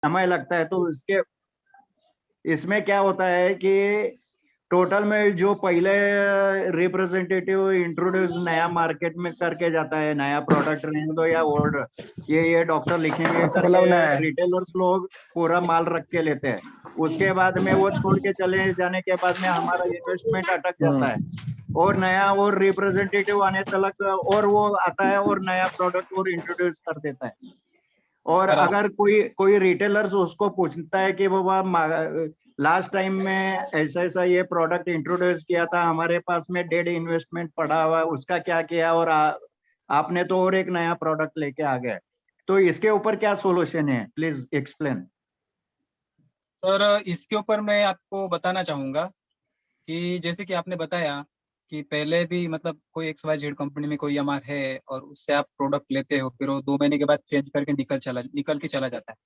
समय लगता है। तो इसमें क्या होता है कि टोटल में जो पहले रिप्रेजेंटेटिव इंट्रोड्यूस नया मार्केट में करके जाता है, नया प्रोडक्ट रहने दो या ओल्ड, ये डॉक्टर लिखेंगे करके रिटेलर्स लोग पूरा माल रख के लेते हैं। उसके बाद में वो छोड़ के चले जाने के बाद में हमारा इन्वेस्टमेंट अटक जाता है, और नया और रिप्रेजेंटेटिव आने तक और वो आता है और नया प्रोडक्ट और इंट्रोड्यूस कर देता है। और बराबर। अगर कोई कोई रिटेलर्स उसको पूछता है कि बाबा लास्ट टाइम में ऐसा ऐसा ये प्रोडक्ट इंट्रोड्यूस किया था, हमारे पास में डेढ़ इन्वेस्टमेंट पड़ा हुआ है, उसका क्या किया, और आपने तो और एक नया प्रोडक्ट लेके आ गए, तो इसके ऊपर क्या सोल्यूशन है, प्लीज एक्सप्लेन। सर इसके ऊपर मैं आपको बताना चाहूंगा कि जैसे कि आपने बताया कि पहले भी मतलब कोई XYZ कंपनी में कोई एमआर है और उससे आप प्रोडक्ट लेते हो, फिर वो 2 महीने के बाद चेंज करके निकल के चला जाता है।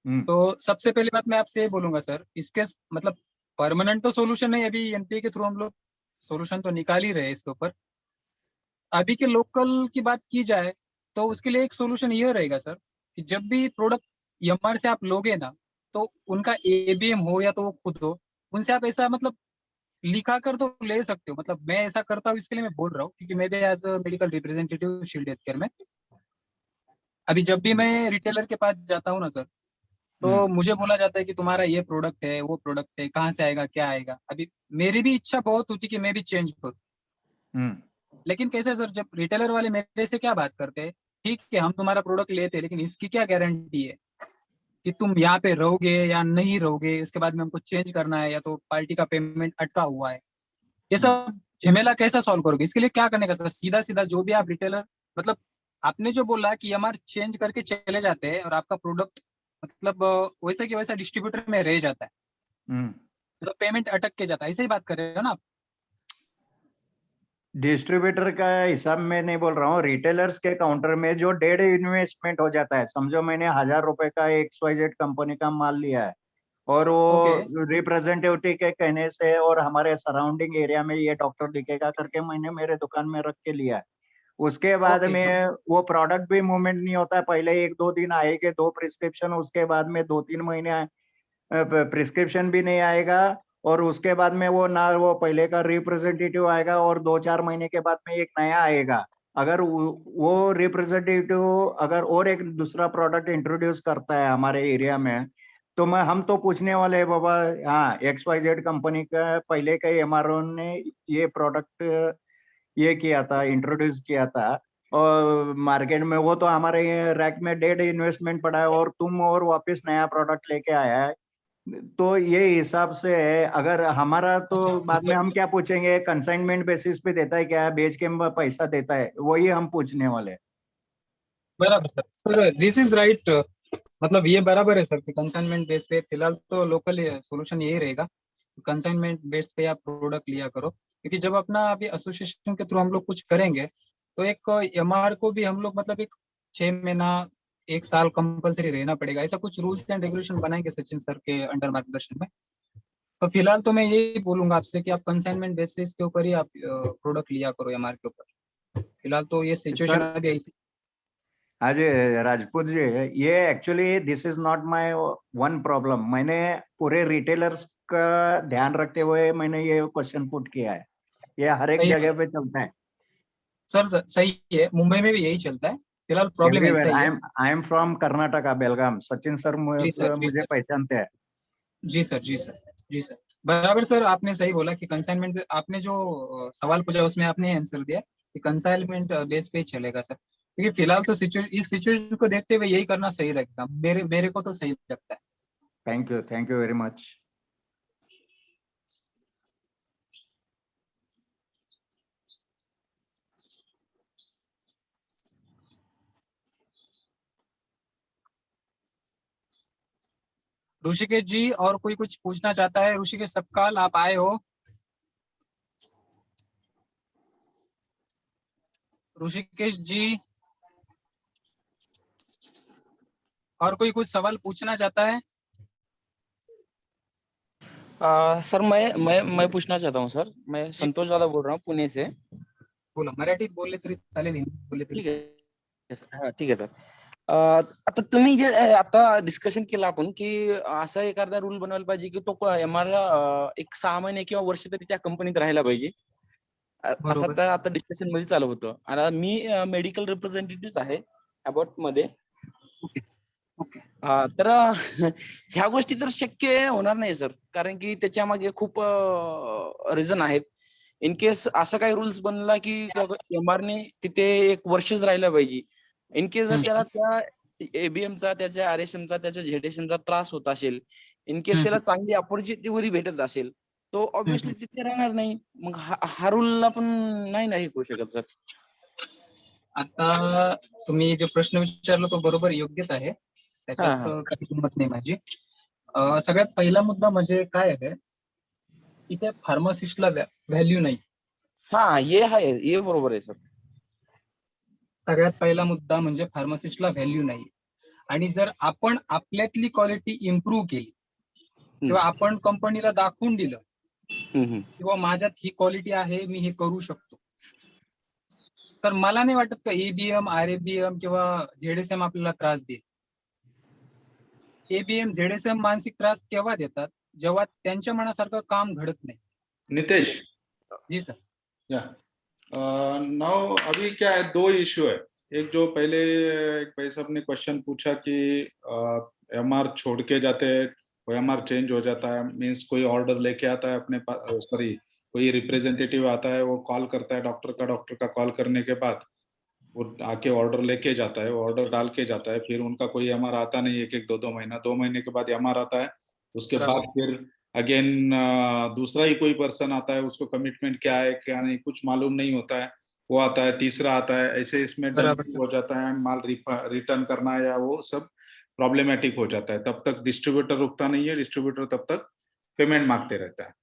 तो सबसे पहली बात मैं आपसे ये बोलूंगा सर, इसके मतलब परमानेंट तो सोल्यूशन नहीं, अभी एनपीए के थ्रू हम लोग सोल्यूशन तो निकाल ही रहे हैं इसके ऊपर। अभी के लोकल की बात की जाए तो उसके लिए एक सोल्यूशन ये रहेगा सर कि जब भी प्रोडक्ट एमआर से आप लोगे ना, तो उनका एबीएम हो या तो वो खुद हो, उनसे आप ऐसा मतलब लिखा कर तो ले सकते हो। मतलब मैं ऐसा करता हूँ, इसके लिए मैं बोल रहा हूँ क्योंकि मैं भी as a medical representative shield health care में, अभी जब भी मैं रिटेलर के पास जाता हूँ ना सर, तो मुझे बोला जाता है कि तुम्हारा ये प्रोडक्ट है, वो प्रोडक्ट है, कहाँ से आएगा, क्या आएगा। अभी मेरी भी इच्छा बहुत होती कि मैं भी चेंज करूँ, लेकिन कैसे सर, जब रिटेलर वाले मेरे से क्या बात करते हैं, ठीक है हम तुम्हारा प्रोडक्ट लेते हैं, लेकिन इसकी क्या गारंटी है कि तुम यहाँ पे रहोगे या नहीं रहोगे, इसके बाद में हमको चेंज करना है या तो पार्टी का पेमेंट अटका हुआ है, ये सब झमेला कैसा सॉल्व करोगे। इसके लिए क्या करने का सर, सीधा सीधा जो भी आप रिटेलर, मतलब आपने जो बोला कि एमआर चेंज करके चले जाते हैं और आपका प्रोडक्ट मतलब वैसे कि वैसा डिस्ट्रीब्यूटर में रह जाता है, मतलब पेमेंट अटक के जाता है, ऐसे ही बात कर रहे हो ना आप? डिस्ट्रीब्यूटर का हिसाब मैं नहीं बोल रहा हूँ, रिटेलर्स के काउंटर में जो डेढ़ इन्वेस्टमेंट हो जाता है, समझो मैंने 1,000 रुपए का XYZ कंपनी का माल लिया है, और ओके। वो रिप्रेजेंटेटिव के कहने से और हमारे सराउंडिंग एरिया में ये डॉक्टर दिखेगा करके मैंने मेरे दुकान में रख के लिया है। उसके बाद ओके। में वो प्रोडक्ट भी मूवमेंट नहीं होता है, पहले 1-2 दिन आएंगे, 2 प्रिस्क्रिप्शन, उसके बाद में 2-3 महीने प्रिस्क्रिप्शन भी नहीं आएगा, और उसके बाद में वो ना वो पहले का रिप्रेजेंटेटिव आएगा, और 2-4 महीने के बाद में एक नया आएगा। अगर वो रिप्रेजेंटेटिव अगर और एक दूसरा प्रोडक्ट इंट्रोड्यूस करता है हमारे एरिया में, तो हम तो पूछने वाले हैं बाबा, हाँ XYZ कंपनी का पहले का एमआरओ ने ये प्रोडक्ट ये किया था, इंट्रोड्यूस किया था, और मार्केट में वो तो हमारे रैक में डेढ़ इन्वेस्टमेंट पड़ा है, और तुम और वापस नया प्रोडक्ट लेके आया है। तो ये हिसाब से है। अगर हमारा अच्छा तो बाद में मतलब, हम क्या पूछेंगे, कंसाइनमेंट बेसिस पे देता है क्या, बेच के पैसा देता है, वही हम पूछने वाले हैं। बराबर sir, sir this is right. मतलब ये बराबर है सर कि कंसाइनमेंट बेस पे फिलहाल तो लोकल सोल्यूशन यही रहेगा, कंसाइनमेंट बेस पे आप प्रोडक्ट लिया करो, क्योंकि जब अपना अभी एसोसिएशन के थ्रू हम लोग कुछ करेंगे तो एक एमआर को भी हम लोग मतलब एक 6 महीना 1 साल कंपलसरी रहना पड़ेगा, ऐसा कुछ रूल्स एंड रेगुलेशन बनाएंगे सचिन सर के अंडर मार्गदर्शन में। तो फिलहाल तो मैं यही बोलूंगा आपसे कि आप कंसाइनमेंट बेसिस के ऊपर ही आप प्रोडक्ट लिया करो एमआर के ऊपर। फिलहाल तो ये सिचुएशन सर, अभी ऐसी। हाँ जी, राजपूत जी, ये actually this is not my one problem. मैंने पूरे रिटेलर्स का ध्यान रखते हुए मैंने ये क्वेश्चन पुट किया है, ये हर एक सही जगह है पे चलता है। सर, सही है, मुंबई में भी यही चलता है, फिलहाल प्रॉब्लम ऐसा एवरीवेयर, ही है। I am from Karnataka, Belgaum. Sachin sir ji sir, जी मुझे सर, पहचानते हैं। जी सर, जी सर, जी सर, बराबर सर, आपने सही बोला कि कंसाइनमेंट, आपने जो सवाल पूछा उसमें आपने आंसर दिया कि कंसाइनमेंट बेस पे ही चलेगा सर, क्योंकि फिलहाल तो इस सिचुएशन को देखते हुए यही करना सही रहेगा, मेरे मेरे को तो सही लगता है। Thank you very much. Rishikesh ji और कोई कुछ पूछना चाहता है? ऋषिकेश सपकाल आप आए हो? ऋषिकेश जी, और कोई कुछ सवाल पूछना चाहता है? सर मैं पूछना चाहता हूँ सर, मैं जी संतोष दादा बोल रहा हूँ पुणे से। बोला, मराठीत बोलले तरी चालेल, हिंदीत बोलले तरी ठीक चालेल. है सर, हाँ ठीक है सर. आता तुम्ही जे आता डिस्कशन केलं आपण की असा एखादा रूल बनवायला पाहिजे की तो एमआरला एक 6 महिने किंवा वर्ष तरी त्या कंपनीत राहायला पाहिजे. असं बरोबर. तर आता डिस्कशन मध्ये चालू होतं. आणि मी मेडिकल रिप्रेझेंटेटिव्ह आहे अबॉट मध्ये. Okay okay. तर ह्या गोष्टी तर शक्य होणार नाही सर, कारण की त्याच्या मागे खूप रिझन आहेत. इन केस असा काही रूल्स बनला की एमआरने तिथे 1 वर्षच राहायला पाहिजे. इन केस जर त्याला त्या एबीएमचा, त्याच्या आरएसएमचा, त्याच्या झेडएसएमचा त्रास होत असेल, इन केस त्याला चांगली अपॉर्च्युनिटी भेटत असेल, तो ऑब्व्हियसली तिथे राहणार नाही. मग हा रूल आपण नाही करू शकत सर. आता तुम्ही जो प्रश्न विचारला तो बरोबर योग्यच आहे. त्याच्यात हा. काही किंमत नाही माझी. सगळ्यात पहिला मुद्दा म्हणजे काय आहे, इथे फार्मासिस्टला व्हॅल्यू नाही. हे आहे, हे बरोबर आहे सर. सगळ्यात पहिला मुद्दा म्हणजे फार्मासिस्टला व्हॅल्यू नाही. आणि जर आपण आपल्यातली क्वालिटी इम्प्रूव्ह केली किंवा आपण कंपनीला दाखवून दिलं किंवा माझ्यात ही क्वालिटी आहे, मी हे करू शकतो, तर मला नाही वाटत का एबीएम, आरएबीएम किंवा झेडएसएम आपल्याला त्रास देईल. एबीएम, झेडएसएम मानसिक त्रास केव्हा देतात, जेव्हा त्यांच्या मनासारखं काम घडत नाही. नितेश, जी सर. या नाउ अभी क्या है, 2 इश्यू है. एक जो पहले एक भाई साहब ने क्वेश्चन पूछा कि एमआर छोड़ के जाते हैं, एमआर चेंज हो जाता है, मीन्स कोई ऑर्डर लेके आता है अपने पास, सॉरी कोई रिप्रेजेंटेटिव आता है, वो कॉल करता है डॉक्टर का कॉल करने के बाद वो आके ऑर्डर लेके जाता है, वो ऑर्डर डाल के जाता है, फिर उनका कोई एमआर आता नहीं, 1-1, 2-2 महीना, 2 महीने के बाद एमआर आता है. उसके बाद फिर अगेन दूसरा ही कोई पर्सन आता है, उसको कमिटमेंट क्या है क्या नहीं कुछ मालूम नहीं होता है, वो आता है, तीसरा आता है, ऐसे इसमें डंपिंग हो जाता है, माल रिटर्न करना या वो सब प्रॉब्लमेटिक हो जाता है. तब तक डिस्ट्रीब्यूटर रुकता नहीं है, डिस्ट्रीब्यूटर तब तक पेमेंट मांगते रहता है.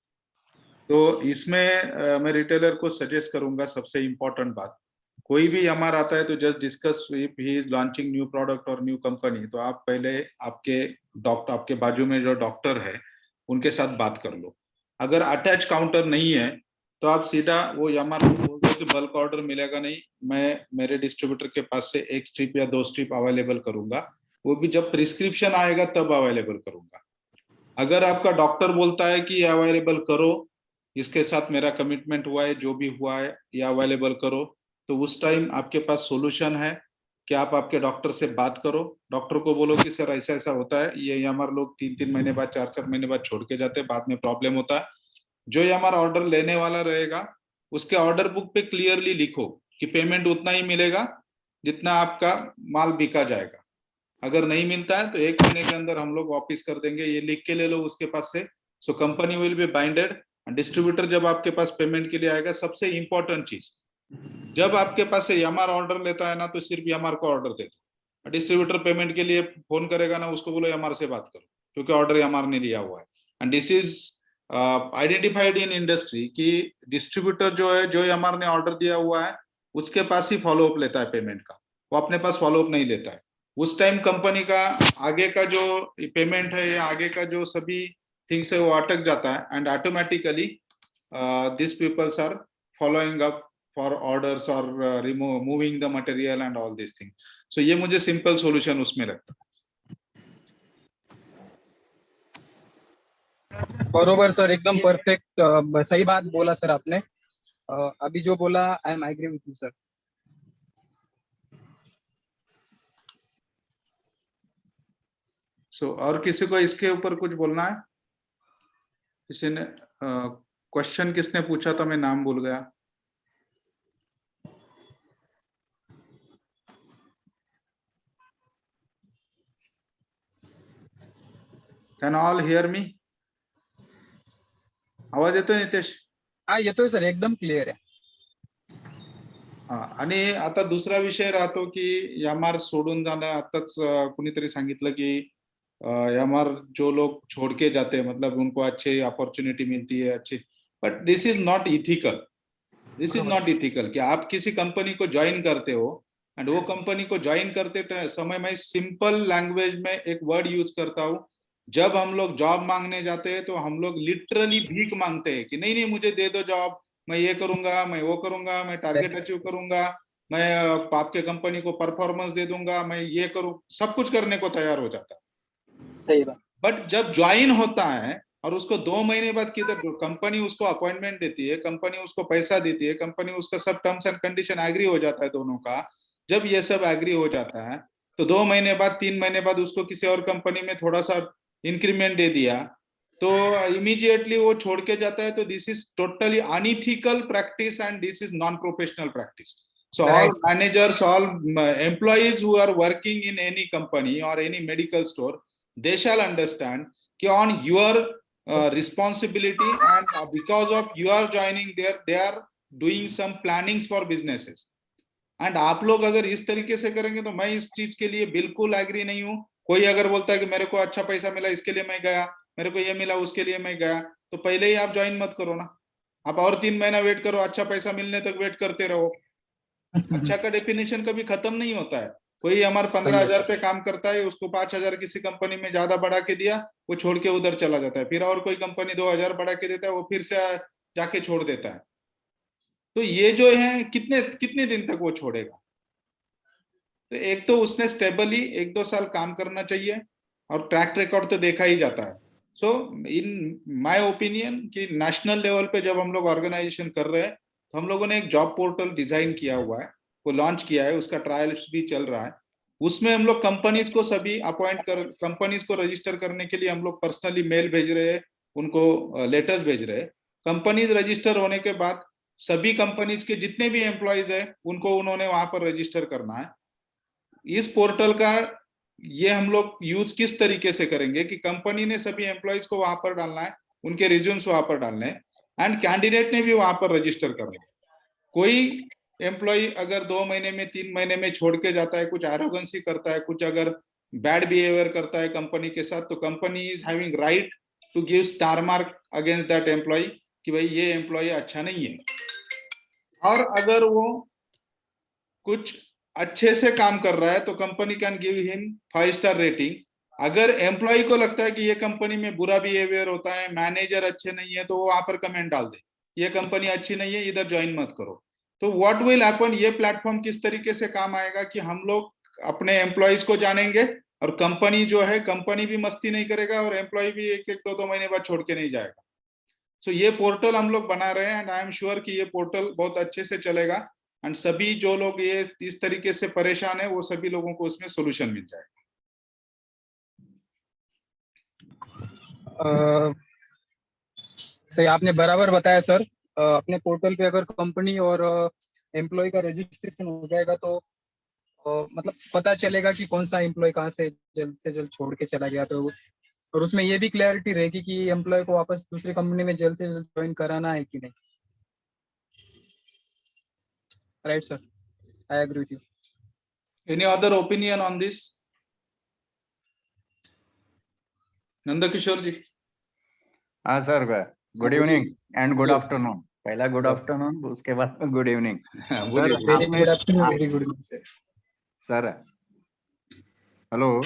तो इसमें मैं रिटेलर को सजेस्ट करूंगा, सबसे इम्पोर्टेंट बात, कोई भी एमआर आता है तो just discuss if he is launching new product और न्यू कंपनी, तो आप पहले आपके बाजू में जो डॉक्टर है उनके साथ बात कर लो. अगर अटैच काउंटर नहीं है तो आप सीधा वो एमआर को बोल दो कि बल्क ऑर्डर मिलेगा नहीं, मैं मेरे डिस्ट्रीब्यूटर के पास से 1 स्ट्रिप या 2 स्ट्रिप अवेलेबल करूंगा, वो भी जब प्रिस्क्रिप्शन आएगा तब अवेलेबल करूंगा. अगर आपका डॉक्टर बोलता है कि अवेलेबल करो, इसके साथ मेरा कमिटमेंट हुआ है, जो भी हुआ है ये अवेलेबल करो, तो उस टाइम आपके पास सॉल्यूशन है कि आप आपके डॉक्टर से बात करो. डॉक्टर को बोलो कि सर ऐसा ऐसा होता है, ये हमारे लोग 3-3 महीने बाद, 4-4 महीने बाद छोड़ के जाते हैं, बाद में प्रॉब्लम होता है. जो ये हमारा ऑर्डर लेने वाला रहेगा उसके ऑर्डर बुक पे क्लियरली लिखो कि पेमेंट उतना ही मिलेगा जितना आपका माल बिका जाएगा. अगर नहीं मिलता है तो 1 महीने के अंदर हम लोग वापिस कर देंगे, ये लिख के ले लो उसके पास से. So company will be binded. Distributor जब आपके पास पेमेंट के लिए आएगा, सबसे इंपॉर्टेंट चीज, जब आपके पास से एमआर ऑर्डर लेता है ना, तो सिर्फ एमआर को ऑर्डर दे दो. डिस्ट्रीब्यूटर पेमेंट के लिए फोन करेगा ना, उसको बोलो एमआर से बात करो, क्योंकि ऑर्डर एमआर ने लिया हुआ है. And this is identified in industry कि डिस्ट्रीब्यूटर जो है, जो एमआर ने ऑर्डर दिया हुआ है उसके पास ही फॉलोअप लेता है पेमेंट का, वो अपने पास फॉलोअप नहीं लेता है. उस टाइम कंपनी का आगे का जो पेमेंट है या आगे का जो सभी थिंग्स है वो अटक जाता है. And automatically this peoples are following up for orders और moving the material and all this thing. So ये मुझे सिंपल सॉल्यूशन उसमें लगता है. बरोबर सर, एकदम परफेक्ट, सही बात बोला सर आपने. अभी जो बोला, I am agree with you sir. So और किसी को इसके ऊपर कुछ बोलना है? किसी ने क्वेश्चन किसने पूछा था, मैं नाम भूल गया. Can all hear me? आवाज येतोय नितेश? हा येतोय सर, एकदम क्लिअर आहे. आणि आता दुसरा विषय राहतो की एमआर सोडून जाणं. आताच कुणीतरी सांगितलं की एमआर जो लोग छोड़ के जाते हैं, मतलब उनको अच्छी अपॉर्चुनिटी मिलती है अच्छी, but this is not ethical. This is not ethical कि आप किसी कंपनी को ज्वाइन करते हो एंड वो कंपनी को ज्वाइन करते समय मैं सिंपल लैंग्वेज में एक वर्ड यूज करता हूँ. जब हम लोग जॉब मांगने जाते हैं तो हम लोग लिटरली भीख मांगते हैं कि नहीं नहीं मुझे दे दो जॉब, मैं ये करूंगा, मैं वो करूंगा, मैं टारगेट अचीव करूंगा, मैं आपके कंपनी को परफॉर्मेंस दे दूंगा, मैं ये करूं, सब कुछ करने को तैयार हो जाता है। सही बात। बट जब ज्वाइन होता है और उसको 2 महीने बाद किधर कंपनी उसको अपॉइंटमेंट देती है, कंपनी उसको पैसा देती है, कंपनी उसका सब टर्म्स एंड कंडीशन एग्री हो जाता है दोनों का, जब ये सब एग्री हो जाता है तो 2 महीने बाद 3 महीने बाद उसको किसी और कंपनी में थोड़ा सा इंक्रीमेंट दे दिया तो इमीडिएटली वो छोड़ के जाता है। तो this is totally unethical practice and this is non professional practice. So all managers, all employees who are working in any company or any medical store, they shall understand कि on your responsibility and because of you are joining there, they are doing some plannings for businesses. And आप लोग अगर इस तरीके से करेंगे तो मैं इस चीज के लिए बिल्कुल एग्री नहीं हूँ। कोई अगर बोलता है कि मेरे को अच्छा पैसा मिला इसके लिए मैं गया, मेरे को ये मिला उसके लिए मैं गया, तो पहले ही आप ज्वाइन मत करो ना, आप और 3 महीना वेट करो, अच्छा पैसा मिलने तक वेट करते रहो। अच्छा का डेफिनेशन कभी खत्म नहीं होता है। कोई हमारे 15,000 पे काम करता है, उसको 5,000 किसी कंपनी में ज्यादा बढ़ा के दिया, वो छोड़ के उधर चला जाता है, फिर और कोई कंपनी 2,000 बढ़ा के देता है, वो फिर से जाके छोड़ देता है। तो ये जो है कितने कितने दिन तक वो छोड़ेगा? तो एक तो उसने स्टेबली 1-2 साल काम करना चाहिए और ट्रैक रिकॉर्ड तो देखा ही जाता है। सो इन माय ओपिनियन कि नेशनल लेवल पे जब हम लोग ऑर्गेनाइजेशन कर रहे हैं तो हम लोगों ने एक जॉब पोर्टल डिजाइन किया हुआ है, वो लॉन्च किया है, उसका ट्रायल्स भी चल रहा है। उसमें हम लोग कंपनीज को सभी अपॉइंट कर, कंपनीज को रजिस्टर करने के लिए हम लोग पर्सनली मेल भेज रहे हैं, उनको लेटर्स भेज रहे हैं। कंपनीज रजिस्टर होने के बाद सभी कंपनीज के जितने भी एम्प्लॉयज है उनको उन्होंने वहां पर रजिस्टर करना है। इस पोर्टल का ये हम लोग यूज किस तरीके से करेंगे कि कंपनी ने सभी एम्प्लॉयज को वहां पर डालना है, उनके रिज्यूम्स वहां पर डालने हैं एंड कैंडिडेट ने भी वहां पर रजिस्टर करना है। कोई एम्प्लॉय अगर 2 महीने में 3 महीने में छोड़ के जाता है, कुछ एरोगेंसी करता है, कुछ अगर बैड बिहेवियर करता है कंपनी के साथ, तो company is having right to give star mark against that employee कि भाई ये एम्प्लॉय अच्छा नहीं है। और अगर वो कुछ अच्छे से काम कर रहा है तो company can give him 5 star rating. अगर एम्प्लॉय को लगता है कि ये कंपनी में बुरा बिहेवियर होता है, मैनेजर अच्छे नहीं है, तो वो वहां पर कमेंट डाल दे, ये कंपनी अच्छी नहीं है, इधर ज्वाइन मत करो। तो व्हाट विल हैपन, ये प्लेटफॉर्म किस तरीके से काम आएगा कि हम लोग अपने एम्प्लॉयज को जानेंगे और कंपनी जो है, कंपनी भी मस्ती नहीं करेगा और एम्प्लॉय भी 1-2 महीने बाद छोड़ के नहीं जाएगा। सो ये पोर्टल हम लोग बना रहे हैं एंड आई एम श्योर कि ये पोर्टल बहुत अच्छे से चलेगा एंड सभी जो लोग ये इस तरीके से परेशान है वो सभी लोगों को उसमें सोल्यूशन मिल जाएगा। सही आपने बराबर बताया सर। अपने पोर्टल पे अगर कंपनी और एम्प्लॉय का रजिस्ट्रेशन हो जाएगा तो मतलब पता चलेगा कि कौन सा एम्प्लॉय कहाँ से जल्द छोड़ के चला गया। तो और उसमें ये भी क्लैरिटी रहेगी कि एम्प्लॉय को वापस दूसरी कंपनी में जल्द से जल्द ज्वाइन कराना है कि नहीं। Right sir, I agree with you. Any other opinion on this? Nandkishore ji. हाँ sir, good evening and good afternoon. पहला गुड आफ्टरनून, उसके बाद good evening. Very good afternoon, very good evening sir. Hello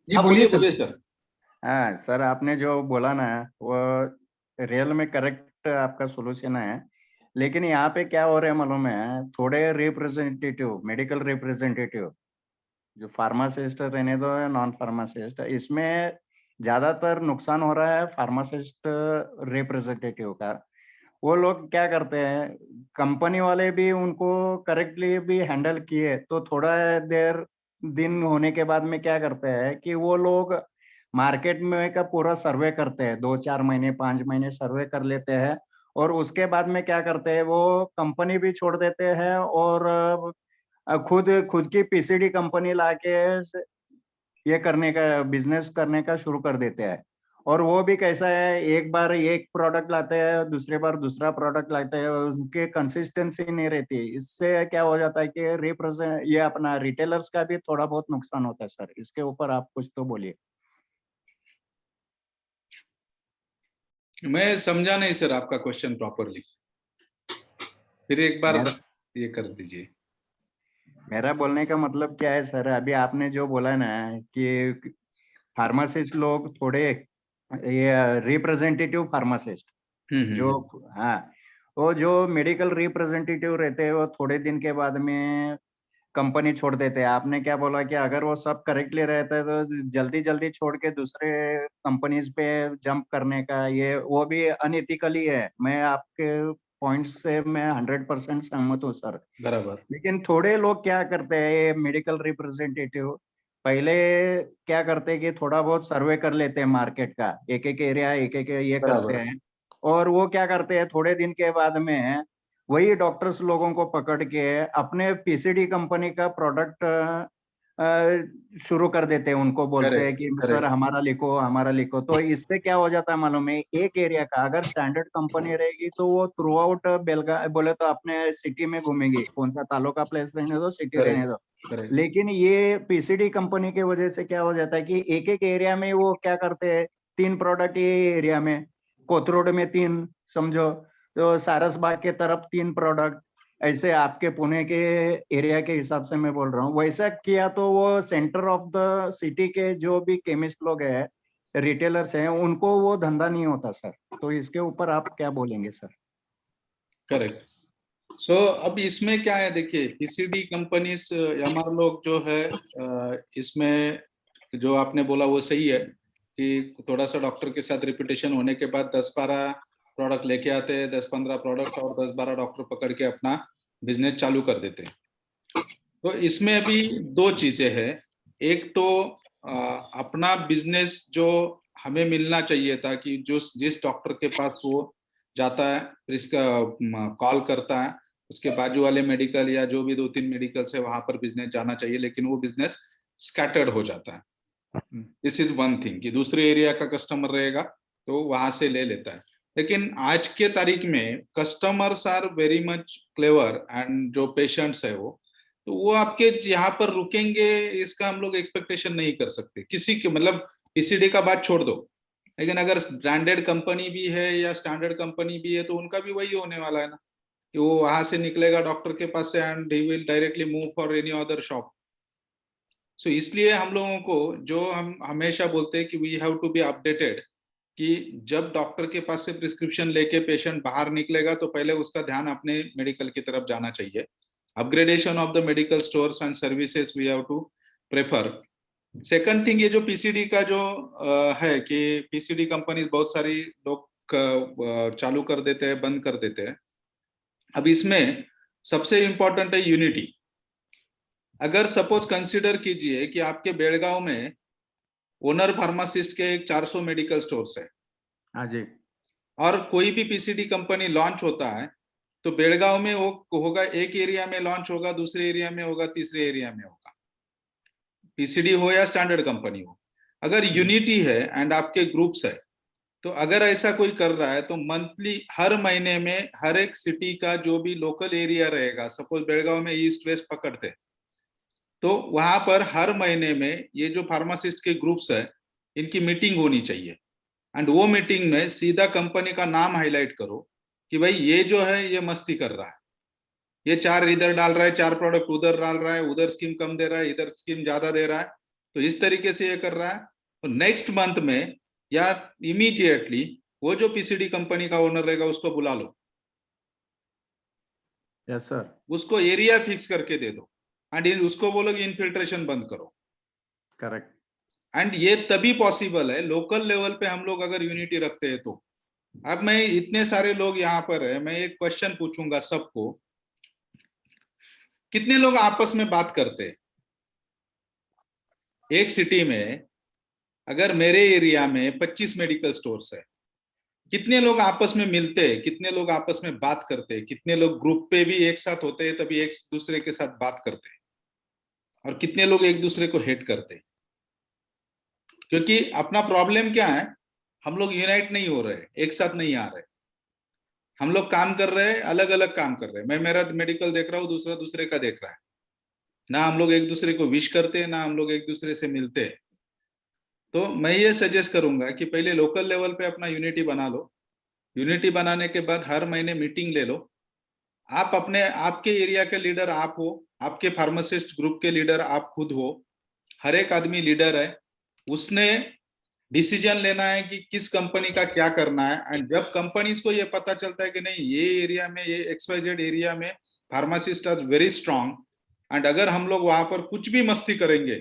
जी, बोलिए सर। हाँ सर, आपने जो बोला ना वो रियल में करेक्ट आपका सोल्यूशन है, लेकिन यहाँ पे क्या हो रहा है मालूम है, थोड़े रिप्रेजेंटेटिव, मेडिकल रिप्रेजेंटेटिव जो फार्मासिस्ट रहने दो, नॉन फार्मासिस्ट, इसमें ज्यादातर नुकसान हो रहा है फार्मासिस्ट रिप्रेजेंटेटिव का। वो लोग क्या करते हैं, कंपनी वाले भी उनको करेक्टली भी हैंडल किए तो थोड़ा देर दिन होने के बाद में क्या करते हैं कि वो लोग मार्केट में का पूरा सर्वे करते हैं, 2-4 महीने 5 महीने सर्वे कर लेते हैं और उसके बाद में क्या करते हैं, वो कंपनी भी छोड़ देते हैं और खुद की पीसीडी कंपनी लाके ये करने का, बिजनेस करने का शुरू कर देते हैं। और वो भी कैसा है, एक बार एक प्रोडक्ट लाते हैं, दूसरे बार दूसरा प्रोडक्ट लाते हैं, उनके कंसिस्टेंसी नहीं रहती। इससे क्या हो जाता है कि रिप्रेजेंट ये अपना रिटेलर्स का भी थोड़ा बहुत नुकसान होता है। सर इसके ऊपर आप कुछ तो बोलिए। मैं समझा नहीं सर आपका क्वेश्चन प्रॉपरली, फिर एक बार ये कर दीजिए। मेरा बोलने का मतलब क्या है सर, अभी आपने जो बोला ना कि फार्मासिस्ट लोग थोड़े, ये रिप्रेजेंटेटिव फार्मासिस्ट जो, हाँ, वो जो मेडिकल रिप्रेजेंटेटिव रहते हैं वो थोड़े दिन के बाद में कंपनी छोड़ देते हैं। आपने क्या बोला कि अगर वो सब करेक्टली रहता है तो जल्दी जल्दी छोड़ के दूसरे कंपनीज पे जंप करने का ये वो भी अनइथिकली है। मैं आपके पॉइंट से मैं 100% सहमत हूँ सर। बराबर। लेकिन थोड़े लोग क्या करते हैं, ये मेडिकल रिप्रेजेंटेटिव पहले क्या करते हैं कि थोड़ा बहुत सर्वे कर लेते हैं मार्केट का, एक एक एरिया एक एक ये करते बराबर। हैं, और वो क्या करते हैं थोड़े दिन के बाद में वही डॉक्टर्स लोगों को पकड़ के अपने पीसीडी कंपनी का प्रोडक्ट शुरू कर देते हैं। उनको बोलते हैं करेक्ट, कि सर करेक्ट, हमारा लिखो। तो इससे क्या हो जाता है मालूम है, एक एरिया का अगर स्टैंडर्ड कंपनी रहेगी तो वो थ्रू आउट बेलगा बोले तो अपने सिटी में घूमेंगी, कौन सा तालुका प्लेस रहने दो, सिटी रहने करेक्ट, दो। करेक्ट, लेकिन ये पीसीडी कंपनी की वजह से क्या हो जाता है कि एक एक एरिया में वो क्या करते हैं, 3 प्रोडक्ट ये एरिया में, कोथरूड में 3 समझो, तो सारसबाग के तरफ 3 प्रोडक्ट, ऐसे आपके पुणे के एरिया के हिसाब से मैं बोल रहा हूँ। वैसा किया तो वो सेंटर ऑफ द सिटी के जो भी केमिस्ट लोग हैं, रिटेलर्स हैं, उनको वो धंधा नहीं होता सर। तो इसके ऊपर आप क्या बोलेंगे सर? करेक्ट। सो अब इसमें क्या है, देखिए पीसीडी कंपनीज हमारे लोग जो है इसमें जो आपने बोला वो सही है कि थोड़ा सा डॉक्टर के साथ रिपीटेशन होने के बाद 10-12 प्रोडक्ट लेके आते हैं, 10-15 प्रोडक्ट और 10-12 डॉक्टर पकड़ के अपना बिजनेस चालू कर देते हैं। तो इसमें अभी दो चीजें हैं। एक तो अपना बिजनेस जो हमें मिलना चाहिए था कि जो जिस डॉक्टर के पास वो जाता है फिर इसका कॉल करता है, उसके बाजू वाले मेडिकल या जो भी 2-3 मेडिकल से वहां पर बिजनेस जाना चाहिए, लेकिन वो बिजनेस स्कैटर्ड हो जाता है। दिस इज वन थिंग कि दूसरे एरिया का कस्टमर रहेगा तो वहां से ले लेता है। लेकिन आज के तारीख में customers are very much clever and जो पेशेंट्स है वो, तो वो आपके यहाँ पर रुकेंगे इसका हम लोग एक्सपेक्टेशन नहीं कर सकते किसी के, मतलब पीसीडी का बात छोड़ दो, लेकिन अगर ब्रांडेड कंपनी भी है या स्टैंडर्ड कंपनी भी है तो उनका भी वही होने वाला है ना कि वो वहां से निकलेगा डॉक्टर के पास से and he will directly move for any other shop. So इसलिए हम लोगों को जो हम हमेशा बोलते हैं कि we have to be updated कि जब डॉक्टर के पास से प्रिस्क्रिप्शन लेके पेशेंट बाहर निकलेगा तो पहले उसका ध्यान अपने मेडिकल की तरफ जाना चाहिए। Upgradation of the medical stores and services we have to prefer. Second thing, ये जो पीसीडी का जो है कि पीसीडी कंपनीज बहुत सारी लोग चालू कर देते हैं, बंद कर देते हैं। अब इसमें सबसे इंपॉर्टेंट है यूनिटी। अगर सपोज कंसीडर कीजिए कि आपके बेड़गांव में ओनर फार्मासिस्ट के 400 मेडिकल स्टोर्स है, हाँ जी, और कोई भी पीसीडी कंपनी लॉन्च होता है तो बेड़गांव में वो होगा, एक एरिया में लॉन्च होगा, दूसरे एरिया में होगा, तीसरे एरिया में होगा, पीसीडी हो या स्टैंडर्ड कंपनी हो। अगर यूनिटी है एंड आपके ग्रुप्स है तो अगर ऐसा कोई कर रहा है तो मंथली हर महीने में हर एक सिटी का जो भी लोकल एरिया रहेगा, सपोज बेड़गांव में ईस्ट वेस्ट पकड़ते तो वहां पर हर महीने में ये जो फार्मासिस्ट के ग्रुप्स है इनकी मीटिंग होनी चाहिए। एंड वो मीटिंग में सीधा कंपनी का नाम हाईलाइट करो कि भाई ये जो है ये मस्ती कर रहा है, ये 4 इधर डाल रहा है, 4 प्रोडक्ट उधर डाल रहा है, उधर स्कीम कम दे रहा है, इधर स्कीम ज्यादा दे रहा है, तो इस तरीके से ये कर रहा है। तो नेक्स्ट मंथ में या इमीडिएटली वो जो पीसीडी कंपनी का ओनर रहेगा उसको बुला लो, यस सर, उसको एरिया फिक्स करके दे दो एंड उसको बोलो कि इनफिल्ट्रेशन बंद करो। करेक्ट। एंड ये तभी पॉसिबल है लोकल लेवल पे हम लोग अगर यूनिटी रखते हैं तो। अब मैं इतने सारे लोग यहाँ पर है, मैं एक क्वेश्चन पूछूंगा सबको, कितने लोग आपस में बात करते हैं? एक सिटी में अगर मेरे एरिया में 25 मेडिकल स्टोर्स है, कितने लोग आपस में मिलते हैं, कितने लोग आपस में बात करते हैं, कितने लोग ग्रुप पे भी एक साथ होते हैं तभी एक दूसरे के साथ बात करते हैं, और कितने लोग एक दूसरे को हेट करते हैं? क्योंकि अपना प्रॉब्लम क्या है, हम लोग यूनाइट नहीं हो रहे, एक साथ नहीं आ रहे, हम लोग काम कर रहे हैं, अलग अलग काम कर रहे हैं। मैं मेरा मेडिकल देख रहा हूँ, दूसरा दूसरे का देख रहा है, ना हम लोग एक दूसरे को विश करते हैं, ना हम लोग एक दूसरे से मिलते हैं। तो मैं ये सजेस्ट करूंगा कि पहले लोकल लेवल पे अपना यूनिटी बना लो। यूनिटी बनाने के बाद हर महीने मीटिंग ले लो। आप अपने आपके एरिया के लीडर आप हो, आपके फार्मासिस्ट ग्रुप के लीडर आप खुद हो, हर एक आदमी लीडर है, उसने डिसीजन लेना है कि किस कंपनी का क्या करना है। एंड जब कंपनीज को ये पता चलता है कि नहीं ये एरिया में, ये XYZ एरिया में pharmacist are very strong, and अगर हम लोग वहां पर कुछ भी मस्ती करेंगे,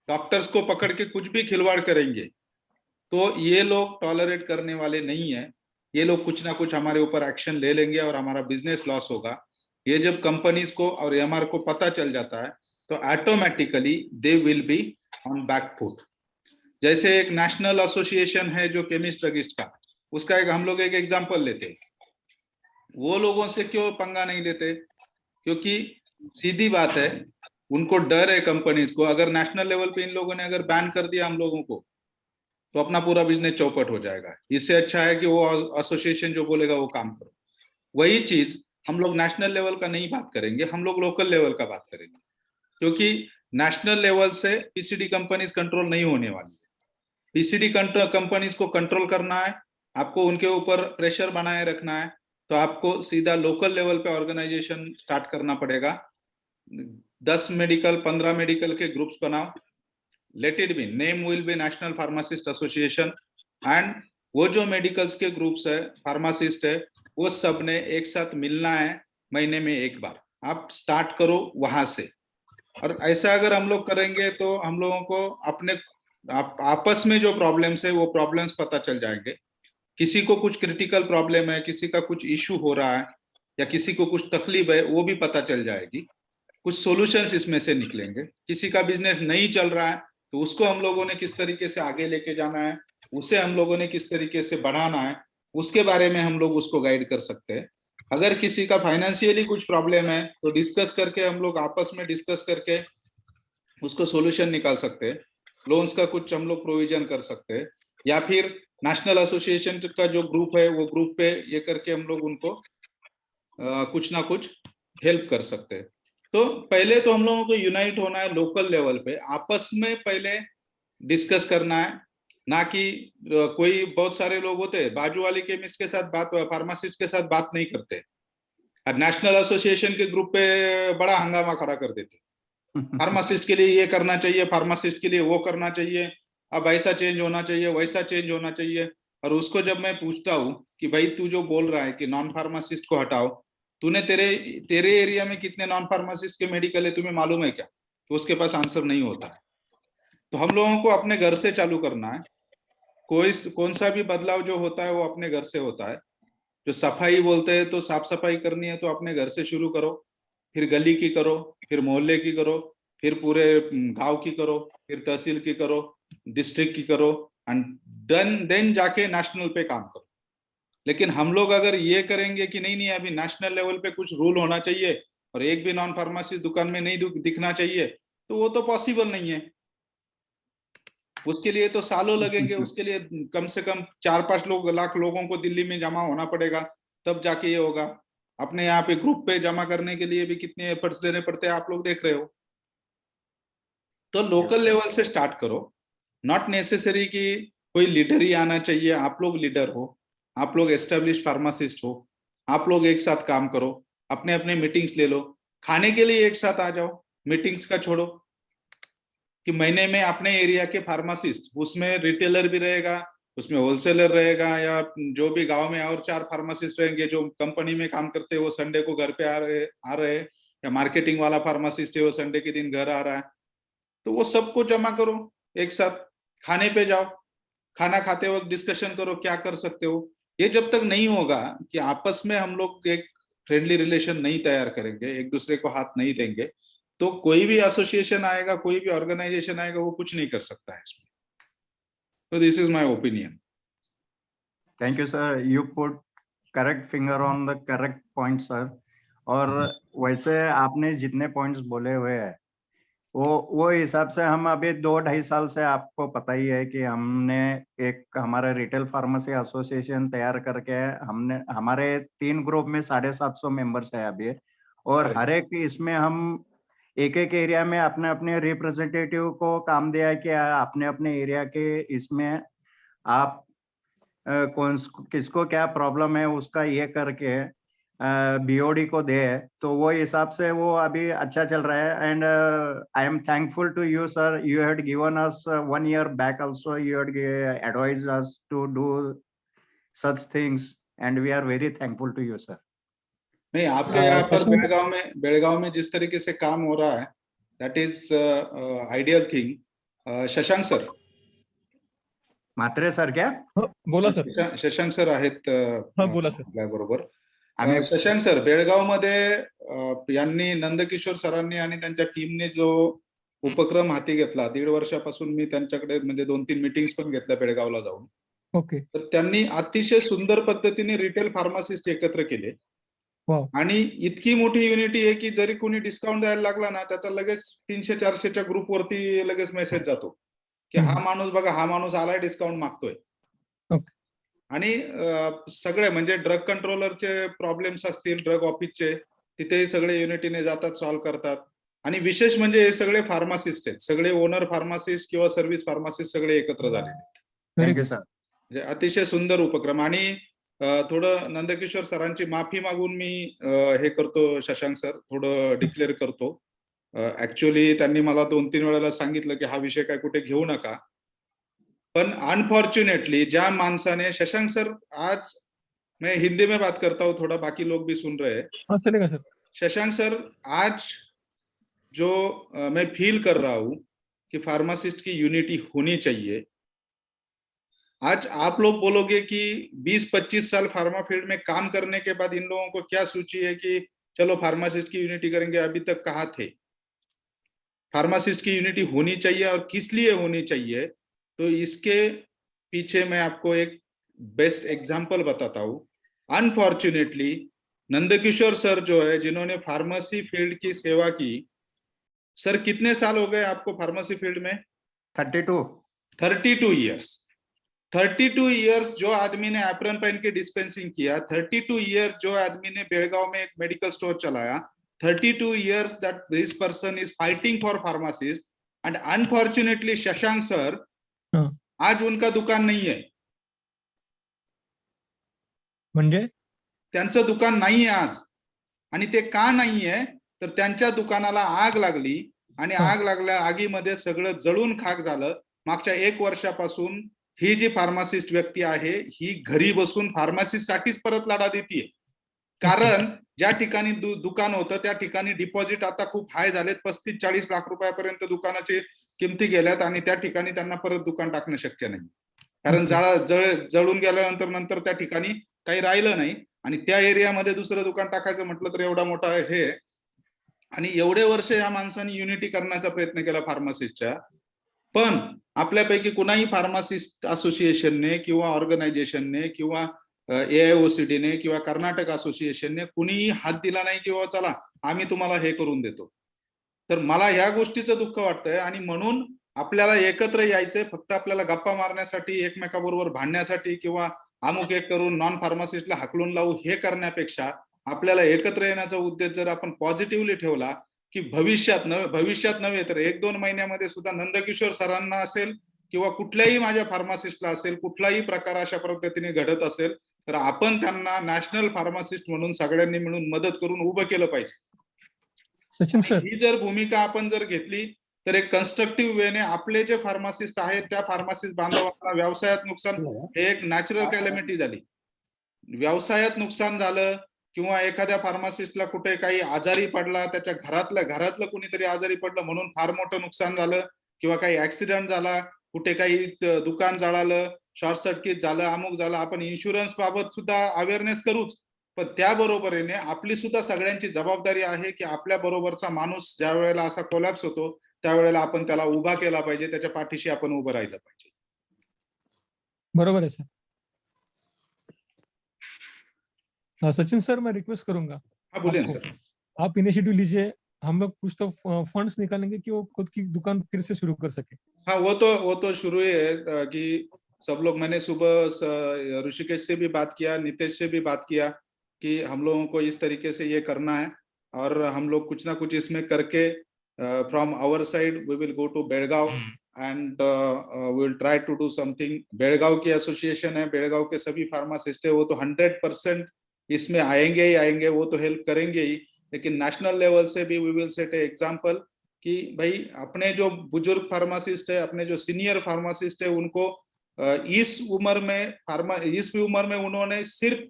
डॉक्टर्स को पकड़ के कुछ भी खिलवाड़ करेंगे, तो ये लोग टॉलरेट करने वाले नहीं है। ये लोग कुछ ना कुछ हमारे ऊपर एक्शन ले लेंगे और हमारा बिजनेस लॉस होगा। ये जब कंपनीज को और एमआर को पता चल जाता है तो automatically they will be on back foot. जैसे एक नेशनल एसोसिएशन है जो केमिस्ट ड्रगिस्ट का, उसका एक हम लोग एक एग्जांपल लेते, वो लोगों से क्यों पंगा नहीं लेते? क्योंकि सीधी बात है, उनको डर है कंपनीज को, अगर नेशनल लेवल पे इन लोगों ने अगर बैन कर दिया हम लोगों को तो अपना पूरा बिजनेस चौपट हो जाएगा। इससे अच्छा है कि वो एसोसिएशन जो बोलेगा वो काम करो। वही चीज हम लोग नेशनल लेवल का नहीं बात करेंगे, हम लोग लोकल लेवल का बात करेंगे, क्योंकि नेशनल लेवल से पीसीडी कंपनीज कंट्रोल नहीं होने वाली है। पीसीडी कंपनीज को कंट्रोल करना है, आपको उनके ऊपर प्रेशर बनाए रखना है, तो आपको सीधा लोकल लेवल पे ऑर्गेनाइजेशन स्टार्ट करना पड़ेगा। 10 मेडिकल 15 मेडिकल के ग्रुप्स बनाओ, let it be, name will be national pharmacist association, and वो जो मेडिकल्स के ग्रुप्स है, फार्मासिस्ट है, वो सब ने एक साथ मिलना है महीने में एक बार। आप स्टार्ट करो वहां से। और ऐसा अगर हम लोग करेंगे तो हम लोगों को अपने आपस में जो प्रॉब्लम्स है वो प्रॉब्लम्स पता चल जाएंगे। किसी को कुछ क्रिटिकल प्रॉब्लम है, किसी का कुछ इश्यू हो रहा है, या किसी को कुछ तकलीफ है, वो भी पता चल जाएगी। कुछ सॉल्यूशंस इसमें से निकलेंगे। किसी का बिजनेस नहीं चल रहा है तो उसको हम लोगों ने किस तरीके से आगे लेके जाना है, उसे हम लोगों ने किस तरीके से बढ़ाना है, उसके बारे में हम लोग उसको गाइड कर सकते हैं। अगर किसी का फाइनेंशियली कुछ प्रॉब्लम है तो डिस्कस करके, हम लोग आपस में डिस्कस करके उसको सॉल्यूशन निकाल सकते हैं। लोन्स का कुछ हम लोग प्रोविजन कर सकते हैं, या फिर नेशनल एसोसिएशन का जो ग्रुप है वो ग्रुप पे ये करके हम लोग उनको कुछ ना कुछ हेल्प कर सकते हैं। तो पहले तो हम लोगों को यूनाइट होना है लोकल लेवल पे, आपस में पहले डिस्कस करना है। ना कि कोई बहुत सारे लोग होते हैं बाजू वाले केमिस्ट के साथ बात, फार्मासिस्ट के साथ बात नहीं करते, नेशनल एसोसिएशन के ग्रुप पे बड़ा हंगामा खड़ा कर देते। फार्मासिस्ट के लिए ये करना चाहिए, फार्मासिस्ट के लिए वो करना चाहिए, अब ऐसा चेंज होना चाहिए, वैसा चेंज होना चाहिए। और उसको जब मैं पूछता हूँ कि भाई तू जो बोल रहा है कि नॉन फार्मासिस्ट को हटाओ, तूने तेरे एरिया में कितने नॉन फार्मासिस्ट के मेडिकल है तुम्हें मालूम है क्या? तो उसके पास आंसर नहीं होता है। तो हम लोगों को अपने घर से चालू करना है। कौन सा भी बदलाव जो होता है वो अपने घर से होता है। जो सफाई बोलते हैं तो साफ सफाई करनी है तो अपने घर से शुरू करो, फिर गली की करो, फिर मोहल्ले की करो, फिर पूरे गांव की करो, फिर तहसील की करो, डिस्ट्रिक्ट की करो, एंड देन जाके नेशनल पे काम करो। लेकिन हम लोग अगर ये करेंगे कि नहीं नहीं अभी नेशनल लेवल पे कुछ रूल होना चाहिए और एक भी नॉन फार्मासिस्ट दुकान में नहीं दिखना चाहिए, तो वो तो पॉसिबल नहीं है। उसके लिए तो सालों लगेंगे, उसके लिए कम से कम 4-5 लाख लोगों को दिल्ली में जमा होना पड़ेगा, तब जाके ये होगा। अपने यहाँ पे ग्रुप पे जमा करने के लिए भी कितने एफर्ट्स देने पड़ते हैं, आप लोग देख रहे हो। तो लोकल लेवल से स्टार्ट करो। नॉट नेसेसरी कि कोई लीडर ही आना चाहिए, आप लोग लीडर हो, आप लोग एस्टेब्लिश फार्मासिस्ट हो, आप लोग एक साथ काम करो, अपने अपने मीटिंग्स ले लो, खाने के लिए एक साथ आ जाओ, मीटिंग्स का छोड़ो। कि महीने में अपने एरिया के फार्मासिस्ट, उसमें रिटेलर भी रहेगा, उसमें होलसेलर रहेगा, या जो भी गांव में और 4 फार्मासिस्ट रहेंगे जो कंपनी में काम करते हैं, वो संडे को घर पे आ रहे, या मार्केटिंग वाला फार्मासिस्ट है वो संडे के दिन घर आ रहा है, तो वो सबको जमा करो एक साथ, खाने पे जाओ, खाना खाते वक्त डिस्कशन करो क्या कर सकते हो। ये जब तक नहीं होगा कि आपस में हम लोग एक फ्रेंडली रिलेशन नहीं तैयार करेंगे, एक दूसरे को हाथ नहीं देंगे, तो कोई भी एसोसिएशन आएगा, कोई भी ऑर्गेनाइजेशन आएगा, वो कुछ नहीं कर सकता है इसमें। तो this is my opinion. Thank you sir, you put correct finger on the correct point sir. और वैसे आपने जितने पॉइंट्स बोले हुए हैं वो हिसाब से हम अभी 2-2.5 साल से, आपको पता ही है कि हमने एक हमारा रिटेल फार्मेसी एसोसिएशन तैयार करके हमने हमारे 3 ग्रुप में 750 मेंबर्स है अभी, और हर एक इसमें हम एक एरिया में अपने अपने रिप्रेजेंटेटिव को काम दिया है कि अपने अपने एरिया के इसमें आप किसको क्या प्रॉब्लम है उसका ये करके बीओडी को दे, तो वो हिसाब से वो अभी अच्छा चल रहा है. And I am thankful to you sir, you had given us 1 year back also, you had advised us to do such things, and we are very thankful to you sir. नहीं, आपके यहाँ पर शशांक- बेलगांव में जिस तरीके से काम हो रहा है, that is ideal thing. Shashank sir, Mhatre sir क्या? हा, बोला सर. शशांक सर आहेत हा, बोला सर. आपल्या बरोबर. आम्ही शशांक सर, बेळगाव मध्ये यांनी नंदकिशोर सरांनी आणि त्यांच्या टीमने जो उपक्रम हाती घेतला, 1.5 वर्षापासून मी त्यांच्याकडे म्हणजे 2-3 मीटिंग्स पण घेतल्या बेळगावला जाऊन. ओके. तर त्यांनी अतिशय सुंदर पद्धतीने रिटेल फार्मासिस्ट एकत्र केले. वाव. आणि इतकी मोठी युनिटी आहे की जरी कोणी डिस्काउंट द्यायला लागला ना, त्याचा लगेच 300-400च्या ग्रुपवरती लगेच मेसेज जातो की हा माणूस बघा, हा माणूस आलाय, डिस्काउंट मागतोय. ओके. आणि सगळे म्हणजे ड्रग कंट्रोलरचे प्रॉब्लेम्स असतील, ड्रग ऑफिसचे, तिथेही सगळे युनिटीने जातात, सॉल्व्ह करतात. आणि विशेष म्हणजे हे सगळे फार्मासिस्ट आहेत, सगळे ओनर फार्मासिस्ट किंवा सर्व्हिस फार्मासिस्ट सगळे एकत्र झालेले आहेत. Thank you sir. म्हणजे अतिशय सुंदर उपक्रम. आणि थोडं नंदकिशोर सरांची माफी मागून मी हे करतो, शशांक सर, थोडं डिक्लेअर करतो. ऍक्च्युअली त्यांनी मला 2-3 वेळेला सांगितलं की हा विषय काय कुठे घेऊ नका, पण अनफॉर्च्युनेटली ज्या माणसाने, शशांक सर आज मैं हिंदी में बात करता हूँ, थोड़ा बाकी लोग भी सुन रहे हैं. हाँ, चलेगा सर. शशांक सर, आज जो मैं फील कर रहा हूँ कि फार्मासिस्ट की यूनिटी होनी चाहिए. आज आप लोग बोलोगे कि 20-25 साल फार्मा फील्ड में काम करने के बाद इन लोगों को क्या सूची है कि चलो फार्मासिस्ट की यूनिटी करेंगे, अभी तक कहाँ थे? फार्मासिस्ट की यूनिटी होनी चाहिए, और किस लिए होनी चाहिए, तो इसके पीछे मैं आपको एक बेस्ट एग्जांपल बताता हूँ. अनफॉर्चुनेटली नंदकिशोर सर जो है, जिन्होंने फार्मेसी फील्ड की सेवा की, सर कितने साल हो गए आपको फार्मेसी फील्ड में? 32 ईयर्स. 32 ईयर्स जो आदमी ने एप्रन पहन के डिस्पेंसिंग किया, 32 ईयर जो आदमी ने बेळगाव में एक मेडिकल स्टोर चलाया, 32 years that this person is fighting for pharmacist. And unfortunately Shashank sir, आज उनका दुकान नहीं है. म्हणजे त्यांचं दुकान नाही आहे आज. आणि ते का नाही आहे, तर त्यांच्या दुकानाला आग लागली, आणि आग लागल्या आगीमध्ये सगळं जळून खाक झालं. मागच्या 1 वर्षापासून ही जी फार्मासिस्ट व्यक्ती आहे, ही घरी बसून फार्मासिस्ट साठीच परत लढा देतीये. कारण ज्या ठिकाणी दुकान होतं त्या ठिकाणी डिपॉझिट आता खूप हाय झालेत, 35-40 लाख रुपयापर्यंत दुकानाची किमती गेल्यात, आणि त्या ठिकाणी त्यांना परत दुकान टाकणं शक्य नाही. कारण जळून गेल्यानंतर त्या ठिकाणी काही राहिलं नाही, आणि त्या एरियामध्ये दुसरं दुकान टाकायचं म्हटलं तर एवढा मोठा हे. आणि एवढे वर्ष या माणसाने युनिटी करण्याचा प्रयत्न केला फार्मासिस्टच्या. पण आपल्यापैकी कुणाही फार्मासिस्ट असोसिएशनने किंवा ऑर्गनायझेशनने किंवा AIOCD ने किंवा कर्नाटक असोसिएशनने कुणीही हात दिला नाही किंवा चला आम्ही तुम्हाला हे करून देतो. तर मला ह्या गोष्टीचं दुःख वाटतंय, आणि म्हणून आपल्याला एकत्र यायचंय. फक्त आपल्याला गप्पा मारण्यासाठी, एकमेकाबरोबर भांडण्यासाठी किंवा अमुक एक करून नॉन फार्मासिस्टला हाकलून लावू हे करण्यापेक्षा आपल्याला एकत्र येण्याचा उद्देश जर आपण पॉझिटिव्हली ठेवला, की भविष्यात नव्हे तर 1-2 महिन्यामध्ये सुद्धा नंदकिशोर सरांना असेल किंवा कुठल्याही माझ्या फार्मासिस्टला असेल, कुठलाही प्रकार अशा पद्धतीने घडत असेल, तर आपण त्यांना नॅशनल फार्मासिस्ट म्हणून सगळ्यांनी मिळून मदत करून उभं केलं पाहिजे. सचिन सर, ही जर भूमिका आपण जर घेतली तर एक कन्स्ट्रक्टिव्ह वेने आपले जे फार्मासिस्ट आहेत त्या फार्मासिस्ट बांधवांना व्यवसायात नुकसान, हे एक नॅचरल कॅलॅमिटी झाली, व्यवसायात नुकसान झालं किंवा एखाद्या फार्मासिस्टला कुठे काही आजारी पडला, त्याच्या घरातलं कुणीतरी आजारी पडलं म्हणून फार मोठं नुकसान झालं, किंवा काही ऍक्सिडेंट झाला, कुठे काही दुकान जळालं, शॉर्ट सर्किट झालं, अमुक झालं, आपण इन्शुरन्स बाबत सुद्धा अवेअरनेस करूच. पण त्या बरोबरीने आपली सुद्धा सगळ्यांची जबाबदारी आहे की आपल्या बरोबरचा माणूस ज्या वेळेला असा कोलॅप्स होतो त्यावेळेला आपण त्याला उभा केला पाहिजे, त्याच्या पाठीशी आपण उभं राहिलं पाहिजे. बरोबर है सर. सचिन सर, मैं रिक्वेस्ट करूंगा, हाँ बोलिए सर. आप इनिशिएटिव लीजिए, हम लोग कुछ तो फंड्स निकालेंगे कि वो खुद की दुकान फिर से शुरू कर सके. हाँ वो तो शुरू ही है कि सब लोग, मैंने सुबह ऋषिकेश से भी बात किया, नितेश से भी बात किया कि हम लोगों को इस तरीके से ये करना है, और हम लोग कुछ ना कुछ इसमें करके from our side we will go to Belgaum and we will try to do something. Belgaum की एसोसिएशन है, बेळगाव के सभी फार्मासिस्ट है, वो तो 100% इसमें आएंगे ही आएंगे, वो तो हेल्प करेंगे ही, लेकिन नेशनल लेवल से भी we will set a example कि भाई अपने जो बुजुर्ग फार्मासिस्ट है, अपने जो सीनियर फार्मासिस्ट है, उनको इस उम्र में उन्होंने सिर्फ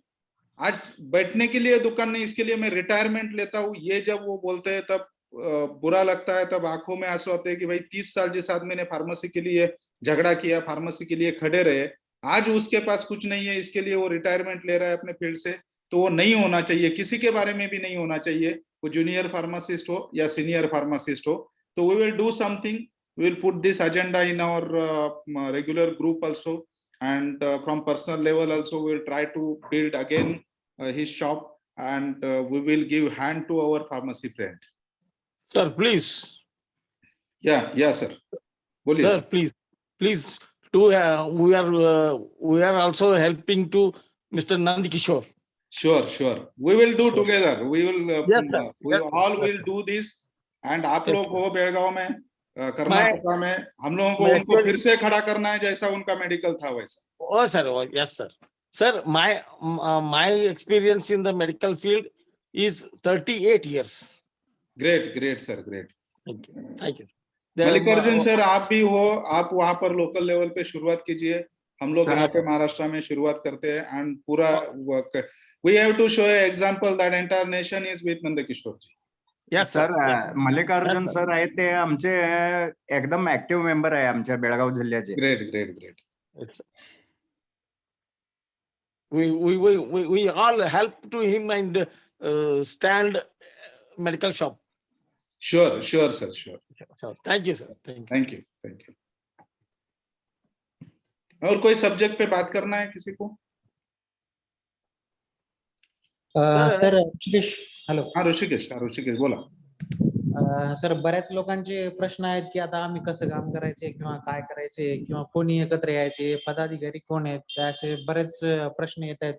आज बैठने के लिए दुकान नहीं, इसके लिए मैं रिटायरमेंट लेता हूँ, ये जब वो बोलते हैं तब बुरा लगता है, तब आंखों में आंसू आते हैं कि भाई 30 साल जिस आदमी ने फार्मेसी के लिए झगड़ा किया, फार्मेसी के लिए खड़े रहे, आज उसके पास कुछ नहीं है, इसके लिए वो रिटायरमेंट ले रहा है अपने फील्ड से। तो वो नहीं होना चाहिए, किसी के बारे में भी नहीं होना चाहिए, वो जूनियर फार्मासिस्ट हो या सीनियर फार्मासिस्ट हो। तो we will do something, we will put this agenda in our regular group also, and from personal level also we will try to build again his shop, and we will give hand to our pharmacy friend. Sir, please. Yeah sir, बोलिए। Sir, please we are also helping to Mr. Nand Kishore. Sure, we will do Sure. together, we will Yes, sir. we Yes, sir. all Yes, will sir. do this, and आप Yes, लोग sir. हो बेलगांव में, कर्नाटका में, हम लोगों को मैं उनको actually- फिर से खड़ा करना है, जैसा उनका मेडिकल था वैसा। Oh, sir. Oh, yes, sir. Sir, my experience in the medical field is 38 years. Great sir, great. Thank you. Mallikarjun sir, आप भी हो, आप वहां पर लोकल लेवल पे शुरुआत कीजिए, हम लोग सर, यहाँ पे महाराष्ट्र में शुरुआत करते हैं, एंड पूरा we have to show example that entire nation is with Nandkishore ji. Yes, sir. Sir Mallikarjun Yes, sir. Sir आहेत ते आमचे एकदम ऍक्टिव्ह मेंबर आहे आमच्या बेळगाव जिल्ह्याचे. Great. Yes, sir. We all help to him and stand medical shop. Sure sir, sure. So, thank you, sir. Thank you. Thank you. और कोई subject पे बात करना है किसी को? सर ऋषिकेश, हॅलो हाँ ऋषिकेश बोला। सर, बऱ्याच लोकांचे प्रश्न आहेत की आता आम्ही कसं काम करायचे किंवा काय करायचे किंवा कोणी एकत्र यायचे, पदाधिकारी कोण आहेत, ते असे बरेच प्रश्न येत आहेत.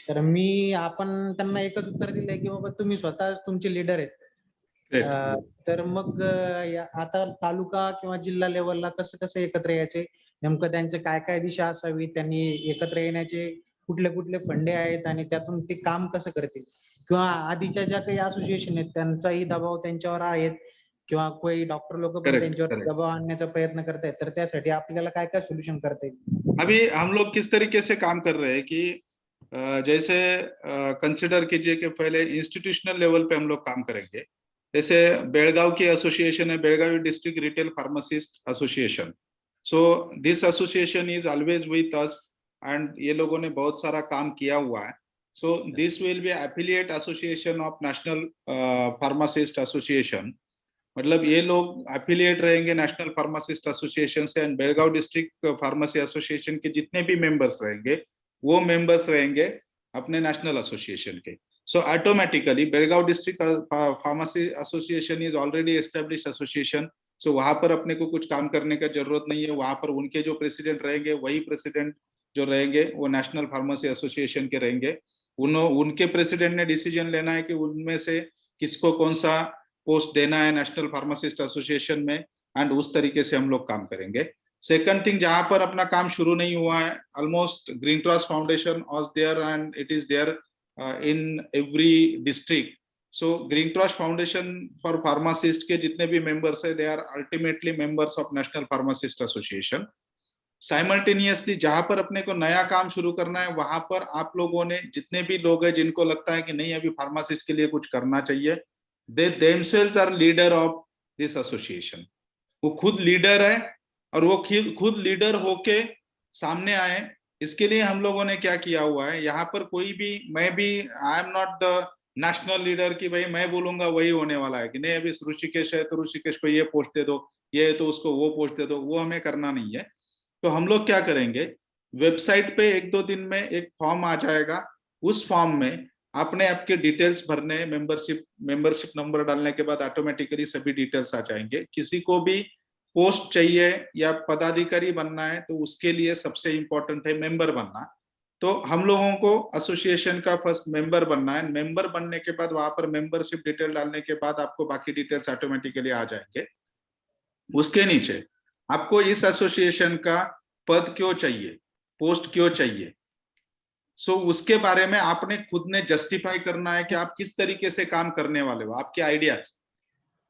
तर आपण त्यांना एकच उत्तर दिलंय की बाबा तुम्ही स्वतःच तुमचे लीडर आहेत. तर मग आता तालुका किंवा जिल्हा लेवलला कसं एकत्र यायचे, नेमकं त्यांचे काय दिशा असावी, त्यांनी एकत्र येण्याचे कुठले फंडे आहेत आणि त्यातून ते काम कसं करतील, किंवा आधीच्या ज्या काही असोसिएशन आहेत त्यांचाही दबाव त्यांच्यावर आहेत किंवा काही डॉक्टर लोक पण त्यांच्यावर दबाव आणण्याचा प्रयत्न करतायत, तर त्यासाठी आपल्याला काय सोल्यूशन करता येईल? अभी हम लोग किस तरीके से काम कर रहे हैं कि जैसे कंसिडर कीजिए कि पहले इंस्टीट्यूशनल लेवल पे हम लोग काम करेंगे। जैसे बेळगाव की एसोसिएशन है, Belagavi district retail pharmacist association. So this association is always with us, and ये लोगों ने बहुत सारा काम किया हुआ है। So this will be affiliate association of National Pharmacist Association, मतलब ये लोग affiliate रहेंगे नेशनल फार्मासिस्ट एसोसिएशन से, and Belgaum district pharmacy association के जितने भी मेंबर्स रहेंगे वो मेंबर्स रहेंगे अपने नेशनल एसोसिएशन के। So automatically Belgaum district pharmacy association is already establish association. So वहां पर अपने को कुछ काम करने का जरूरत नहीं है, वहां पर उनके जो प्रेसिडेंट रहेंगे वही प्रेसिडेंट जो रहेंगे वो नेशनल फार्मेसी एसोसिएशन के रहेंगे। उनके प्रेसिडेंट ने डिसीजन लेना है कि उनमें से किसको कौन सा पोस्ट देना है नेशनल फार्मासिस्ट एसोसिएशन में, एंड उस तरीके से हम लोग काम करेंगे। सेकंड थिंग, जहां पर अपना काम शुरू नहीं हुआ है, almost green cross foundation was there and it is there in every district. So green cross foundation for pharmacist के जितने भी मेंबर्स है, they are ultimately members of national pharmacist association. Simultaneously जहां पर अपने को नया काम शुरू करना है, वहां पर आप लोगों ने, जितने भी लोग हैं जिनको लगता है कि नहीं अभी फार्मासिस्ट के लिए कुछ करना चाहिए, they themselves are leader of this association. वो खुद लीडर है और वो खुद लीडर होके सामने आए। इसके लिए हम लोगों ने क्या किया हुआ है, यहाँ पर कोई भी, मैं भी, I am not the national leader कि भाई मैं बोलूंगा वही होने वाला है कि नहीं अभी ऋषिकेश है तो ऋषिकेश को ये पोस्ट दे दो, ये है तो उसको वो पोस्ट दे दो, वो हमें करना नहीं है। तो हम लोग क्या करेंगे, वेबसाइट पे 1-2 दिन में एक फॉर्म आ जाएगा, उस फॉर्म में आपने आपके डिटेल्स भरने, मेंबरशिप नंबर डालने के बाद ऑटोमेटिकली सभी डिटेल्स आ जाएंगे। किसी को भी पोस्ट चाहिए या पदाधिकारी बनना है तो उसके लिए सबसे इंपॉर्टेंट है मेंबर बनना। तो हम लोगों को एसोसिएशन का फर्स्ट मेंबर बनना है। मेंबर बनने के बाद वहां पर मेंबरशिप डिटेल डालने के बाद आपको बाकी डिटेल्स ऑटोमेटिकली आ जाएंगे। उसके नीचे आपको इस एसोसिएशन का पद क्यों चाहिए, पोस्ट क्यों चाहिए, सो उसके बारे में आपने खुद ने जस्टिफाई करना है कि आप किस तरीके से काम करने वाले हो, आपके आइडियाज।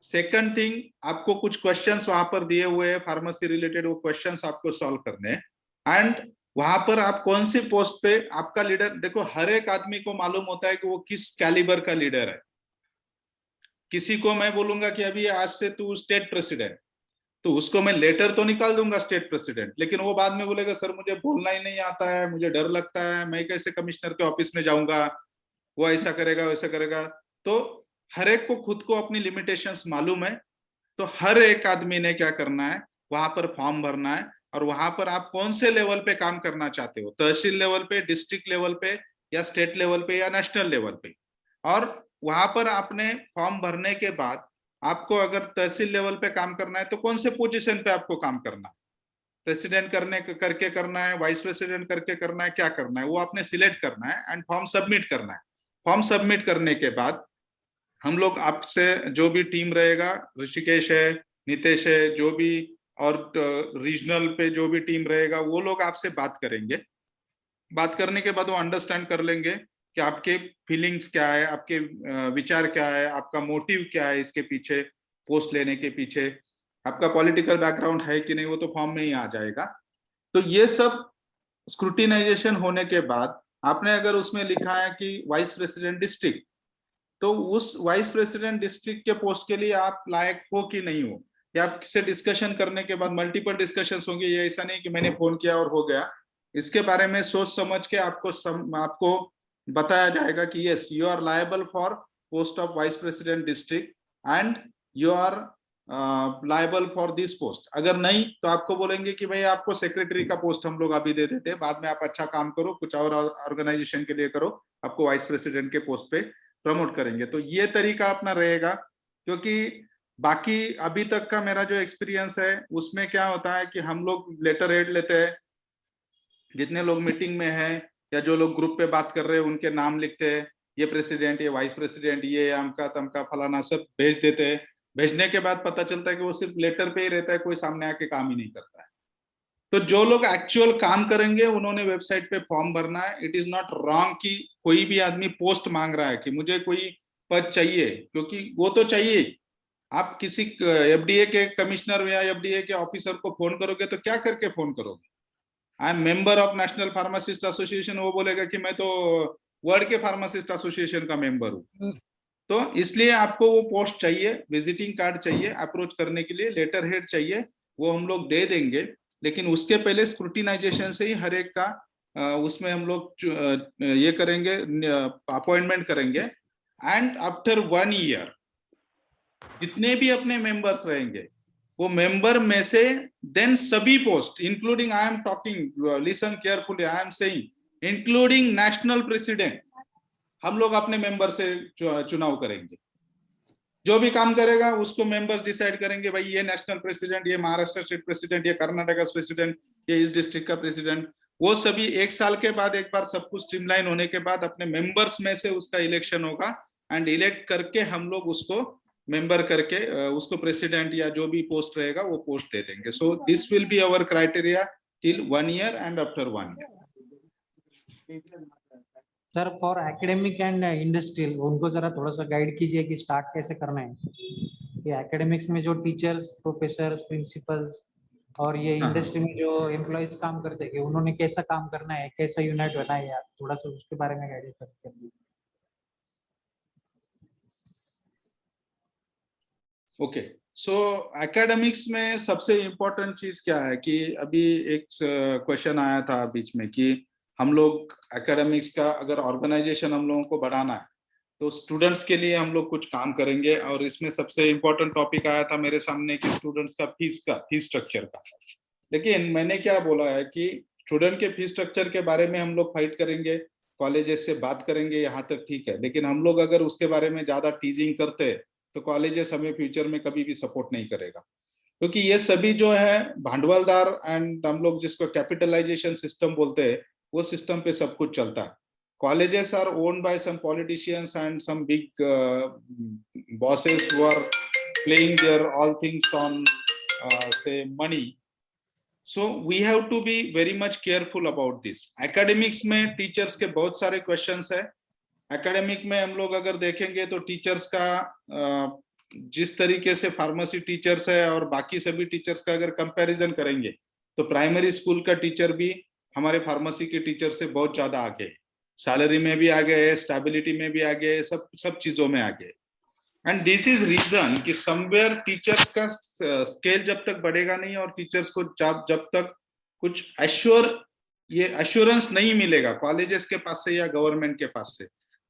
सेकंड थिंग, आपको कुछ क्वेश्चंस वहां पर दिए हुए हैं फार्मेसी रिलेटेड, वो क्वेश्चंस आपको सॉल्व करने हैं। एंड वहां पर आप कौन सी पोस्ट पे आपका लीडर, देखो हर एक आदमी को मालूम होता है कि वो किस कैलिबर का लीडर है। किसी को मैं बोलूंगा कि अभी आज से तू स्टेट प्रेसिडेंट, तो उसको मैं लेटर तो निकाल दूंगा स्टेट प्रेसिडेंट, लेकिन वो बाद में बोलेगा सर मुझे बोलना ही नहीं आता है, मुझे डर लगता है, मैं कैसे कमिश्नर के ऑफिस में जाऊंगा, वो ऐसा करेगा वैसा करेगा। तो हर एक को खुद को अपनी लिमिटेशंस मालूम है। तो हर एक आदमी ने क्या करना है, वहां पर फॉर्म भरना है, और वहां पर आप कौन से लेवल पे काम करना चाहते हो, तहसील लेवल पे, डिस्ट्रिक्ट लेवल पे, या स्टेट लेवल पे, या नेशनल लेवल पे। और वहां पर आपने फॉर्म भरने के बाद आपको अगर तहसील लेवल पे काम करना है तो कौन से पोजीशन पे आपको काम करना है, प्रेसिडेंट करके करना है, वाइस प्रेसिडेंट करके करना है, क्या करना है, वो आपने सिलेक्ट करना है एंड फॉर्म सबमिट करना है। फॉर्म सबमिट करने के बाद हम लोग आपसे, जो भी टीम रहेगा, ऋषिकेश है, नितेश है, जो भी, और रीजनल पे जो भी टीम रहेगा, वो लोग आपसे बात करेंगे। बात करने के बाद वो अंडरस्टैंड कर लेंगे कि आपके फीलिंग्स क्या है, आपके विचार क्या है, आपका मोटिव क्या है इसके पीछे, पोस्ट लेने के पीछे, आपका पॉलिटिकल बैकग्राउंड है कि नहीं, वो तो फॉर्म में ही आ जाएगा। तो ये सब स्क्रूटिनाइजेशन होने के बाद आपने अगर उसमें लिखा है कि वाइस प्रेसिडेंट डिस्ट्रिक्ट, तो उस वाइस प्रेसिडेंट डिस्ट्रिक्ट के पोस्ट के लिए आप लायक हो कि नहीं हो, या आपसे डिस्कशन करने के बाद मल्टीपल डिस्कशंस होंगे। ये ऐसा नहीं कि मैंने फोन किया और हो गया, इसके बारे में सोच समझ के आपको बताया जाएगा कि yes you are liable for post of vice president district and you are liable for this post. अगर नहीं तो आपको बोलेंगे कि भाई आपको सेक्रेटरी का पोस्ट हम लोग अभी दे देते हैं, बाद में आप अच्छा काम करो, कुछ और ऑर्गेनाइजेशन के लिए करो, आपको वाइस प्रेसिडेंट के पोस्ट पे प्रमोट करेंगे। तो ये तरीका अपना रहेगा। क्योंकि बाकी अभी तक का मेरा जो एक्सपीरियंस है उसमें क्या होता है कि हम लोग लेटर हेड लेते हैं, जितने लोग मीटिंग में हैं या जो लोग ग्रुप पे बात कर रहे हैं उनके नाम लिखते हैं, ये प्रेसिडेंट, ये वाइस प्रेसिडेंट, ये अमका तमका फलाना, सब भेज देते हैं। भेजने के बाद पता चलता है कि वो सिर्फ लेटर पे ही रहता है, कोई सामने आके काम ही नहीं करता है। तो जो लोग एक्चुअल काम करेंगे उन्होंने वेबसाइट पे फॉर्म भरना है। इट इज नॉट रॉन्ग कि कोई भी आदमी पोस्ट मांग रहा है कि मुझे कोई पद चाहिए, क्योंकि वो तो चाहिए। आप किसी एफडीए के कमिश्नर या एफडीए के ऑफिसर को फोन करोगे तो क्या करके फोन करोगे, I am member of national pharmacist association, वो बोलेगा कि मैं तो वर्ल्ड के फार्मासिस्ट एसोसिएशन का मेंबर हूँ। तो इसलिए आपको वो पोस्ट चाहिए, विजिटिंग कार्ड चाहिए अप्रोच करने के लिए, लेटर हेड चाहिए, वो हम लोग दे देंगे। लेकिन उसके पहले स्क्रूटिनाइजेशन से ही हर एक का उसमें हम लोग ये करेंगे, अपॉइंटमेंट करेंगे। एंड आफ्टर 1 ईयर जितने भी अपने मेंबर्स रहेंगे वो मेंबर में से देन सभी post including, I am talking, listen carefully, I am saying including national president, हम लोग अपने मेंबर से चुनाव करेंगे। जो भी काम करेगा उसको मेंबर्स डिसाइड करेंगे, भाई ये नेशनल प्रेसिडेंट, ये महाराष्ट्र स्टेट प्रेसिडेंट, ये कर्नाटका प्रेसिडेंट, ये इस डिस्ट्रिक्ट का प्रेसिडेंट। वो सभी 1 साल के बाद, एक बार सब कुछ स्ट्रीमलाइन होने के बाद अपने मेंबर्स में से उसका इलेक्शन होगा एंड इलेक्ट करके हम लोग उसको मेंबर करके उसको प्रेसिडेंट या जो भी पोस्ट रहेगा वो पोस्ट दे देंगे। So this will be our criteria till 1 year and after 1 year. Sir for academic and industrial उनको जरा थोड़ा सा गाइड कीजिए कि स्टार्ट कैसे करना है। ये एकेडमिक्स में जो टीचर्स, प्रोफेसर, प्रिंसिपल्स और ये इंडस्ट्री में जो एम्प्लॉयज काम करते हैं उन्होंने कैसा काम करना है, कैसा यूनाइट होना है, यार थोड़ा सा उसके बारे में गाइड करिए। ओके, सो एकेडमिक्स में सबसे इम्पोर्टेंट चीज क्या है कि अभी एक क्वेश्चन आया था बीच में कि हम लोग एकेडमिक्स का अगर ऑर्गेनाइजेशन हम लोगों को बढ़ाना है तो स्टूडेंट्स के लिए हम लोग कुछ काम करेंगे। और इसमें सबसे इम्पोर्टेंट टॉपिक आया था मेरे सामने कि स्टूडेंट्स का फीस स्ट्रक्चर का। लेकिन मैंने क्या बोला है कि स्टूडेंट के फीस स्ट्रक्चर के बारे में हम लोग फाइट करेंगे, कॉलेजेस से बात करेंगे, यहाँ तक ठीक है। लेकिन हम लोग अगर उसके बारे में ज्यादा टीजिंग करते हैं तो कॉलेजेस हमें फ्यूचर में कभी भी सपोर्ट नहीं करेगा, क्योंकि ये सभी जो है भांडवलदार एंड हम लोग जिसको कैपिटलाइजेशन सिस्टम बोलते हैं वो सिस्टम पे सब कुछ चलता है। Colleges are owned by some politicians and some big bosses who are playing their all things on say money. So we have to be very much careful about this. Academics में teachers के बहुत सारे questions है। Academic में हम लोग अगर देखेंगे तो टीचर्स का जिस तरीके से फार्मेसी टीचर्स है और बाकी सभी टीचर्स का अगर कंपैरिजन करेंगे तो प्राइमरी स्कूल का टीचर भी हमारे फार्मेसी के टीचर से बहुत ज्यादा आगे है। सैलरी में भी आगे है, स्टेबिलिटी में भी आगे है, सब चीजों में आगे। एंड दिस इज रीजन कि समवेयर टीचर्स का स्केल जब तक बढ़ेगा नहीं और टीचर्स को जब तक कुछ एश्योरेंस नहीं मिलेगा कॉलेजेस के पास से या गवर्नमेंट के पास से,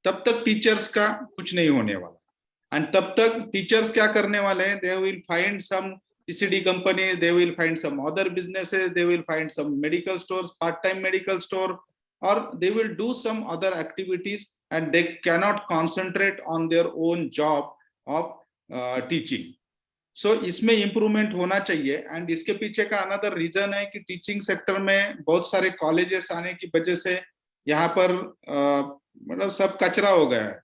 तब तक टीचर्स का कुछ नहीं होने वाला। एंड तब तक टीचर्स क्या करने वाले हैं, they will find some ECD company, they will find some other businesses, they will find some medical stores, part-time medical store, or they will do some other activities and they cannot concentrate on their own job of teaching. So इसमें improvement होना चाहिए। And इसके पीछे का another reason है कि teaching sector में बहुत सारे कॉलेजेस आने की वजह से यहाँ पर मतलब सब कचरा हो गया है।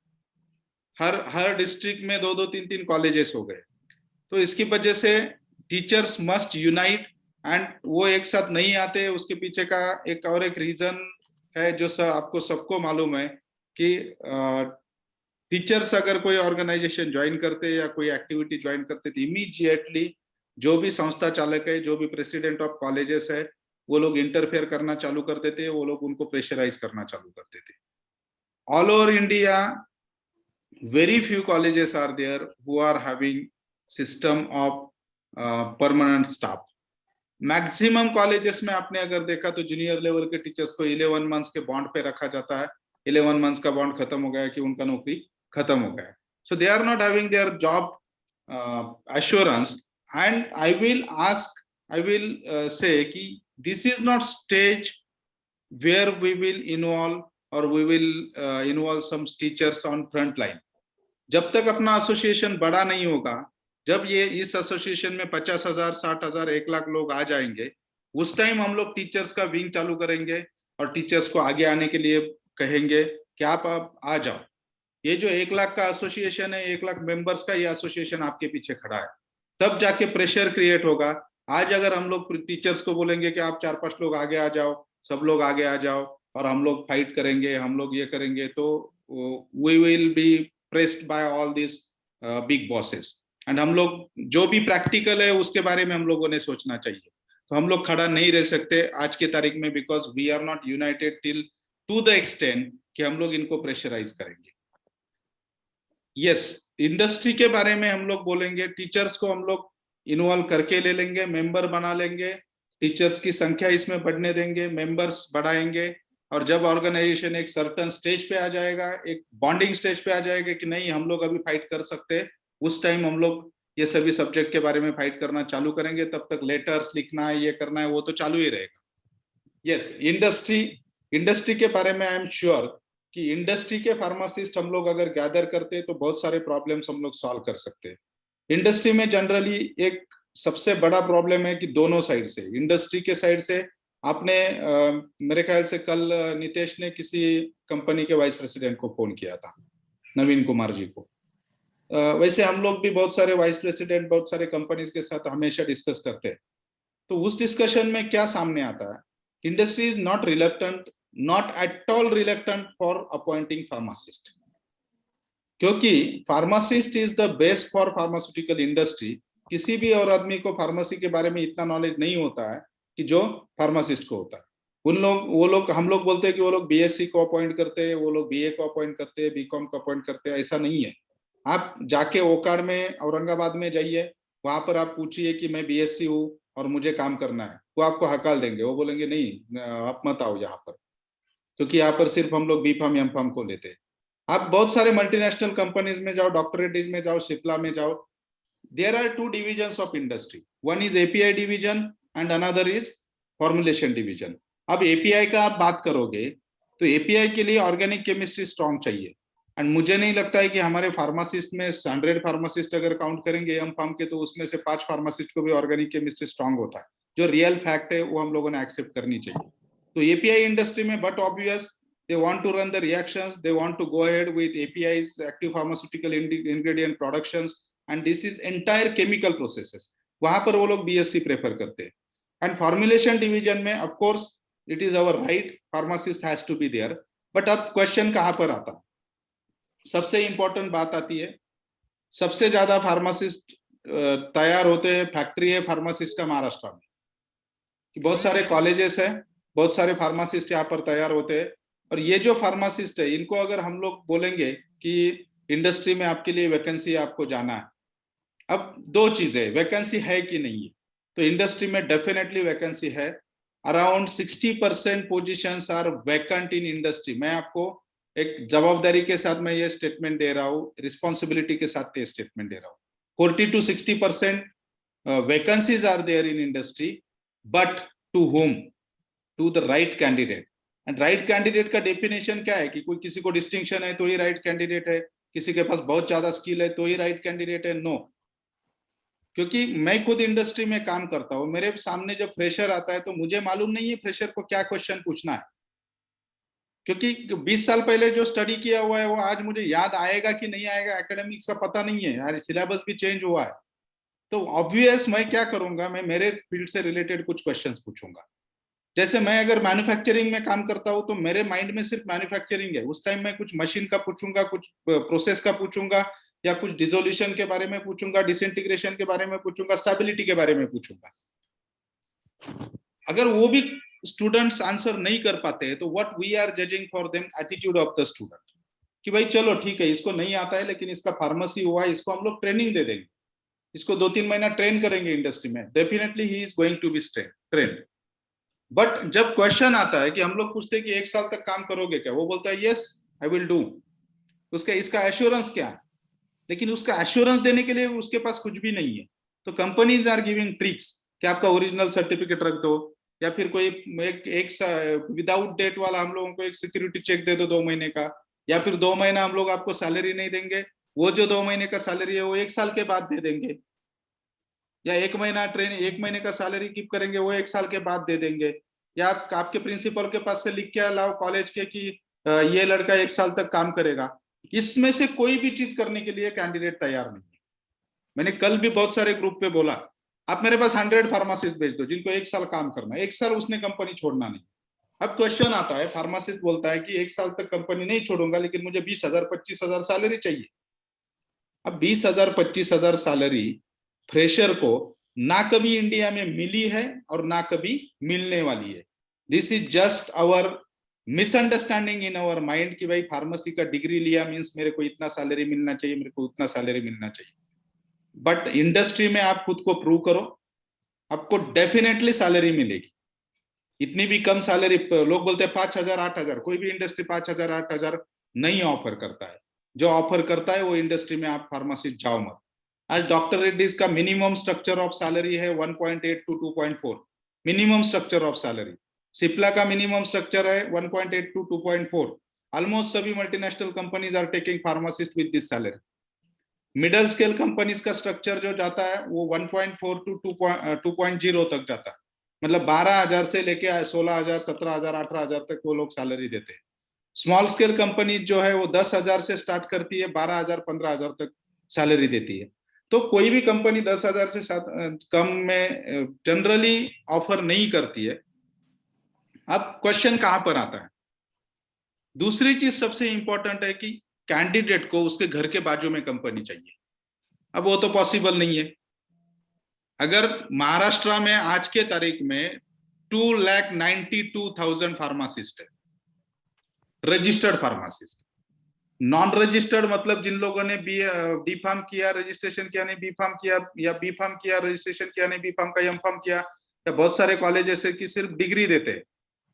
हर डिस्ट्रिक्ट में 2-2, 3-3 कॉलेजेस हो गए। तो इसकी वजह से टीचर्स मस्ट यूनाइट एंड वो एक साथ नहीं आते। उसके पीछे का एक रीजन है जो आपको सबको मालूम है कि टीचर्स अगर कोई ऑर्गेनाइजेशन ज्वाइन करते या कोई एक्टिविटी ज्वाइन करते तो इमीडिएटली जो भी संस्था चालक है, जो भी प्रेसिडेंट ऑफ कॉलेजेस है, वो लोग इंटरफेयर करना चालू कर देते, वो लोग उनको प्रेशराइज करना चालू कर देते। All over India very few colleges are there who are having system of permanent staff. Maximum colleges में आपने अगर देखा तो जूनियर लेवल के टीचर्स को 11 मंथ्स के बॉन्ड पे रखा जाता है। 11 मंथ्स का बॉन्ड खत्म हो गया कि उनका नौकरी खत्म हो गया। So they are not having their job assurance. And I will say कि this is not stage where we will involve और we will involve some teachers on front line. जब तक अपना एसोसिएशन बड़ा नहीं होगा, जब ये इस एसोसिएशन में 50,000, 60,000, 1 लाख लोग आ जाएंगे, उस टाइम हम लोग टीचर्स का विंग चालू करेंगे और टीचर्स को आगे आने के लिए कहेंगे कि आप आ जाओ। ये जो 1 लाख का एसोसिएशन है, 1 लाख मेंबर्स का ये एसोसिएशन आपके पीछे खड़ा है, तब जाके प्रेशर क्रिएट होगा। आज अगर हम लोग टीचर्स को बोलेंगे कि आप 4-5 लोग आगे आ जाओ, सब लोग आगे आ जाओ और हम लोग फाइट करेंगे, हम लोग ये करेंगे, तो we will be pressed by all this big bosses. And हम लोग जो भी प्रैक्टिकल है उसके बारे में हम लोगों ने सोचना चाहिए। तो हम लोग खड़ा नहीं रह सकते आज के तारीख में, because we are not united till to the extent कि हम लोग इनको प्रेशराइज करेंगे। यस, इंडस्ट्री के बारे में हम लोग बोलेंगे, टीचर्स को हम लोग इन्वॉल्व करके ले लेंगे, मेंबर बना लेंगे, टीचर्स की संख्या इसमें बढ़ने देंगे, मेंबर्स बढ़ाएंगे। और जब ऑर्गेनाइजेशन एक सर्टन स्टेज पे आ जाएगा, एक बॉन्डिंग स्टेज पे आ जाएगा कि नहीं हम लोग अभी फाइट कर सकते, उस टाइम हम लोग ये सभी सब्जेक्ट के बारे में फाइट करना चालू करेंगे। तब तक लेटर्स लिखना है, ये करना है, वो तो चालू ही रहेगा। यस, इंडस्ट्री के बारे में आई एम श्योर कि इंडस्ट्री के फार्मासिस्ट हम लोग अगर गैदर करते तो बहुत सारे प्रॉब्लम्स हम लोग सॉल्व कर सकते। इंडस्ट्री में जनरली एक सबसे बड़ा प्रॉब्लम है कि दोनों साइड से, इंडस्ट्री के साइड से आपने मेरे ख्याल से कल नितेश ने किसी कंपनी के वाइस प्रेसिडेंट को फोन किया था, नवीन कुमार जी को। वैसे हम लोग भी बहुत सारे वाइस प्रेसिडेंट बहुत सारे कंपनीज के साथ हमेशा डिस्कस करते हैं। तो उस डिस्कशन में क्या सामने आता है, industry is not reluctant, not at all reluctant for appointing pharmacist, क्योंकि pharmacist is the best for pharmaceutical industry. किसी भी और आदमी को फार्मेसी के बारे में इतना नॉलेज नहीं होता है कि जो फार्मासिस्ट को होता है। हम लोग बोलते हैं कि वो लोग बीएससी को अपॉइंट करते हैं, वो लोग बीए को अपॉइंट करते हैं, बीकॉम को अपॉइंट करते हैं। ऐसा नहीं है। आप जाके ओकाड़ में, औरंगाबाद में जाइए, वहां पर आप पूछिए कि मैं बीएससी हूँ और मुझे काम करना है, वो आपको हकाल देंगे। वो बोलेंगे नहीं आप मत आओ यहाँ पर, क्योंकि यहाँ पर सिर्फ हम लोग बी फार्म एम फार्म को लेते हैं। आप बहुत सारे मल्टीनेशनल कंपनीज में जाओ, डॉक्टरेट में जाओ, शिप्ला में जाओ, there are 2 divisions of industry, one is API division and another is formulation division. अब एपीआई का आप बात करोगे तो एपीआई के लिए ऑर्गेनिक केमिस्ट्री स्ट्रॉन्ग चाहिए। एंड मुझे नहीं लगता है कि हमारे फार्मासिस्ट में 100 फार्मासिस्ट अगर काउंट करेंगे एम फार्म के, तो उसमें से 5 फार्मासिस्ट को भी ऑर्गेनिक केमिस्ट्री स्ट्रॉन्ग होता है। जो रियल फैक्ट है वो हम लोगों ने एक्सेप्ट करनी चाहिए। तो एपीआई इंडस्ट्री में but obvious they want to run the reactions, they want to go ahead with APIs, active pharmaceutical ingredient productions, and this is entire chemical processes. वहां पर वो लोग BSc प्रेफर करते हैं। एंड फॉर्मुलेशन डिवीजन में of course it is our right, pharmacist has to be there, but अब question कहां पर आता है? सबसे इंपॉर्टेंट बात आती है, सबसे ज्यादा फार्मासिस्ट तैयार होते हैं, फैक्ट्री है फार्मासिस्ट का महाराष्ट्र में, बहुत सारे कॉलेजेस है, बहुत सारे फार्मासिस्ट यहाँ पर तैयार होते हैं। और ये जो फार्मासिस्ट है, इनको अगर हम लोग बोलेंगे कि इंडस्ट्री में आपके लिए वैकेंसी आपको जाना है, अब दो चीजें, वैकेंसी है कि नहीं है, तो इंडस्ट्री में डेफिनेटली वैकेंसी है। Around 60% positions are vacant in industry. मैं आपको एक जवाबदारी के साथ मैं ये स्टेटमेंट दे रहा हूँ, रिस्पॉन्सिबिलिटी के साथ ये स्टेटमेंट दे रहा हूँ। 40 to 60% vacancies are there in industry, but to whom? To the right candidate. And right candidate का डेफिनेशन क्या है कि कोई किसी को डिस्टिंक्शन है तो ही राइट कैंडिडेट है, किसी के पास बहुत ज्यादा स्किल है तो ही राइट कैंडिडेट है? नो। क्योंकि मैं खुद इंडस्ट्री में काम करता हूँ, मेरे सामने जब फ्रेशर आता है तो मुझे मालूम नहीं है फ्रेशर को क्या क्वेश्चन पूछना है, क्योंकि 20 साल पहले जो स्टडी किया हुआ है वो आज मुझे याद आएगा कि नहीं आएगा, एकेडमिक्स का पता नहीं है यार, सिलेबस भी चेंज हुआ है। तो ऑब्वियस मैं क्या करूंगा, मैं मेरे फील्ड से रिलेटेड कुछ क्वेश्चंस पूछूंगा। जैसे मैं अगर मैन्युफैक्चरिंग में काम करता हूँ तो मेरे माइंड में सिर्फ मैन्युफैक्चरिंग है, उस टाइम मैं कुछ मशीन का पूछूंगा, कुछ प्रोसेस का पूछूंगा, या कुछ डिसोल्यूशन के बारे में पूछूंगा, डिसइंटीग्रेशन के बारे में पूछूंगा, स्टेबिलिटी के बारे में पूछूंगा। अगर वो भी स्टूडेंट्स आंसर नहीं कर पाते हैं तो what we are judging for them, attitude of the student, कि भाई चलो ठीक है, इसको नहीं आता है लेकिन इसका फार्मेसी हुआ है, इसको हम लोग ट्रेनिंग दे देंगे, इसको 2-3 महीना ट्रेन करेंगे इंडस्ट्री में, definitely he is going to be trained. But जब क्वेश्चन आता है कि हम लोग पूछते हैं कि 1 साल तक काम करोगे क्या, वो बोलता है यस आई विल डू, उसका इसका एश्योरेंस क्या है? लेकिन उसका एश्योरेंस देने के लिए उसके पास कुछ भी नहीं है। तो कंपनीज आर गिविंग ट्रिक्स कि आपका ओरिजिनल सर्टिफिकेट रख दो, या फिर कोई एक विदाउट डेट वाला हम लोगों को एक सिक्योरिटी चेक दे दो 2 महीने का, या फिर 2 महीना हम लोग आपको सैलरी नहीं देंगे, वो जो 2 महीने का सैलरी है वो 1 साल के बाद दे देंगे, या 1 महीना ट्रेनिंग 1 महीने का सैलरी कीप करेंगे वो 1 साल के बाद दे देंगे, या आपके प्रिंसिपल के पास से लिख के लाओ कॉलेज के कि ये लड़का 1 साल तक काम करेगा। इसमें से कोई भी चीज करने के लिए कैंडिडेट तैयार नहीं है। मैंने कल भी बहुत सारे ग्रुप पे बोला, आप मेरे पास 100 फार्मासिस्ट भेज दो जिनको 1 साल काम करना है, 1 साल उसने कंपनी छोड़ना नहीं। अब क्वेश्चन आता है, फार्मासिस्ट बोलता है कि 1 साल तक कंपनी नहीं छोड़ूंगा लेकिन मुझे 20,000-25,000 सैलरी चाहिए। अब 20,000-25,000 सैलरी फ्रेशर को ना कभी इंडिया में मिली है और ना कभी मिलने वाली है। This is just our misunderstanding in our mind कि भाई फार्मेसी का डिग्री लिया मींस मेरे को इतना सैलरी मिलना चाहिए, मेरे को उतना सैलरी मिलना चाहिए। बट इंडस्ट्री में आप खुद को प्रूव करो, आपको डेफिनेटली सैलरी मिलेगी। इतनी भी कम सैलरी, लोग बोलते हैं 5,000 8,000, कोई भी इंडस्ट्री 5,000 8,000 नहीं ऑफर करता है। जो ऑफर करता है वो इंडस्ट्री में आप फार्मासिस्ट जाओ मत। आज डॉक्टर रेड्डीज का मिनिमम स्ट्रक्चर ऑफ सैलरी है 1.8 to 2.4, minimum structure of salary. Cipla का मिनिमम स्ट्रक्चर है 1.8 to 2.4। ऑलमोस्ट सभी multinational companies are taking pharmacist with this salary. Middle scale companies का स्ट्रक्चर जो जाता है वो 1.4 to 2.0 तक जाता है, मतलब 12,000 से लेके 16,000 17,000 18,000 तक वो लोग सैलरी देते हैं। स्मॉल स्केल कंपनी जो है वो 10,000 से स्टार्ट करती है, 12,000 15,000 तक सैलरी देती है। तो कोई भी कंपनी 10,000 से कम में जनरली ऑफर नहीं करती है। अब क्वेश्चन कहां पर आता है? दूसरी चीज सबसे इंपॉर्टेंट है कि कैंडिडेट को उसके घर के बाजू में कंपनी चाहिए। अब वो तो पॉसिबल नहीं है। अगर महाराष्ट्र में आज के तारीख में 2,92,000 फार्मासिस्ट है, रजिस्टर्ड फार्मासिस्ट। नॉन रजिस्टर्ड मतलब जिन लोगों ने डी फार्म किया, रजिस्ट्रेशन किया नहीं, बी फार्म किया, या बी फार्म किया, रजिस्ट्रेशन किया नहीं, बी फार्म का एम फार्म किया, या बहुत सारे कॉलेज ऐसे कि सिर्फ डिग्री देते हैं,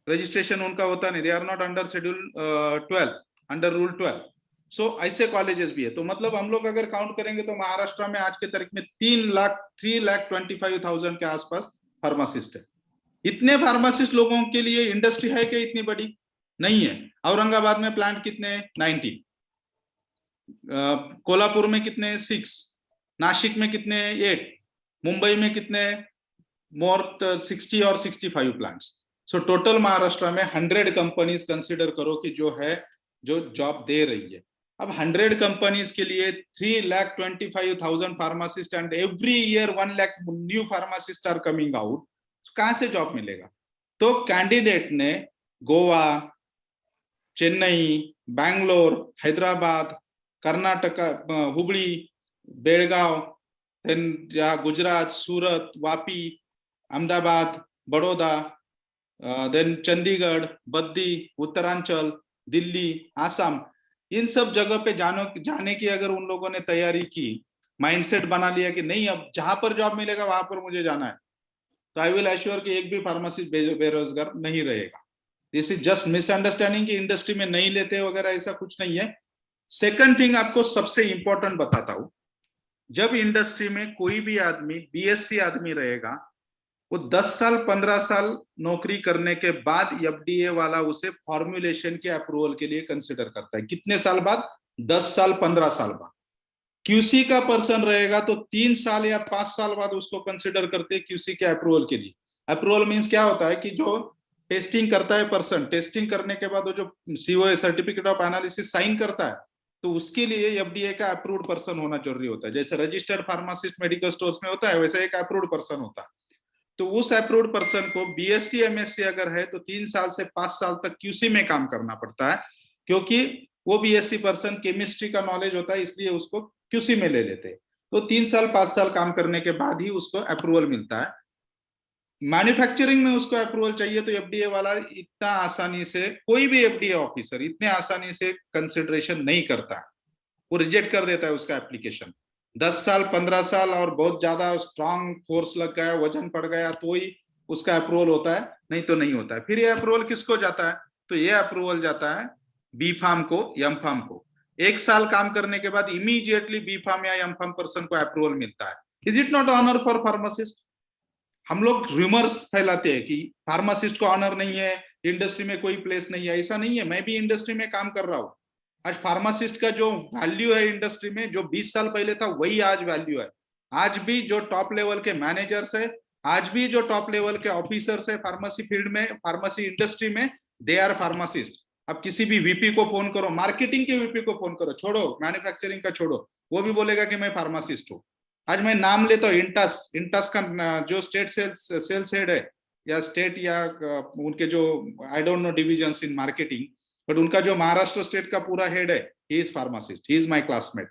रजिस्ट्रेशन उनका होता नहीं, they are not under schedule 12, under rule 12। So ऐसे कॉलेजेस भी है। तो मतलब हम लोग अगर काउंट करेंगे तो महाराष्ट्र में आज के तारीख में 3,25,000 के आसपास फार्मासिस्ट है। इतने फार्मासिस्ट लोगों के लिए इंडस्ट्री है क्या इतनी बड़ी? नहीं है। औरंगाबाद में प्लांट कितने? 90। कोल्हापुर में कितने? 6। नासिक में कितने? 8। मुंबई में कितने? मोर 60 और 65 प्लांट्स। सो टोटल महाराष्ट्र में 100 कंपनीज कंसिडर करो कि जो है जो जॉब दे रही है। अब 100 कंपनीज के लिए 3,25,000 pharmacist and every year 1 lakh new pharmacist are coming out. कहाँ से जॉब मिलेगा? तो कैंडिडेट ने गोवा, चेन्नई, बैंगलोर, हैदराबाद, कर्नाटका, हुबली, बेळगाव, देन या गुजरात, सूरत, वापी, अहमदाबाद, बड़ौदा, देन चंडीगढ़, बद्दी, उत्तरांचल, दिल्ली, आसाम, इन सब जगह पे जाने की अगर उन लोगों ने तैयारी की, माइंडसेट बना लिया कि नहीं अब जहां पर जॉब मिलेगा वहां पर मुझे जाना है, तो आई विल एश्योर कि एक भी फार्मासिस्ट बेरोजगार नहीं रहेगा। दिस इज जस्ट मिसअंडरस्टैंडिंग कि इंडस्ट्री में नहीं लेते वगैरह, ऐसा कुछ नहीं है। सेकंड थिंग आपको सबसे इंपॉर्टेंट बताता हूं, जब इंडस्ट्री में कोई भी आदमी बीएससी आदमी रहेगा, वो 10 साल 15 साल नौकरी करने के बाद एफडीए वाला उसे फॉर्मुलेशन के अप्रूवल के लिए कंसिडर करता है। कितने साल बाद? 10 साल 15 साल बाद। क्यूसी का पर्सन रहेगा तो 3 साल या 5 साल बाद उसको कंसिडर करते हैं क्यूसी के अप्रूवल के लिए। अप्रूवल मीन्स क्या होता है कि जो टेस्टिंग करता है पर्सन, टेस्टिंग करने के बाद वो जो COA certificate of analysis sign करता है, तो उसके लिए एफडीए का अप्रूव्ड पर्सन होना जरूरी होता है। जैसे रजिस्टर्ड फार्मासिस्ट मेडिकल स्टोर्स में होता है, वैसे एक अप्रूव्ड पर्सन होता है। तो उस अप्रूव्ड पर्सन को बीएससी एमएससी अगर है तो 3 साल से 5 साल तक क्यूसी में काम करना पड़ता है, क्योंकि वो बीएससी पर्सन केमिस्ट्री का नॉलेज होता है, इसलिए उसको क्यूसी में ले लेते हैं। तो 3 साल 5 साल काम करने के बाद ही उसको अप्रूवल मिलता है। मैन्युफैक्चरिंग में उसको अप्रूवल चाहिए तो एफडीए वाला इतना आसानी से, कोई भी एफडीए ऑफिसर इतने आसानी से कंसिडरेशन नहीं करता है, वो रिजेक्ट कर देता है उसका एप्लीकेशन। 10 साल 15 साल और बहुत ज्यादा स्ट्रांग फोर्स लग गया, वजन पड़ गया, तो ही उसका अप्रूवल होता है, नहीं तो नहीं होता है। फिर ये अप्रूवल किसको जाता है? तो ये अप्रूवल जाता है बी फार्म को, एम फार्म को। 1 साल काम करने के बाद इमीडिएटली बी फार्म या एम फार्म पर्सन को अप्रूवल मिलता है। Is it not honour for pharmacist? हम लोग रूमर्स फैलाते हैं कि फार्मासिस्ट को ऑनर नहीं है, इंडस्ट्री में कोई प्लेस नहीं है। ऐसा नहीं है, मैं भी इंडस्ट्री में काम कर रहा हूँ। आज फार्मासिस्ट का जो वैल्यू है इंडस्ट्री में, जो 20 साल पहले था वही आज वैल्यू है। आज भी जो टॉप लेवल के मैनेजर्स है, आज भी जो टॉप लेवल के ऑफिसर्स है फार्मेसी फील्ड में, फार्मेसी इंडस्ट्री में, दे आर फार्मासिस्ट। अब किसी भी वीपी को फोन करो, मार्केटिंग के वीपी को फोन करो, छोड़ो मैन्युफैक्चरिंग का छोड़ो, वो भी बोलेगा कि मैं फार्मासिस्ट हूँ। आज मैं नाम लेता हूँ, इंटस का जो स्टेट सेल्स हेड है, या स्टेट या उनके जो I don't know divisions in marketing, but उनका जो महाराष्ट्र स्टेट का पूरा हेड है, he is pharmacist, he is my classmate.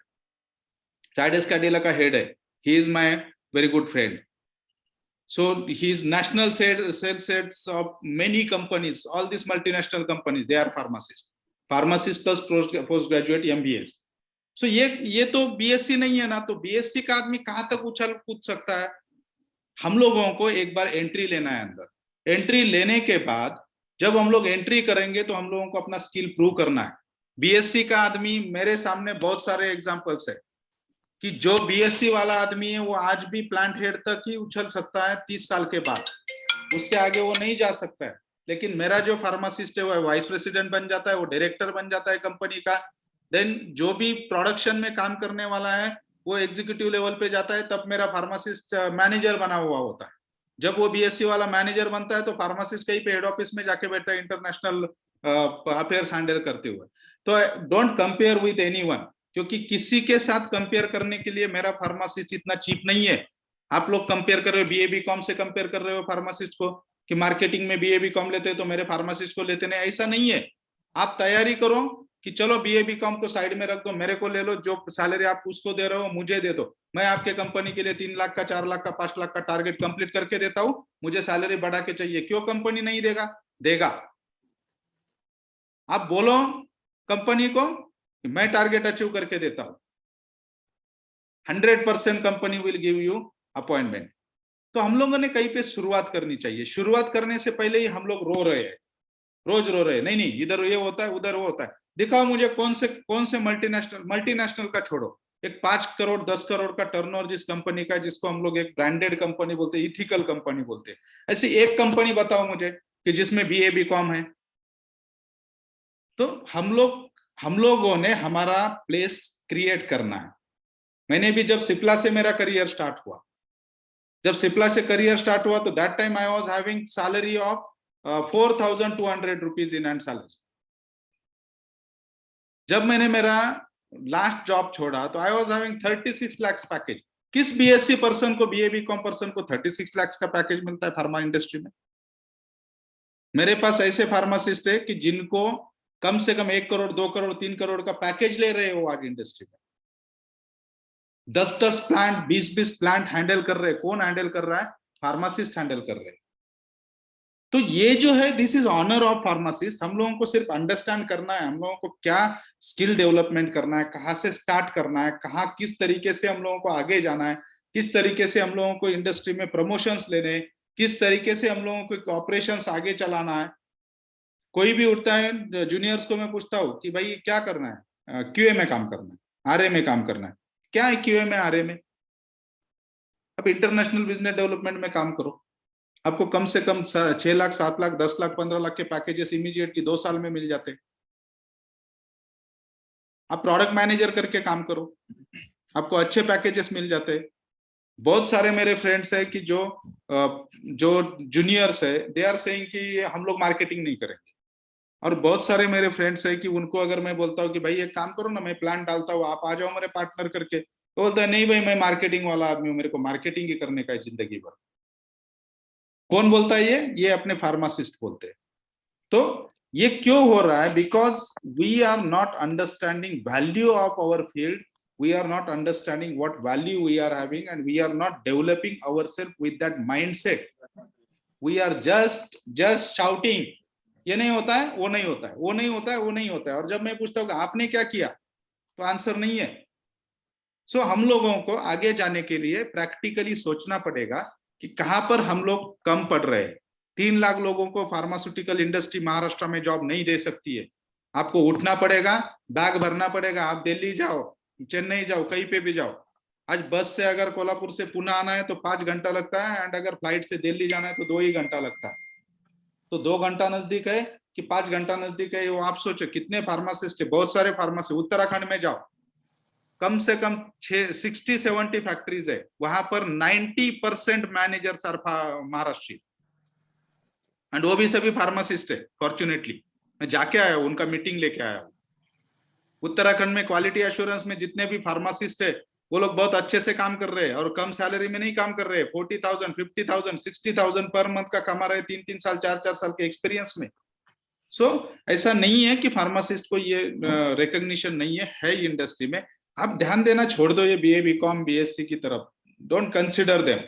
Zydus Cadila का हेड है, he is my very good friend. So he is national sales heads of many companies, all these multinational companies, they are pharmacists. Pharmacist plus postgraduate MBAs. So ये तो BSc नहीं है ना, तो BSc का आदमी कहाँ तक उछल कूद सकता है? हम लोगों को एक बार एंट्री लेना है अंदर। एंट्री लेने के बाद जब हम लोग एंट्री करेंगे तो हम लोगों को अपना स्किल प्रूव करना है। बीएससी का आदमी, मेरे सामने बहुत सारे एग्जांपल्स है कि जो बीएससी वाला आदमी है वो आज भी प्लांट हेड तक ही उछल सकता है 30 साल के बाद, उससे आगे वो नहीं जा सकता है। लेकिन मेरा जो फार्मासिस्ट है वो वाइस प्रेसिडेंट बन जाता है, वो डायरेक्टर बन जाता है कंपनी का। देन जो भी प्रोडक्शन में काम करने वाला है वो एग्जीक्यूटिव लेवल पे जाता है, तब मेरा फार्मासिस्ट मैनेजर बना हुआ होता है। जब वो बीएससी वाला मैनेजर बनता है तो फार्मासिस्ट कहीं पे हेड ऑफिस में जाके बैठता है इंटरनेशनल अफेयर्स हैंडल करते हुए। तो डोंट कंपेयर विद एनीवन, क्योंकि किसी के साथ कंपेयर करने के लिए मेरा फार्मासिस्ट इतना चीप नहीं है। आप लोग कंपेयर कर रहे हो, बीए बीकॉम से कंपेयर कर रहे हो फार्मासिस्ट को, कि मार्केटिंग में बीए बीकॉम लेते हैं तो मेरे फार्मासिस्ट को लेते नहीं, ऐसा नहीं है। आप तैयारी करो कि चलो बीए बीकॉम को साइड में रख दो, मेरे को ले लो, जो सैलरी आप उसको दे रहे हो मुझे दे दो, मैं आपके कंपनी के लिए 3 लाख का, 4 लाख का, 5 लाख का टारगेट कंप्लीट करके देता हूं, मुझे सैलरी बढ़ा के चाहिए। क्यों कंपनी नहीं देगा? देगा। आप बोलो कंपनी को मैं टारगेट अचीव करके देता हूं, 100% company will give you appointment. तो हम लोगों ने कहीं पे शुरुआत करनी चाहिए। शुरुआत करने से पहले ही हम लोग रो रहे हैं, रोज रो रहे हैं, नहीं नहीं इधर ये होता है उधर वो होता है। दिखाओ मुझे कौन से मल्टीनेशनल का छोड़ो, एक 5 करोड़ 10 करोड़ का टर्नओवर जिस कंपनी का, जिसको हम लोग एक ब्रांडेड कंपनी बोलते हैं, इथिकल कंपनी बोलते हैं, ऐसी एक कंपनी बताओ मुझे कि जिसमें बीए बीकॉम है। तो हम लोगों ने हमारा प्लेस क्रिएट करना है। मैंने भी जब सिप्ला से मेरा करियर स्टार्ट हुआ, तो that time I was having salary of 4,200 rupees in and salary. जब मैंने मेरा लास्ट जॉब छोड़ा तो I was having 36 lakh package. किस बीएससी पर्सन को, बीए बीकॉम पर्सन को 36 लाख का पैकेज मिलता है फार्मा इंडस्ट्री में? मेरे पास ऐसे फार्मासिस्ट है कि जिनको कम से कम 1 करोड़ 2 करोड़ 3 करोड़ का पैकेज ले रहे हो आज इंडस्ट्री में। 10-10 प्लांट 20-20 प्लांट हैंडल कर रहे हैं। कौन हैंडल कर रहा है? फार्मासिस्ट हैंडल कर रहे हैं। तो ये जो है, this is honour of pharmacist. हम लोगों को सिर्फ अंडरस्टैंड करना है हम लोगों को क्या स्किल डेवलपमेंट करना है, कहाँ से स्टार्ट करना है, कहाँ किस तरीके से हम लोगों को आगे जाना है, किस तरीके से हम लोगों को इंडस्ट्री में प्रमोशंस लेने, किस तरीके से हम लोगों को ऑपरेशंस आगे चलाना है। कोई भी उठता है, जूनियर्स को मैं पूछता हूँ कि भाई क्या करना है? क्यूए में काम करना है, आरए में काम करना है। क्या है क्यूए में, आरए में? अब इंटरनेशनल बिजनेस डेवलपमेंट में काम करो, आपको कम से कम 6 लाख 7 लाख 10 लाख 15 लाख के पैकेजेस इमीडिएटली 2 साल में मिल जाते। आप प्रोडक्ट मैनेजर करके काम करो, आपको अच्छे पैकेजेस मिल जाते। बहुत सारे मेरे फ्रेंड्स है कि जो जूनियर्स है, दे आर सेइंग कि हम लोग मार्केटिंग नहीं करेंगे। और बहुत सारे मेरे फ्रेंड्स है कि उनको अगर मैं बोलता हूँ कि भाई एक काम करो ना, मैं प्लान डालता हूँ, आप आ जाओ मेरे पार्टनर करके, तो बोलता है नहीं भाई मैं मार्केटिंग वाला आदमी हूँ, मेरे को मार्केटिंग ही करने का है जिंदगी भर। कौन बोलता है ये अपने फार्मासिस्ट बोलते हैं। तो ये क्यों हो रहा है? Because we are not understanding value of our field, we are not understanding what value we are having, and we are not developing ourselves with that mindset. We are just shouting, ये नहीं होता है, वो नहीं होता है, वो नहीं होता है, वो नहीं होता है। और जब मैं पूछता हूँ कि आपने क्या किया, तो आंसर नहीं है। सो हम लोगों को आगे जाने के लिए प्रैक्टिकली सोचना पड़ेगा कि कहाँ पर हम लोग कम पड़ रहे हैं। 3 लाख लोगों को फार्मास्यूटिकल इंडस्ट्री महाराष्ट्र में जॉब नहीं दे सकती है। आपको उठना पड़ेगा, बैग भरना पड़ेगा, आप दिल्ली जाओ, चेन्नई जाओ, कहीं पे भी जाओ। आज बस से अगर कोल्हापुर से पुणे आना है तो 5 घंटा लगता है, एंड अगर फ्लाइट से दिल्ली जाना है तो 2 ही घंटा लगता है। तो 2 घंटा नजदीक है कि 5 घंटा नजदीक है, वो आप सोचो कितने फार्मासिस्ट है। बहुत सारे फार्मासिस्ट, उत्तराखंड में जाओ, कम से कम 60-70 फैक्ट्रीज है, वहां पर 90% मैनेजर्स आर महाराष्ट्र, एंड वो भी सभी फार्मासिस्ट है। फॉर्चुनेटली मैं जाके आया हूं, उनका मीटिंग लेके आया हूं। उत्तराखंड में क्वालिटी एश्योरेंस में जितने भी फार्मासिस्ट है, वो लोग बहुत अच्छे से काम कर रहे हैं और कम सैलरी में नहीं काम कर रहे हैं। 40,000 50,000 60,000 पर मंथ का कमा रहे, 3-3 साल 4-4 साल के एक्सपीरियंस में। सो ऐसा नहीं है कि फार्मासिस्ट को ये रिकॉग्निशन नहीं है इंडस्ट्री में। आप ध्यान देना छोड़ दो ये बीए बीकॉम बीएससी की तरफ, don't consider them.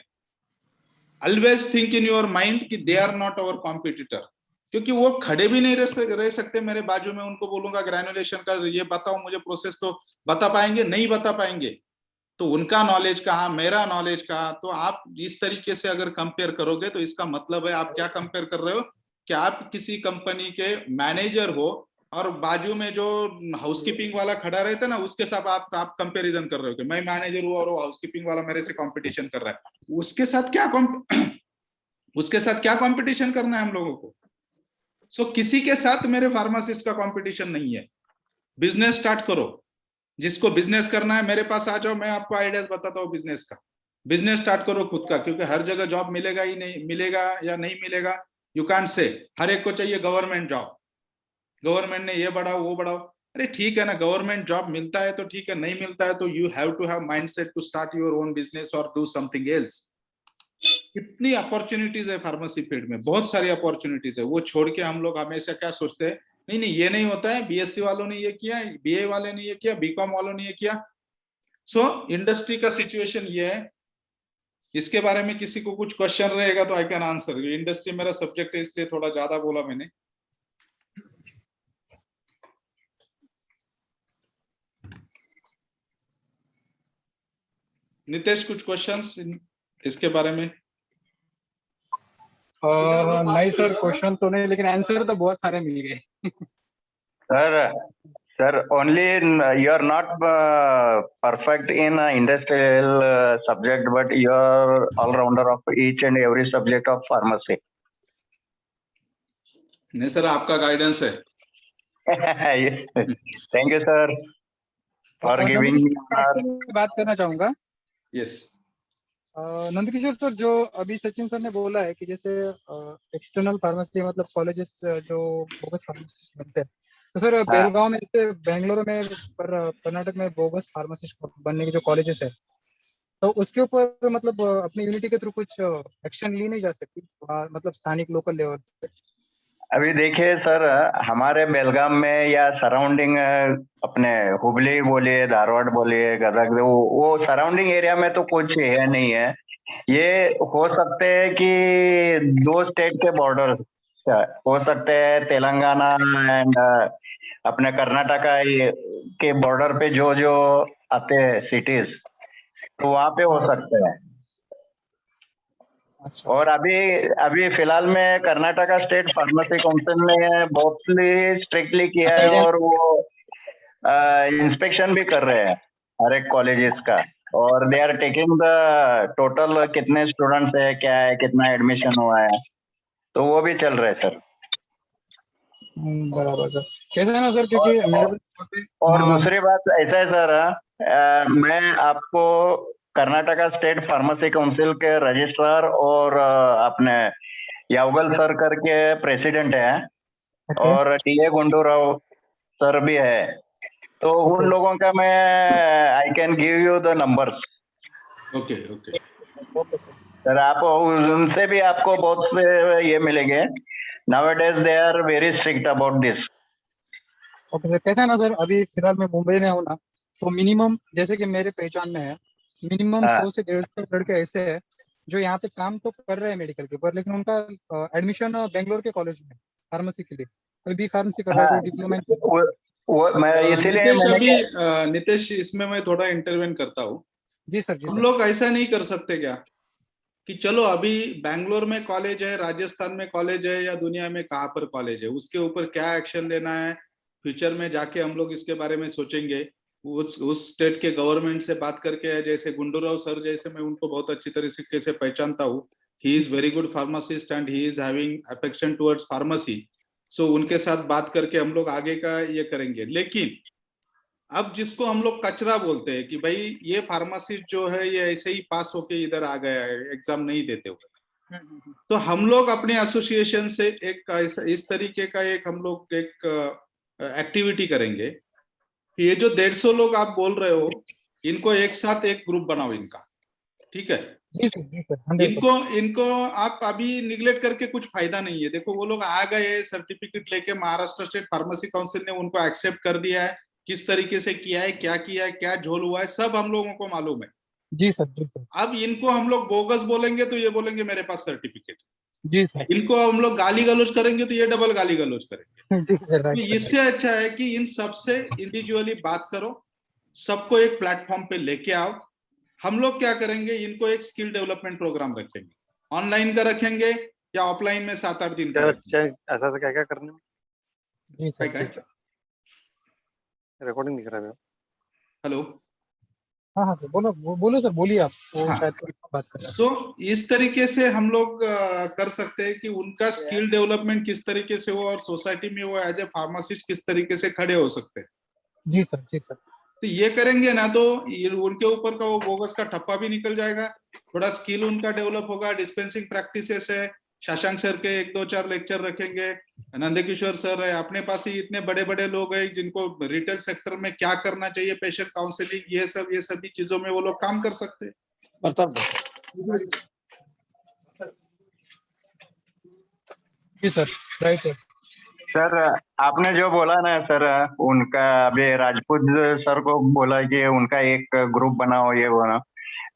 Always think in your mind कि they are not our competitor, क्योंकि वो खड़े भी नहीं रह सकते मेरे बाजू में। उनको बोलूंगा ग्रेनुलेशन का ये बताओ मुझे प्रोसेस, तो बता पाएंगे? नहीं बता पाएंगे। तो उनका नॉलेज कहाँ, मेरा नॉलेज कहाँ? तो आप इस तरीके से अगर कंपेयर करोगे तो इसका मतलब है आप क्या कंपेयर कर रहे हो कि आप किसी कंपनी के मैनेजर हो और बाजू में जो हाउसकीपिंग वाला खड़ा रहता है ना, उसके साथ आप कंपेरिजन कर रहे हो कि मैं मैनेजर हूँ और वो हाउसकीपिंग वाला मेरे से कंपटीशन कर रहा है। उसके साथ क्या कंपटीशन करना है हम लोगों को? सो किसी के साथ मेरे फार्मासिस्ट का कंपटीशन नहीं है। बिजनेस स्टार्ट करो, जिसको बिजनेस करना है मेरे पास आ जाओ, मैं आपको आइडियाज बताता हूँ बिजनेस का। बिजनेस स्टार्ट करो खुद का, क्योंकि हर जगह जॉब मिलेगा ही नहीं, मिलेगा या नहीं मिलेगा यू कांट से। हर एक को चाहिए गवर्नमेंट जॉब, गवर्नमेंट ने ये बढ़ाओ वो बढ़ाओ। अरे ठीक है ना, गवर्नमेंट जॉब मिलता है तो ठीक है, नहीं मिलता है तो you have to have mindset to start your own business और डू समथिंग एल्स। कितनी अपॉर्चुनिटीज है फार्मेसी फील्ड में, बहुत सारी अपॉर्चुनिटीज है। वो छोड़ के हम लोग हमेशा क्या सोचते हैं, नहीं नहीं ये नहीं होता है, बीएससी वालों ने ये किया, बीए वाले ने ये किया, बीकॉम वालों ने ये किया। सो इंडस्ट्री का सिचुएशन ये है। इसके बारे में किसी को कुछ क्वेश्चन रहेगा तो आई कैन आंसर। इंडस्ट्री मेरा सब्जेक्ट है इसलिए थोड़ा ज्यादा बोला मैंने। नितेश कुछ क्वेश्चंस इसके बारे में? नहीं सर, क्वेश्चन तो नहीं, लेकिन आंसर तो बहुत सारे मिल गए। Sir, only you are not perfect in industrial subject, but you are all-rounder of each and every subject of pharmacy. नहीं सर, आपका गाइडेंस है। Thank you, sir, for giving me बात करना चाहूंगा। यस नंदकिशोर सर, जो अभी सचिन सर ने बोला है कि जैसे एक्सटर्नल फार्मेसी मतलब कॉलेजेस जो बोगस फार्मासिस्ट बनते हैं, तो सर बेलगांव में जैसे बेंगलुरु में कर्नाटक में बोगस फार्मासिस्ट बनने के जो कॉलेजेस है, तो उसके ऊपर मतलब अपनी यूनिटी के थ्रू कुछ एक्शन ली नहीं जा सकती मतलब स्थानिक लोकल लेवल पे? अभी देखिए सर, हमारे बेलगाम में या सराउंडिंग अपने हुबली बोलिए, धारवाड़ बोलिए, गदग, वो सराउंडिंग एरिया में तो कुछ है नहीं है। ये हो सकते हैं कि 2 स्टेट के बॉर्डर हो सकते हैं, तेलंगाना एंड अपने कर्नाटका के बॉर्डर पे जो जो आते हैं सिटीज, तो वहां पे हो सकते हैं। अच्छा। और अभी अभी फिलहाल में कर्नाटका स्टेट फार्मेसी काउंसिल ने बहुत स्ट्रिक्टली किया है, और वो इंस्पेक्शन भी कर रहे हैं हर एक कॉलेजेस का, और they are taking the total कितने स्टूडेंट्स है, क्या है, कितना एडमिशन हुआ है, तो वो भी चल रहा है सर। बराबर सर। कैसा है ना सर, क्योंकि मेरे और हाँ। दूसरी बात ऐसा है सर, मैं आपको कर्नाटका स्टेट फार्मेसी काउंसिल के रजिस्ट्रार और अपने यावगल सर करके प्रेसिडेंट है, और टीए गुंडूराव सर भी है, तो उन लोगों का मैं I can give you the numbers. Okay okay sir आप उनसे भी आपको बहुत से ये मिलेंगे। Nowadays they are very strict about this. Okay sir. कैसा है ना सर, अभी फिलहाल मैं मुंबई में हूँ ना, तो मिनिमम जैसे कि मेरे पहचान में है, मिनिमम 100 से 150 लड़के ऐसे हैं जो यहाँ पे काम तो कर रहे हैं मेडिकल के ऊपर, लेकिन उनका एडमिशन बेंगलोर के कॉलेज में फार्मेसी के लिए, कोई बी फार्मेसी कर रहा है, कोई डिप्लोमा। वो मैं इसीलिए नितेश, मैंने अभी नितेश, इसमें मैं थोड़ा इंटरवेन करता हूँ। जी सर। जी हम सर। लोग ऐसा नहीं कर सकते क्या कि चलो अभी बैंगलोर में कॉलेज है, राजस्थान में कॉलेज है, या दुनिया में कहाँ पर कॉलेज है, उसके ऊपर क्या एक्शन लेना है फ्यूचर में जाके हम लोग इसके बारे में सोचेंगे। उस स्टेट के गवर्नमेंट से बात करके, जैसे गुंडूराव सर जैसे, मैं उनको बहुत अच्छी तरीके से पहचानता हूँ। He is very good pharmacist and he is having affection towards pharmacy. So उनके साथ बात करके हम लोग आगे का ये करेंगे। लेकिन अब जिसको हम लोग कचरा बोलते हैं कि भाई ये फार्मासिस्ट जो है ये ऐसे ही पास होके इधर आ गया है एग्जाम नहीं देते हुए, तो हम लोग अपने एसोसिएशन से एक इस तरीके का एक हम लोग एक एक्टिविटी करेंगे कि ये जो 150 लोग आप बोल रहे हो, इनको एक साथ एक ग्रुप बनाओ इनका, ठीक है? जी सर। जी सर। 100%। इनको आप अभी निगलेक्ट करके कुछ फायदा नहीं है। देखो वो लोग आ गए सर्टिफिकेट लेके, महाराष्ट्र स्टेट फार्मेसी काउंसिल ने उनको एक्सेप्ट कर दिया है, किस तरीके से किया है, क्या झोल हुआ है, सब हम लोगों को मालूम है। जी सर। जी सर। अब इनको हम लोग बोगस बोलेंगे तो ये बोलेंगे मेरे पास सर्टिफिकेट। जी सर। इनको हम लोग गाली गलौज करेंगे तो ये डबल गाली गलौज करेंगे। जी सर। तो राइट। इससे अच्छा है कि इन सबसे इंडिविजुअली बात करो, सबको एक प्लेटफॉर्म पे लेके आओ। हम लोग क्या करेंगे, इनको एक स्किल डेवलपमेंट प्रोग्राम रखेंगे, ऑनलाइन का रखेंगे या ऑफलाइन में 7-8 दिन का रखेंगे। ऐसा क्या क्या करने में? जी सर। क्या? रिकॉर्डिंग दिख रहा है। हेलो। हाँ हाँ सर, बोलो बोलो सर, बोलिए आप। वो हाँ। शायद कोई बात कर रहा है। तो इस तरीके से हम लोग कर सकते हैं कि उनका स्किल डेवलपमेंट किस तरीके से हो, और सोसाइटी में वो एज ए फार्मासिस्ट किस तरीके से खड़े हो सकते हैं। जी सर। जी सर। तो ये करेंगे ना तो उनके ऊपर का वो बोगस का ठप्पा भी निकल जाएगा, थोड़ा स्किल उनका डेवलप होगा। डिस्पेंसिंग प्रैक्टिसेस है, शशांक सर के 1-2-4 लेक्चर रखेंगे, नंदकिशोर सर है, अपने पास ही इतने बड़े बड़े लोग हैं जिनको रिटेल सेक्टर में क्या करना चाहिए, पेशेंट काउंसलिंग, ये सभी चीजों में वो लोग काम कर सकते हैं। जी सर। Right sir. सर आपने जो बोला ना सर, उनका अभी राजपूत सर को बोला कि उनका एक ग्रुप बनाओ, ये बनाओ।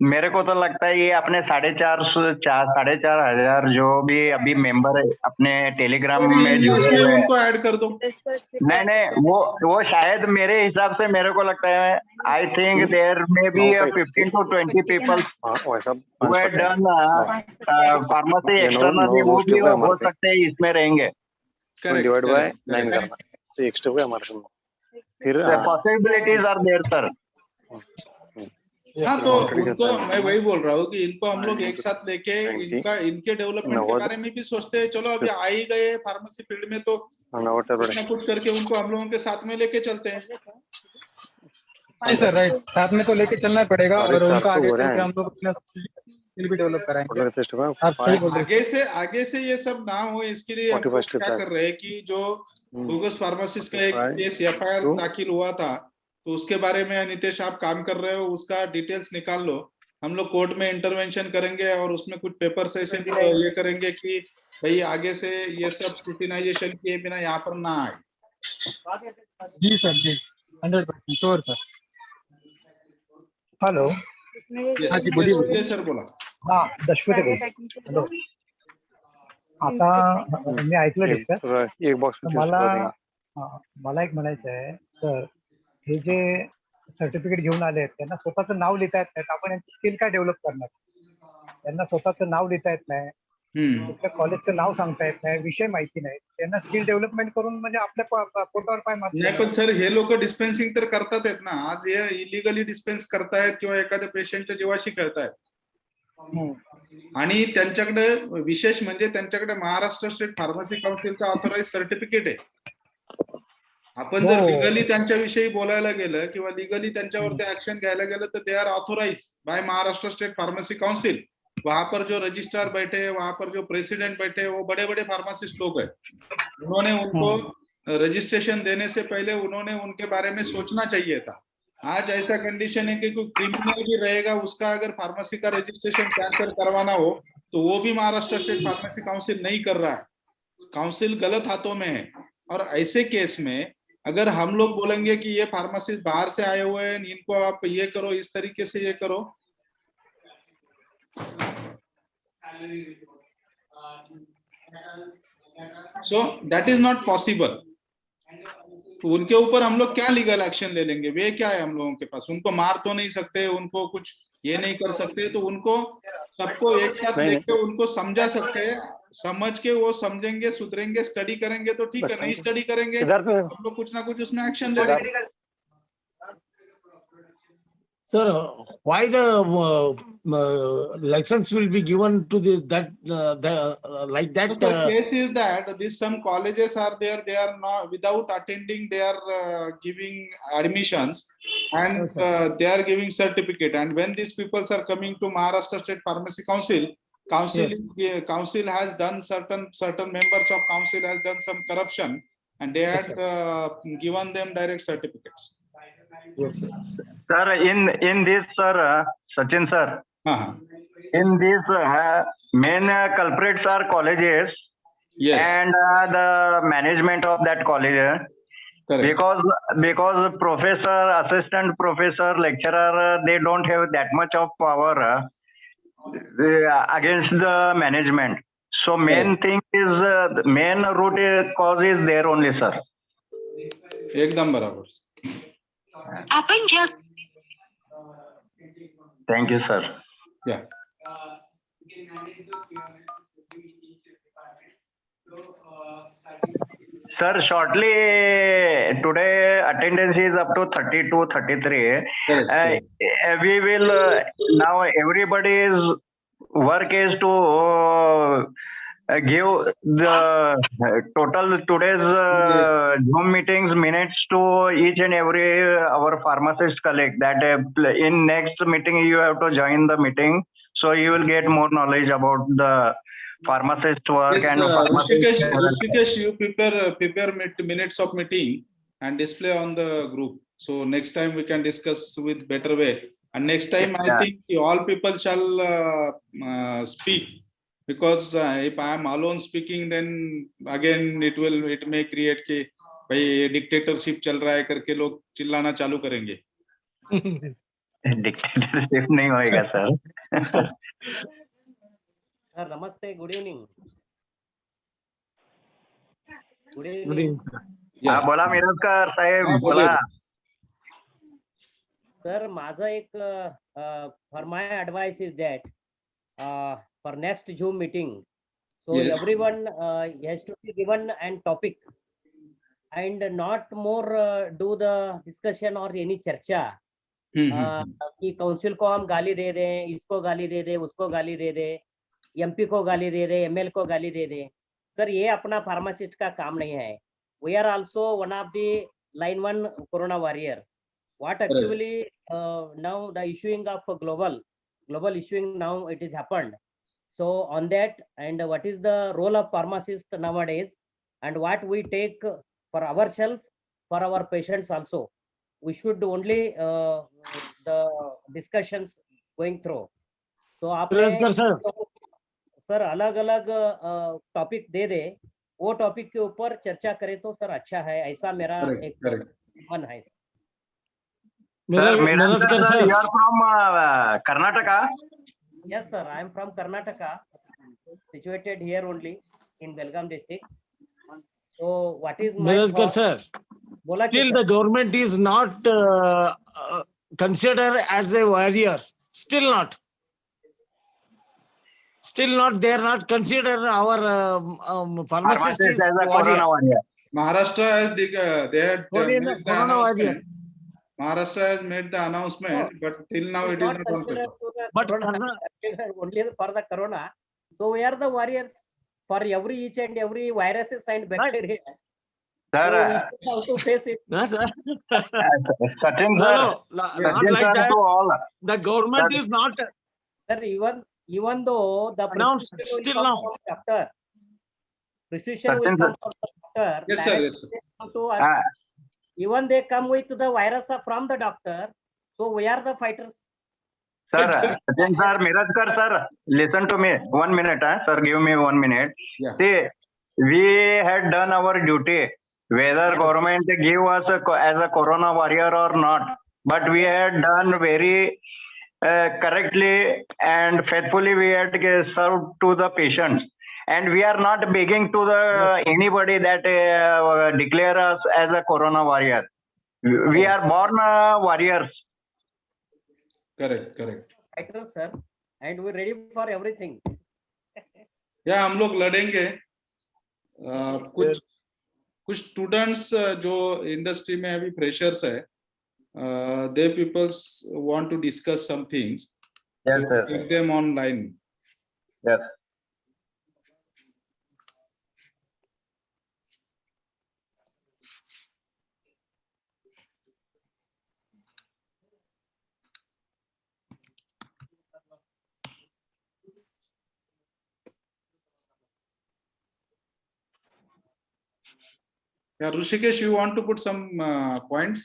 मेरे को तो लगता है ये अपने 4,500 हजार जो भी अभी मेंबर है अपने टेलीग्राम में इंग्लिश जुड़े में हुए हैं, उनको ऐड कर दो। नहीं वो शायद मेरे हिसाब से मेरे को लगता है, I think there may be 15 to 20 people who have done pharmacy externally, वो भी हो सकते हैं इसमें रहेंगे। डिवाइड बाय 9 करना तो एक्स्ट्रा हुआ हमारे सामने। फिर पॉसिबिलिटीज आर देयर सर। हाँ, तो उनको मैं वही बोल रहा हूँ कि इनको हम लोग एक साथ लेके इनके डेवलपमेंट के बारे में भी सोचते हैं। चलो अभी आ ही गए फार्मेसी फील्ड में, तो कुछ ना कुछ करके उनको हम लोगों के साथ में लेके चलते हैं। जी सर। राइट, साथ में तो लेके चलना पड़ेगा, और उनका आगे चल के हम लोग अपना स्किल भी डेवलप कराएंगे। आप सही बोल रहे हैं। आगे से ये सब ना हो, इसके लिए हम लोग क्या कर रहे हैं कि जो बोगस फार्मासिस्ट का एक केस FIR दाखिल हुआ था, तो उसके बारे में नितेश आप काम कर रहे हो, उसका डिटेल्स निकाल लो हम लोग कोर्ट में इंटरवेंशन करेंगे और उसमें कुछ पेपर्स ऐसे ये करेंगे कि भाई आगे से ये सब स्क्रूटिनाइजेशन किए बिना यहाँ पर ना आए। जी सर, जी 100% श्योर सर। हॅलो. हाँ जी, बोलिए बोलिए। विजय सर बोला। हा दशपथे बोलतो. हॅलो. आता मी ऐकलं डिस्कस. एक बॉक्स में मला एक म्हणायचं आहे सर, हे जे सर्टिफिकेट घेऊन आले आहेत त्यांना स्वतःचं नाव लिहिता येत नाहीत, आपण यांची स्किल काय डेव्हलप करणार? त्यांना स्वतःचं नाव लिहिता येत नाही, कुठल्या कॉलेजचं नाव सांगता येत नाही, विषय माहिती नाही, त्यांना स्किल डेव्हलपमेंट करून म्हणजे आपल्या पोटावर पाय नाही मारतात. पण सर हे लोक डिस्पेन्सिंग तर करतात आहेत ना, आज हे इलिगली डिस्पेन्स करतायत किंवा एखाद्या पेशंटच्या जीवाशी खेळतायत. आणि त्यांच्याकडे विशेष म्हणजे त्यांच्याकडे महाराष्ट्र स्टेट फार्मसी काउन्सिलचा ऑथोराइज सर्टिफिकेट आहे. आपण जर लिगली त्यांच्याविषयी बोलायला गेलं किंवा लिगली त्यांच्यावरती ऍक्शन घ्यायला गेलं तर they are authorise by Maharashtra state pharmacy council. वहां पर जो रजिस्ट्रार बैठे हैं, वहां पर जो प्रेसिडेंट बैठे हैं, वो बड़े बड़े फार्मासिस्ट लोग हैं. उन्होंने उनको रजिस्ट्रेशन देने से पहले उन्होंने उनके बारे में सोचना चाहिए था. आज ऐसा कंडीशन है कि कोई क्रिमिनल भी रहेगा, उसका अगर फार्मेसी का रजिस्ट्रेशन कैंसिल करवाना हो तो वो भी महाराष्ट्र स्टेट फार्मेसी काउंसिल नहीं कर रहा है. काउंसिल गलत हाथों में है. और ऐसे केस में अगर हम लोग बोलेंगे कि ये फार्मासिस्ट बाहर से आए हुए हैं, इनको आप ये करो, इस तरीके से ये करो, so that is not possible. तो उनके ऊपर हम लोग क्या लीगल एक्शन ले लेंगे? वे क्या है हम लोगों के पास? उनको मार तो नहीं सकते, उनको कुछ ये नहीं कर सकते, तो उनको सबको एक साथ लेके उनको समझा सकते हैं. समझ के वो समझेंगे, सुधरेंगे, स्टडी करेंगे तो ठीक है, नहीं स्टडी करेंगे हम लोग कुछ ना कुछ उसमें एक्शन ले लेंगे. Sir, why the license will be given to like that? The case is that this some colleges are there, they are not without attending, they are giving admissions and they are giving certificate. And when these people are coming to Maharashtra State Pharmacy Council, council has done certain members of council has done some corruption and they had given them direct certificates. Yes, sir. Sir, in this, sir, Sachin sir, in this main culprits are colleges. Yes. And the management of that college. Correct. Because professor, assistant professor, lecturer, they don't have that much of power against the management. So main thing is main root cause is there only, sir. एकदम बराबर. Thank you, sir. Yeah. Sir, shortly today attendance is up to 32, 33. We will now everybody's work is to give the total today's Zoom meetings minutes to each and every our pharmacist colleague that in next meeting you have to join the meeting, so you will get more knowledge about the pharmacist work. Yes, and Rishikesh, you prepare minutes of meeting and display on the group. So next time we can discuss with better way. And next time I think all people shall speak. Because if I am alone speaking, then again it may create कि भाई dictatorship चल रहा है करके लोग चिल्लाना चालू करेंगे. Dictatorship नहीं होएगा सर. सर नमस्ते, good evening. Good Good evening, sir. हा बोला मिरजकर साहेब बोला. सर माझं एक for my advice is that for next Zoom meeting, so everyone has to be given an topic and not more do the discussion or any चर्चा कि council को हम गाली दे दें, इसको गाली दे दें, उसको गाली दे दें, एमपी को गाली दे दे, एमएल को गाली दे दे. सर ये अपना फार्मासिस्ट का काम नहीं है. We are also one of the line 1 corona warrior. What actually now the issuing of global issuing now it is happened. So on that, and what is the role of pharmacist nowadays, and what we take for ourselves, for our patients also. We should only the discussions going through. तो Nirankar sir. आपने sir अलग अलग topic दे दे, वो topic के ऊपर चर्चा करें तो सर अच्छा है, ऐसा मेरा करेक्ट एक करेक्ट। मन है। Nirankar sir. You are from Karnataka? Yes sir, I am from Karnataka, situated here only in Belgaum district. So what is my Nirankar thought? sir. बोला कि Still sir, the government is not considered as a warrior. Still not. Still not. They are not considered our pharmacist is as a warrior. corona warrior. Maharashtra has they had Corona- made the corona warrior. announcement. Maharashtra has made the announcement, but till now it is not on considered paper. to the But corona, considered only for the corona. So we are the warriors for every each and every viruses and bacteria. So we Sir, should have to face it. no, sir. Sachin No, sir, no, not Sachin like sir that. to all. The government Sir. is not Sir, even though the announced prescription will still come now. from doctor, prescription will Sachin come sir. from the doctor. Yes, sir, directly yes, sir. they come to us. Ah, Even they come with the virus from the doctor. So we are the fighters. Sir, Sachin sir, Mirankar sir, listen to me. 1 minute, sir, give me 1 minute. Yeah. See, we had done our duty, whether government give us as a corona warrior or not. But we had done very correctly and faithfully. We had served to the patients, and we are not begging to the anybody that declare us as a corona warrior. We are born warriors. Correct correct. Fighters, sir. And we're ready for everything. या हम लोग लड़ेंगे। कुछ कुछ students जो industry में अभी freshers है, they peoples want to discuss some things, Yes, sir. Take them online. Yes. Yeah, Rushikesh, you want to put some points?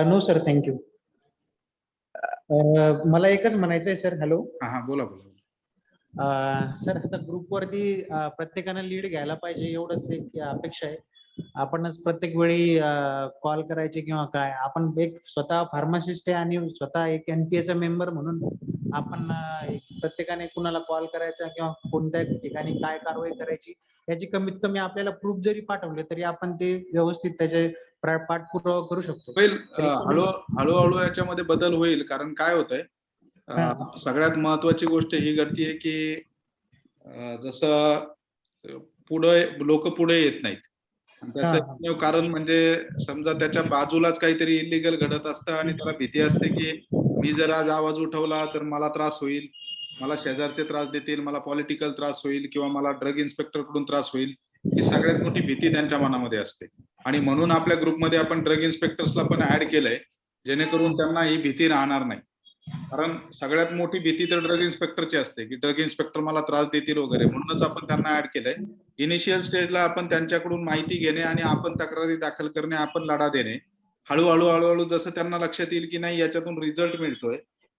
No sir, thank you. मला एकच म्हणायचं आहे सर. हॅलो हा बोला बोला. सर, आता ग्रुपवरती प्रत्येकानं लीड घ्यायला पाहिजे, एवढंच एक अपेक्षा आहे. आपणच प्रत्येक वेळी कॉल करायचे किंवा काय, आपण एक स्वतः फार्मासिस्ट आहे आणि स्वतः एक एनपीएचा मेंबर म्हणून आपण प्रत्येकाने कुणाला कॉल करायचा किंवा कोणत्या ठिकाणी काय कारवाई करायची याची कमीत कमी आपल्याला प्रूफ जरी पाठवले तरी आपण ते व्यवस्थित त्याचे पाठपुरावा करू शकतो. होईल, हळूहळू याच्यामध्ये बदल होईल. कारण काय होतंय, सगळ्यात महत्वाची गोष्ट ही घडतीये की जसं पुढे लोक पुढे येत नाहीत. त्याचं एकमेव कारण म्हणजे समजा त्याच्या बाजूलाच काहीतरी इलिगल घडत असतं आणि त्याला भीती असते की मी जर आज आवाज उठवला तर मला त्रास होईल, मला शेजारचे त्रास देतील, मला पॉलिटिकल त्रास होईल किंवा मला ड्रग इन्स्पेक्टर कडून त्रास होईल. ही सगळ्यात मोठी भीती त्यांच्या मनामध्ये असते. आणि म्हणून आपल्या ग्रुपमध्ये आपण ड्रग इन्स्पेक्टर्सला पण ऍड केलंय, जेणेकरून त्यांना ही भीती राहणार नाही. कारण सगळ्यात मोठी भीती तर ड्रग इन्स्पेक्टरची असते की ड्रग इन्स्पेक्टर मला त्रास देतील वगैरे. म्हणूनच आपण त्यांना ऍड केलंय. इनिशियल स्टेजला आपण त्यांच्याकडून माहिती घेणे आणि आपण तक्रारी दाखल करणे, आपण लढा देणे. हळूहळू जसं त्यांना लक्षात येईल की नाही याच्यातून रिझल्ट मिळतोय,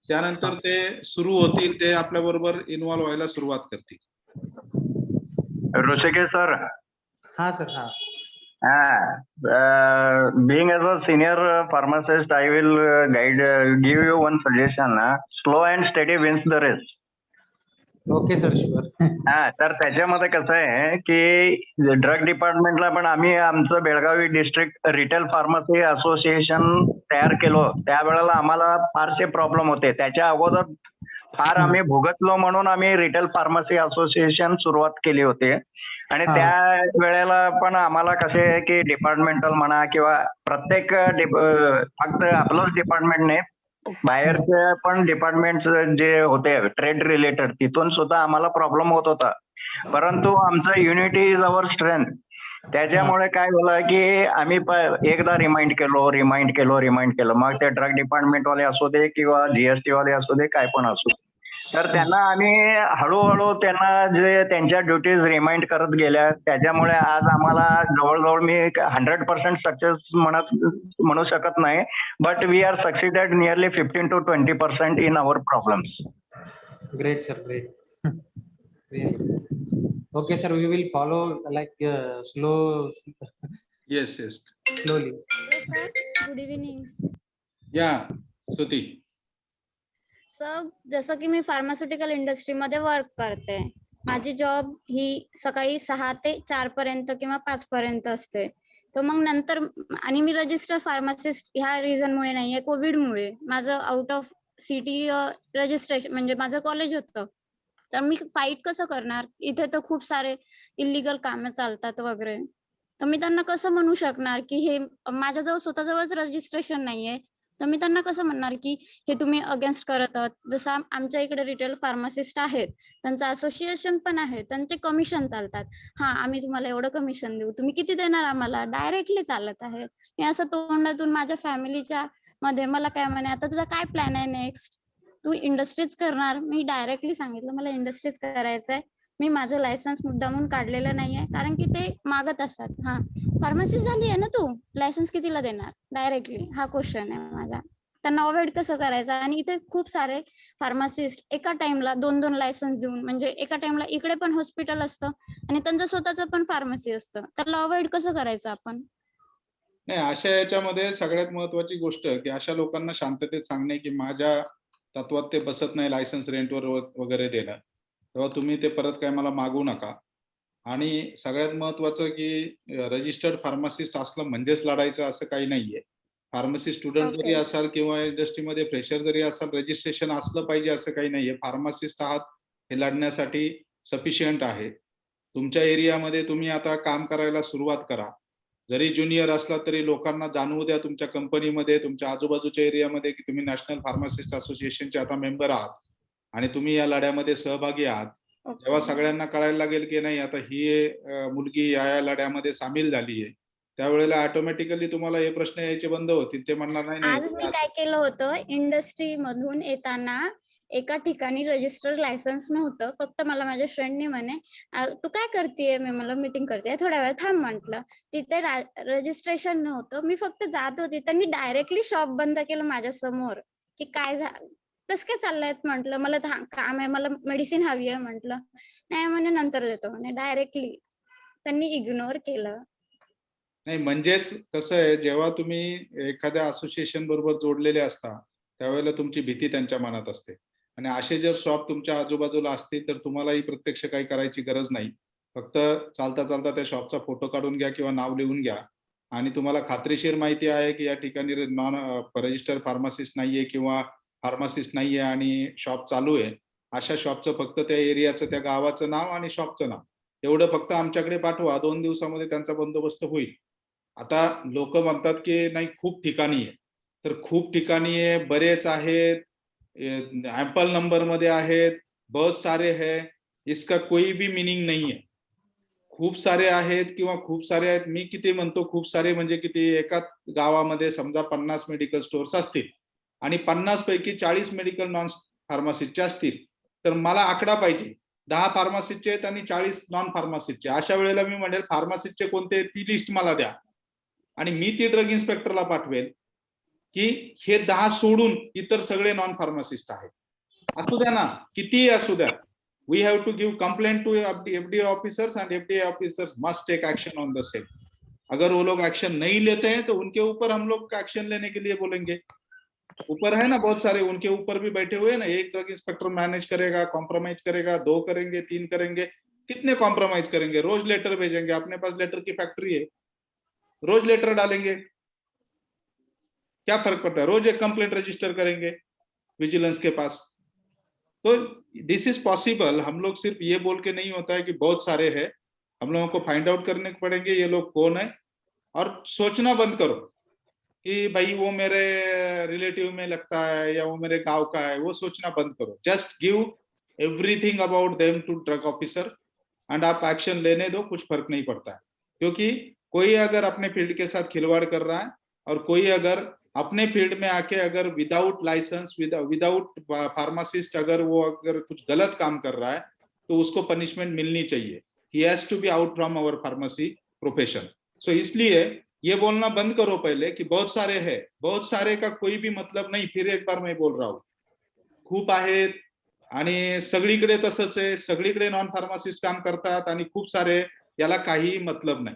त्यानंतर ते सुरू होतील, ते आपल्या बरोबर इन्व्हॉल्व्ह व्हायला सुरुवात करतील. Rushikesh sir. हा sir. Being as a senior pharmacist, I will give you one suggestion. Slow and steady wins the race. Okay sir, sure. तर त्याच्यामध्ये कसं आहे की ड्रग डिपार्टमेंटला पण आम्ही आमचं Belagavi district retail pharmacy association तयार केलो. त्यावेळेला आम्हाला फारसे प्रॉब्लेम होते. त्याच्या अगोदर फार आम्ही भुगतलो म्हणून आम्ही रिटेल फार्मसी असोसिएशन सुरुवात केली होती. आणि त्या वेळेला पण आम्हाला कसे आहे की डिपार्टमेंटल म्हणा किंवा प्रत्येक फक्त आपलंच डिपार्टमेंट नाही, बाहेरचे पण डिपार्टमेंट जे होते ट्रेड रिलेटेड, तिथून सुद्धा आम्हाला प्रॉब्लेम होत होता. परंतु आमचं युनिटी इज अवर स्ट्रेंथ. त्याच्यामुळे काय झालं की आम्ही एकदा रिमाइंड केलं, मग ते ड्रग डिपार्टमेंट वाले असू दे किंवा जीएसटी वाले असू दे, काय पण असू. तर त्यांना आम्ही हळूहळू त्यांना जे त्यांच्या ड्युटीज रिमाइंड करत गेल्या, त्याच्यामुळे आज आम्हाला जवळजवळ मी 100% सक्सेस म्हणू शकत नाही, but we are succeeded nearly 15 to 20% in our problems. Great, sir. Great. Really. Okay, sir. We will follow like Yes. slowly. Hello, sir. Good evening. Yeah, Suti. Sir, जसं की मी फार्मास्युटिकल इंडस्ट्रीमध्ये वर्क करते. माझी job ही सकाळी 6 ते 4 पर्यंत किंवा 5 पर्यंत असते. तर मग नंतर आणि मी रजिस्टर फार्मासिस्ट ह्या रिझनमुळे नाहीये, कोविडमुळे माझं आउट ऑफ सिटी रजिस्ट्रेशन म्हणजे माझं कॉलेज होतं. तर मी फाईट कसं करणार? इथे तर खूप सारे इलिगल कामं चालतात वगैरे. तर मी त्यांना कसं म्हणू शकणार की हे माझ्याजवळ स्वतःजवळच रजिस्ट्रेशन नाहीये. तर मी त्यांना कसं म्हणणार की हे तुम्ही अगेन्स्ट करत आहात. जसं आमच्या इकडे रिटेल फार्मासिस्ट आहेत, त्यांचं असोसिएशन पण आहे, त्यांचे कमिशन चालतात. आम्ही तुम्हाला एवढं कमिशन देऊ, तुम्ही किती देणार आम्हाला? डायरेक्टली चालत आहे. मी असं तोंडातून माझ्या फॅमिलीच्या मध्ये मला काय म्हणे, आता तुझा काय प्लॅन आहे नेक्स्ट? तू इंडस्ट्रीज करणार? मी डायरेक्टली सांगितलं मला इंडस्ट्रीज करायचंय. मी माझं लायसन्स मुद्दामून काढलेलं नाहीये, कारण की ते मागत असतात. फार्मसिस्ट झाली आहे ना तू, लायसन्स कितीला देणार? डायरेक्टली हा क्वेश्चन आहे माझा. त्यांना अवॉइड कसं करायचं? आणि इथे खूप सारे फार्मासिस्ट एका टाइमला 2-2 लायसन्स देऊन, म्हणजे एका टाइमला इकडे पण हॉस्पिटल असतं आणि त्यांचं स्वतःचं पण फार्मसी असतं. त्याला अवॉइड कसं करायचं आपण? नाही, अशा याच्यामध्ये सगळ्यात महत्वाची गोष्ट की अशा लोकांना शांततेत सांगणे की माझ्या तत्वात ते बसत नाही लायसन्स रेंटवर वगैरे देणं, तेव्हा तुम्ही ते परत काय मला मागू नका. आणि सगळ्यात महत्वाचं की रजिस्टर्ड फार्मासिस्ट असलं म्हणजेच लढायचं असं काही नाहीये. फार्मसी स्टुडंट जरी असाल किंवा इंडस्ट्रीमध्ये फ्रेशर जरी असाल, रजिस्ट्रेशन असलं पाहिजे असं काही नाहीये. फार्मासिस्ट आहात हे लढण्यासाठी सफिशियंट आहे. तुमच्या एरियामध्ये तुम्ही आता काम करायला सुरुवात करा. जरी ज्युनियर असला तरी लोकांना जाणवू द्या तुमच्या कंपनीमध्ये, तुमच्या आजूबाजूच्या एरियामध्ये की तुम्ही नॅशनल फार्मासिस्ट असोसिएशनचे आता मेंबर आहात आणि तुम्ही या लढ्यामध्ये सहभागी आहात. जेव्हा सगळ्यांना कळायला लागेल की नाही आता ही मुलगी या लढ्यामध्ये सामील झाली आहे, त्यावेळेला ऑटोमॅटिकली तुम्हाला हे प्रश्न यायचे बंद होतील. ते म्हणणार नाही आज मी काय केलं होतं, इंडस्ट्री मधून येताना एका ठिकाणी रजिस्टर लायसन्स नव्हतं. फक्त मला माझ्या फ्रेंडने म्हणे, तू काय करतेय? मी मला मीटिंग करते, थोड्या वेळ थांब म्हटलं. तिथे रजिस्ट्रेशन नव्हतं. मी फक्त जात होते, त्यांनी डायरेक्टली शॉप बंद केलं माझ्या समोर. की काय कसं काय चाललंय म्हटलं, मला काम आहे, मला मेडिसिन हवी आहे म्हटलं. नाही म्हणे नंतर देतो म्हणे. डायरेक्टली त्यांनी इग्नोर केलं. नाही, म्हणजेच कसं आहे, जेव्हा तुम्ही एखाद्या असोसिएशन बरोबर जोडलेले असता त्यावेळेला तुमची भीती त्यांच्या मनात असते. आणि असे जर शॉप तुमच्या आजूबाजूला असतील तर तुम्हालाही प्रत्यक्ष काही करायची गरज नाही. फक्त चालता चालता त्या शॉपचा फोटो काढून घ्या किंवा नाव लिहून घ्या. आणि तुम्हाला खात्रीशीर माहिती आहे की या ठिकाणी नॉन रजिस्टर्ड फार्मासिस्ट नाहीये किंवा फार्मासिस्ट नाहीये आणि शॉप चालू आहे, अशा शॉपचं फक्त त्या एरियाचं, त्या गावाचं नाव आणि शॉपचं नाव एवढं फक्त आमच्याकडे पाठवा. 2 दिवसामध्ये त्यांचा बंदोबस्त होईल. आता लोक म्हणतात की नाही खूप ठिकाणी आहे, तर खूप ठिकाणी आहे, बरेच आहेत, एम्पल नंबर मध्ये आहेत, बहुत सारे है, इसका कोई भी मीनिंग नहीं है. खूप सारे आहेत किंवा खूप सारे आहेत, मी किती म्हणतो खूप सारे म्हणजे किती? एका गावामध्ये समजा 50 मेडिकल स्टोअर्स असतील आणि 50 पैकी 40 मेडिकल नॉन फार्मासिस्टचे असतील, तर मला आकडा पाहिजे. 10 फार्मासिस्टचे आहेत आणि 40 नॉन फार्मासिस्टचे. अशा वेळेला मी म्हणेल फार्मासिस्टचे कोणते ती लिस्ट मला द्या आणि मी ती ड्रग इन्स्पेक्टरला पाठवेल की हे 10 सोडून इतर सगळे नॉन फार्मासिस्ट आहेत. असू द्या ना, कितीही असू द्या. We have to give complaint to FDA officers and FDA officers must take action on the same. अगर वो लोग एक्शन नहीं लेते हैं तो उनके ऊपर हम लोग एक्शन लेने के लिए बोलेंगे. ऊपर है ना बहुत सारे, उनके ऊपर भी बैठे हुए ना. एक ड्रग इंस्पेक्टर मैनेज करेगा, कॉम्प्रोमाइज करेगा, 2 करेंगे, 3 करेंगे, कितने कॉम्प्रोमाइज करेंगे? रोज लेटर भेजेंगे. अपने पास लेटर की फैक्ट्री है, रोज लेटर डालेंगे, क्या फर्क पड़ता है? रोज एक कंप्लेंट रजिस्टर करेंगे विजिलेंस के पास. तो दिस इज पॉसिबल. हम लोग सिर्फ ये बोल के नहीं होता है कि बहुत सारे हैं, हम लोगों को फाइंड आउट करने पड़ेंगे ये लोग कौन है. और सोचना बंद करो कि भाई वो मेरे रिलेटिव में लगता है या वो मेरे गांव का है, वो सोचना बंद करो. Just give everything about them to drug officer and आप एक्शन लेने दो, कुछ फर्क नहीं पड़ता है. क्योंकि कोई अगर अपने फील्ड के साथ खिलवाड़ कर रहा है और कोई अगर अपने फील्ड में आके अगर विदाउट लाइसेंस विदाउट फार्मासिस्ट अगर कुछ गलत काम कर रहा है तो उसको पनिशमेंट मिलनी चाहिए. He has to be out from our pharmacy profession. So इसलिए ये बोलना बंद करो पहले कि बहुत सारे है. बहुत सारे का कोई भी मतलब नहीं. फिर एक बार मैं बोल रहा हूँ, खूप आहेत आणि सगळीकडे तसंच आहे. सगळीकडे नॉन फार्मासिस्ट काम करतात आणि खूप सारे, याला काही मतलब नाही.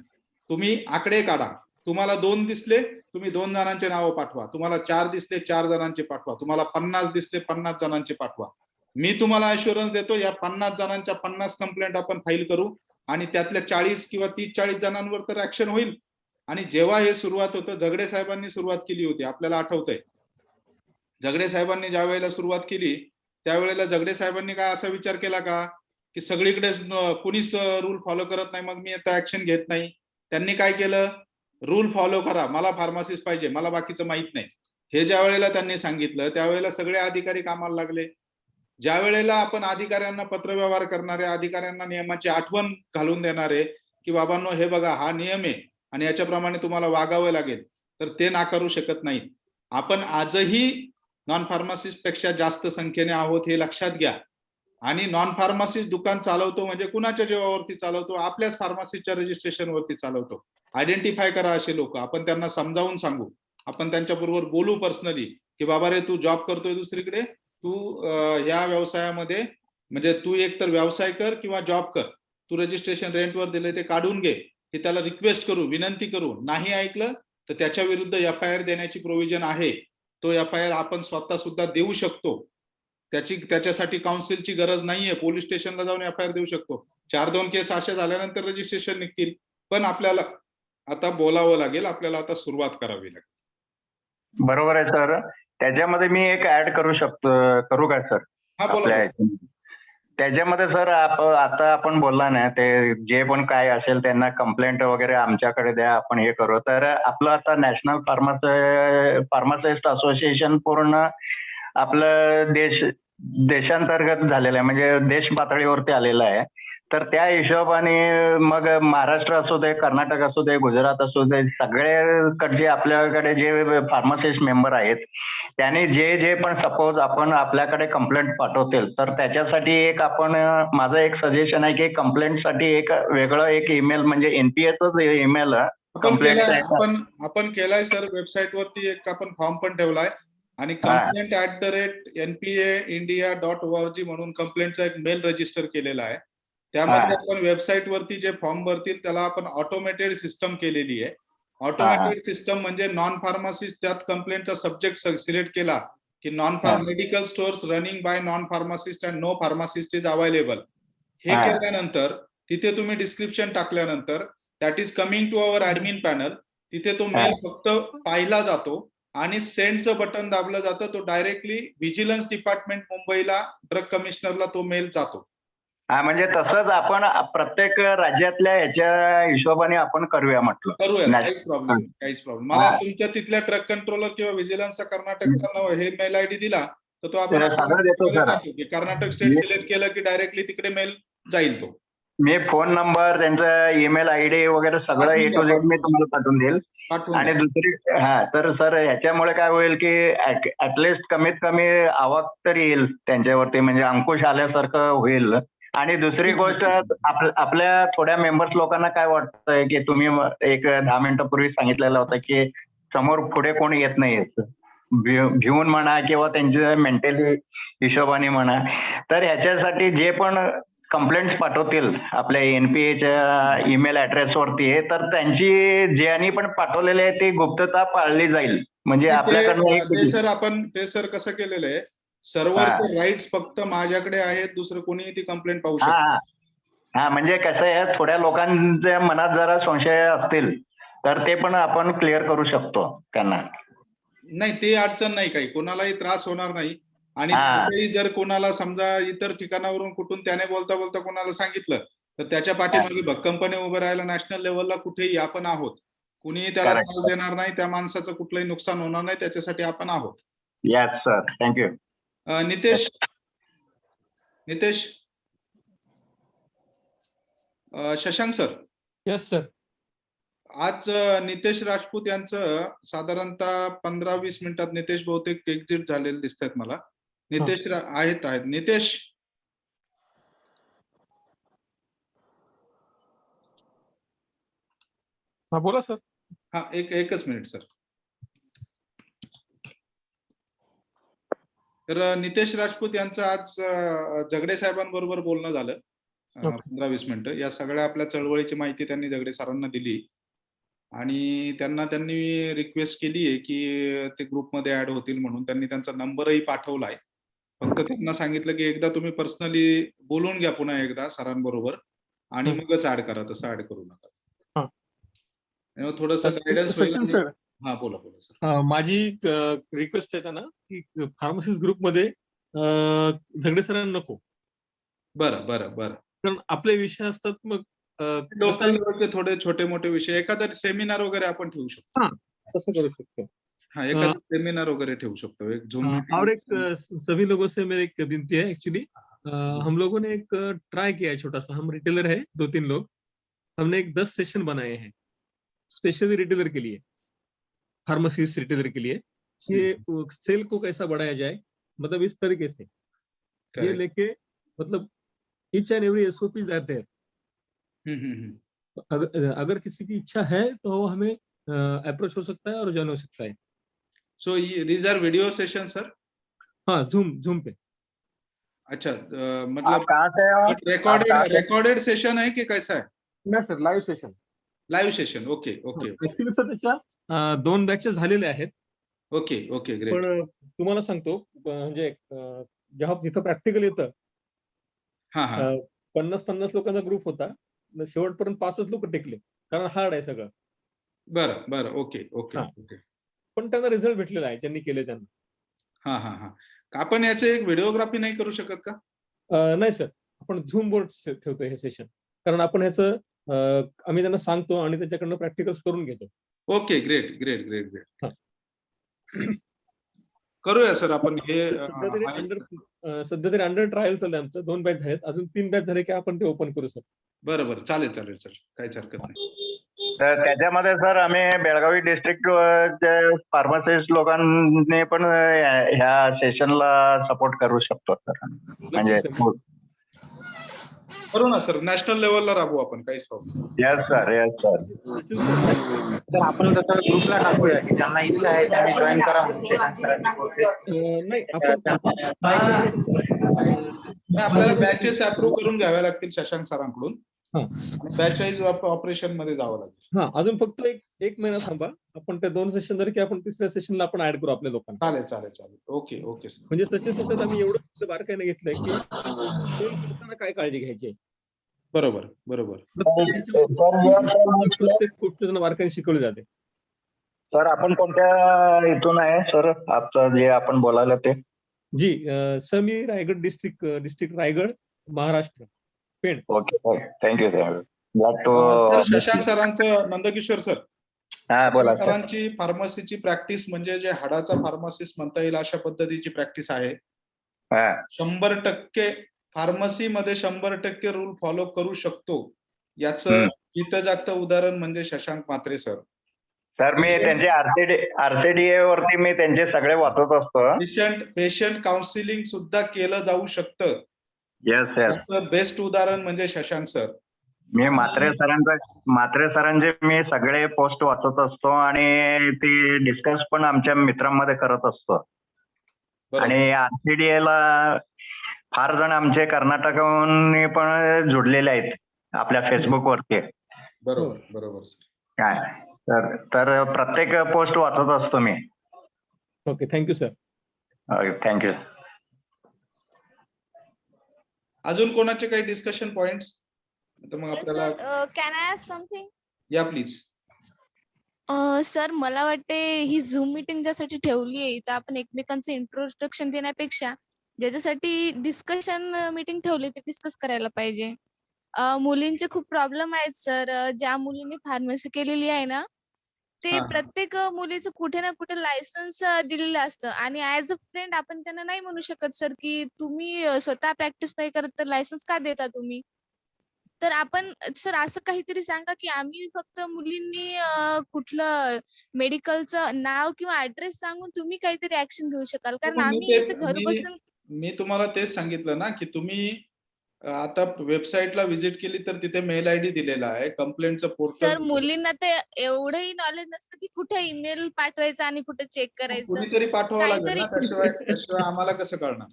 तुम्ही आकडे काढा. तुम्हाला 2 दिसले, तुम्ही 2 जणांचे नाव पाठवा. तुम्हाला 4 दिसले, 4 जणांचे पाठवा. तुम्हाला 50 दिसले, 50 जणांचे पाठवा. मी तुम्हाला अश्युरन्स देतो, या 50 जणांच्या 50 कंप्लेंट आपण फाईल करू आणि त्यातल्या 40 किंवा 30-40 जणांवर तर ऍक्शन होईल. आणि जेव्हा हे सुरुवात होतं, झगडे साहेबांनी सुरुवात केली होती, आपल्याला आठवतंय. झगडे साहेबांनी ज्या वेळेला सुरुवात केली त्यावेळेला झगडे साहेबांनी काय असा विचार केला का की सगळीकडे कुणीच रूल फॉलो करत नाही, मग मी आता ऍक्शन घेत नाही. त्यांनी काय केलं, रूल फॉलो करा, मला फार्मासिस्ट पाहिजे, मला बाकीचं माहित नाही. हे ज्या वेळेला त्यांनी सांगितलं त्यावेळेला सगळे अधिकारी कामाला लागले. ज्या वेळेला आपण अधिकाऱ्यांना पत्रव्यवहार करणारे, अधिकाऱ्यांना नियमाची आठवण घालून देणारे की बाबांनो हे बघा हा नियम आहे आणि याच्याप्रमाणे तुम्हाला वागावं लागेल, तर ते नाकारू शकत नाहीत. आपण आजही नॉन फार्मासिस्ट पेक्षा जास्त संख्येने आहोत हे लक्षात घ्या. आणि नॉन फार्मासिस्ट दुकान चालवतो म्हणजे कुणाच्या जीवावरती चालवतो, आपल्याच फार्मसीच्या रजिस्ट्रेशन वरती चालवतो. आयडेंटिफाय करा असे लोक, आपण त्यांना समजावून सांगू, आपण त्यांच्याबरोबर बोलू पर्सनली की बाबा रे तू जॉब करतोय दुसरीकडे, तू या व्यवसायामध्ये म्हणजे तू एक तर व्यवसाय कर किंवा जॉब कर, तू रजिस्ट्रेशन रेंटवर दिले ते काढून घे. हे त्याला रिक्वेस्ट करू, विनंती करू. नाही ऐकलं तर त्याच्या विरुद्ध FIR देण्याची प्रोव्हिजन आहे. तो FIR आपण स्वतः सुद्धा देऊ शकतो. त्याच्यासाठी काउन्सिलची गरज नाहीये. पोलीस स्टेशनला जाऊन FIR देऊ शकतो. 4-2 केस अशा झाल्यानंतर रजिस्ट्रेशन निघतील. पण आपल्याला आता बोलावं लागेल, आपल्याला आता सुरुवात करावी लागेल. बरोबर आहे सर. त्याच्यामध्ये मी एक ऍड करू करू का सर? हा बोला. त्याच्यामध्ये सर आता आपण बोलला ना, ते जे पण काय असेल त्यांना कंप्लेंट वगैरे आमच्याकडे द्या, आपण हे करू. तर आपलं आता नॅशनल फार्मासिस्ट असोसिएशन पूर्ण आपलं देशांतर्गत झालेलं आहे, म्हणजे देश पातळीवरती आलेलं आहे. तर त्या हिशोबाने मग महाराष्ट्र असू दे, कर्नाटक असू दे, गुजरात असू दे, सगळेकडचे आपल्याकडे जे फार्मासिस्ट मेंबर आहेत त्यांनी जे पण सपोज आपण आपल्याकडे कंप्लेंट पाठवतील तर त्याच्यासाठी एक आपण, माझं एक सजेशन आहे की कंप्लेंटसाठी एक वेगळं एक ईमेल म्हणजे NPAच ईमेल आपण केलाय सर. वेबसाईट वरती एक आपण फॉर्म पण ठेवलाय आणि complaint@npaindia.org म्हणून कंप्लेंटचा एक मेल रजिस्टर केलेला आहे. त्यामध्ये आपण वेबसाईट वरती जे फॉर्म भरतील त्याला आपण ऑटोमेटेड सिस्टम केलेली आहे. ऑटोमेटेड सिस्टम म्हणजे नॉन फार्मासिस्ट, त्यात कंप्लेंटचा सब्जेक्ट सिलेक्ट केला की non medical stores running by non pharmacist and no pharmacist is available. हे केल्यानंतर तिथे तुम्ही डिस्क्रिप्शन टाकल्यानंतर that is coming to our admin panel. तिथे तो मेल फक्त पाहिला जातो आणि सेंडचं बटन दाबलं जातं. तो डायरेक्टली व्हिजिलन्स डिपार्टमेंट मुंबईला ड्रग कमिशनरला तो मेल जातो. हा, म्हणजे तसंच आपण प्रत्येक राज्यातल्या ह्याच्या हिशोबाने आपण करूया म्हटलं. करूया, काहीच प्रॉब्लेम. मला तुमच्या तिथल्या ड्रग कंट्रोलर किंवा व्हिजिलन्सचा कर्नाटकचा हे मेल ID दिला तर तो आपण कर्नाटक स्टेट सिलेक्ट केलं की डायरेक्टली तिकडे मेल जाईल. तो मी फोन नंबर, त्यांचा ईमेल ID वगैरे सगळं A to Z मी तुम्हाला पाठवून देईल. आणि दुसरी तर सर ह्याच्यामुळे काय होईल की ऍटलिस्ट कमीत कमी आवक तरी येईल त्यांच्यावरती, म्हणजे अंकुश आल्यासारखं होईल. आणि दुसरी गोष्ट, आपल्या थोड्या मेंबर्स लोकांना काय वाटतंय की तुम्ही एक 10 मिनिटापूर्वी सांगितलेलं होतं की समोर पुढे कोणी येत नाही, भिवून म्हणा किंवा त्यांच्या मेंटली हिशोबाने म्हणा. तर ह्याच्यासाठी जे पण कंप्लेंट्स पाठवतील आपल्या NPAच्या ईमेल ऍड्रेसवरती, तर त्यांची ज्यांनी पण पाठवलेले आहे ती गुप्तता पाळली जाईल. म्हणजे आपल्याकडनं ते सर कसं केलेलं आहे, सर्व्हरचे राईट्स फक्त माझ्याकडे आहेत, दुसरं कोणी ती कंप्लेंट पाहू शकतो. हा, म्हणजे कसं आहे, थोड्या लोकांच्या मनात जरा संशय असतील तर ते पण आपण क्लिअर करू शकतो त्यांना. नाही, ते अडचण नाही, काही कोणालाही त्रास होणार नाही. आणि जर कोणाला समजा इतर ठिकाणावरून कुठून त्याने बोलता बोलता कोणाला सांगितलं तर त्याच्या पाठीमागे भक्कमपणे उभं राहायला नॅशनल लेवलला कुठेही आपण आहोत. कुणीही त्याला त्रास देणार नाही, त्या माणसाचं कुठलंही नुकसान होणार नाही, त्याच्यासाठी आपण आहोत. Yes sir, thank you. Nitesh, Shashank sir. Yes sir. आज नितेश राजपूत यांचं साधारणतः 15-20 मिनिटात नितेश बहुतेक एक्झिट झालेले दिसत आहेत मला. नितेश आहेत नितेश. हा बोला सर. हा एकच मिनिट सर. तर नितेश राजपूत यांचं आज जगडे साहेबांबरोबर बोलणं झालं 15-20 मिनिटं. या सगळ्या आपल्या चळवळीची माहिती त्यांनी जगडे सरांना दिली आणि त्यांनी रिक्वेस्ट केली आहे की ते ग्रुपमध्ये ऍड होतील म्हणून. त्यांनी त्यांचा नंबरही पाठवलाय. फक्त त्यांना सांगितलं की एकदा तुम्ही पर्सनली बोलून घ्या पुन्हा एकदा सरांबरोबर आणि मगच ऍड करा, तसं ऍड करू नका. थोडस गायडन्स होईल. हा बोला सर. माझी रिक्वेस्ट आहे त्यांना की फार्मसिस्ट ग्रुपमध्ये झगडे सरांना नको. बरं. कारण आपले विषय असतात मग लोकल थोडे छोटे मोठे विषय, एखादा सेमिनार वगैरे आपण ठेवू शकतो. तसं करू शकतो. हाँ, एखादा सेमिनार वगैरह ठेवू सकते हो, एक जूम मीटिंग। और एक सभी लोगों से मेरी एक विनती है एक्चुअली, हम लोगों ने एक ट्राई किया है छोटा सा, हम रिटेलर है 2-3 लोग, हमने एक 10 सेशन बनाए हैं स्पेशली रिटेलर के लिए, फार्मेसिस्ट रिटेलर के लिए, कि सेल को कैसा बढ़ाया जाए, मतलब इस तरीके से ये लेके, मतलब each and every SOP is there. अगर किसी की इच्छा है तो वो हमें अप्रोच हो सकता है और ज्वाइन हो सकता है। So these are video session sir? हाँ, जूम पे। अच्छा, मतलब रिकॉर्डेड सेशन है कि कैसा है? नाही sir, live session. Live session, okay okay. Actually sir त्याच्या 2 बॅचेस झालेले आहेत। Okay okay, great. पण तुम्हाला सांगतो, म्हणजे जेव्हा जिथं प्रॅक्टिकल येतं, 50-50 लोकांचा ग्रुप होता, शेवटपर्यंत 5च लोक टिकले, कारण हार्ड आहे सगळं। बरं, ओके ओके ओके। पण त्यांना रिझल्ट भेटलेला आहे, ज्यांनी केले त्यांना। हा, आपण याचे एक व्हिडिओग्राफी नाही करू शकत का? नाही सर, आपण झूम बोर्ड ठेवतो हे सेशन, कारण आपण ह्याचं आम्ही त्यांना सांगतो आणि त्याच्याकडनं प्रॅक्टिकल्स करून घेतो। Okay, great great great great. करूया सर आपण हे। सध्या तरी अंडर ट्रायल चालू आमचं, 2 बॅच झालेत, अजून 3 बॅच झाले की आपण ते ओपन करू सर। बरं, चालेल सर, काहीच हरकत नाही। तर त्याच्यामध्ये सर आम्ही बेळगावी डिस्ट्रिक्टचे फार्मासिस्ट लोकांनी पण ह्या सेशनला सपोर्ट करू शकतो सर, म्हणजे करू ना सर, नॅशनल लेवलला राबू आपण, काहीच problem. Yes sir, yes sir. तर आपण तसं ग्रुपला टाकूया की ज्यांना इच्छा आहे त्यांनी जॉईन करा नाही, आपण आपल्याला बॅचेस अप्रूव्ह करून घ्याव्या लागतील शशांक सरांकडून, बॅच वाईज ऑपरेशन मध्ये जावं लागेल। हा, अजून फक्त एक महिना थांबा, आपण त्या 2 सेशन जर की आपण तिसऱ्या सेशनला आपण ऍड करू आपल्या लोकांना। चालेल, ओके ओके सर। म्हणजे सचिन आम्ही एवढं बारकाईने घेतलंय की सेल करताना काय काळजी घ्यायची। बरोबर प्रत्येक गोष्ट बारकाईने शिकवली जाते। सर आपण कोणत्या इथून आहे सर, आपलं जे आपण बोलायला ते? जी सर, मी Raigad district Raigad, Maharashtra, Pen. Okay, thank you sir. Sir, Shashank सरांचं, नंदकिशोर सर, बोला सरांची फार्मसीची प्रॅक्टिस म्हणजे जे हाडाचा फार्मासिस्ट म्हणता येईल अशा पद्धतीची प्रॅक्टिस आहे। 100% फार्मसी मध्ये 100% रूल फॉलो करू शकतो, याचं इथं जागतं उदाहरण म्हणजे शशांक म्हात्रे सर। सर मी त्यांचे आरसीडीए वरती मी त्यांचे सगळे वाचत असतो। पेशंट काउन्सिलिंग सुद्धा केलं जाऊ शकतं, यस, याचं बेस्ट उदाहरण म्हणजे शशांक सर। मी म्हात्रे सरांचे मी सगळे पोस्ट वाचत असतो आणि ते डिस्कस पण आमच्या मित्रांमध्ये करत असतो। आणि आरसीडीए ला फार जण आमचे कर्नाटकहून पण जुडलेले आहेत आपल्या फेसबुक वरती। बरोबर सर। काय तर प्रत्येक पोस्ट वाचत असतो मी। Okay, thank you sir. थँक्यू। अजून कोणाचे काही डिस्कशन पॉइंट्स? तर मग आपल्याला कॅन आय आस्क समथिंग? या प्लीज। सर, मला वाटते ही झूम मीटिंग ज्यासाठी ठेवली आहे, तर आपण एकमेकांचं इंट्रोडक्शन देण्यापेक्षा ज्याच्यासाठी डिस्कशन मीटिंग ठेवली ते डिस्कस करायला पाहिजे। मुलींचे खूप प्रॉब्लेम आहेत सर, ज्या मुलींनी फार्मसी केलेली आहे ना, ते प्रत्येक मुलीचं कुठे ना कुठे लायसन्स दिलेलं असतं आणि ऍज अ फ्रेंड आपण त्यांना नाही म्हणू शकत सर की तुम्ही स्वतः प्रॅक्टिस नाही करत तर लायसन्स का देता तुम्ही? तर आपण सर असं काहीतरी सांगा की आम्ही फक्त मुलींनी कुठलं मेडिकलचं नाव किंवा ऍड्रेस सांगून तुम्ही काहीतरी ऍक्शन घेऊ शकाल, कारण मी आम्ही तेच इथे घरी बसून मी तुम्हाला तेच सांगितलं ना की तुम्ही आता वेबसाईटला व्हिजिट केली तर तिथे मेल आयडी दिलेला आहे, कंप्लेंटचं पोर्टल. सर मुलींना ते एवढंही नॉलेज नसतं की कुठे ईमेल पाठवायचा आणि कुठे चेक करायचं. कुणीतरी पाठवावं लागेल ना, काहीतरी त्याशिवाय आम्हाला कसं कळणार?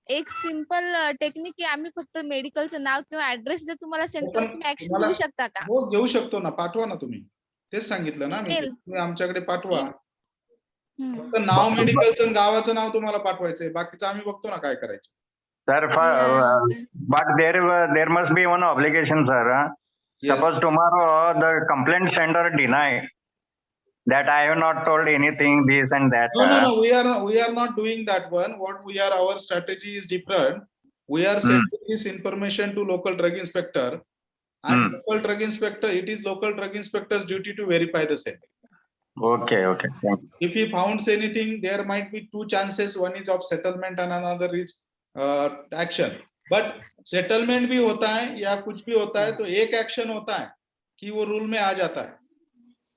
एक सिंपल टेक्निक आहे, आम्ही फक्त मेडिकलचं नाव किंवा ऍड्रेस जर तुम्हाला सेंड केलं पण तुम्ही ऍक्शन तुम्हाला- घेऊ शकता का? हो घेऊ शकतो ना, पाठवा ना तुम्ही. तेच सांगितलं ना मी, Email. तुम्ही आमच्याकडे पाठवा. हम्म. फक्त नाव मेडिकलचं आणि गावाचं नाव तुम्हाला पाठवायचंय, बाकीचं आम्ही बघतो ना काय करायचं. Sir, Yeah. but there must be one obligation, sir. Yes. Suppose tomorrow the complaint sender deny that I have not told anything, this and that. No, we are not doing that one. Our strategy is different. We are sending this information to local drug inspector, and local drug inspector, it is local drug inspector's duty to verify the same. Okay. Thank you. If he founds anything, there might be two chances. One is of settlement and another is action. But settlement भी होता है या कुछ भी होता है तो एक एक्शन होता है कि वो रूल में आ जाता है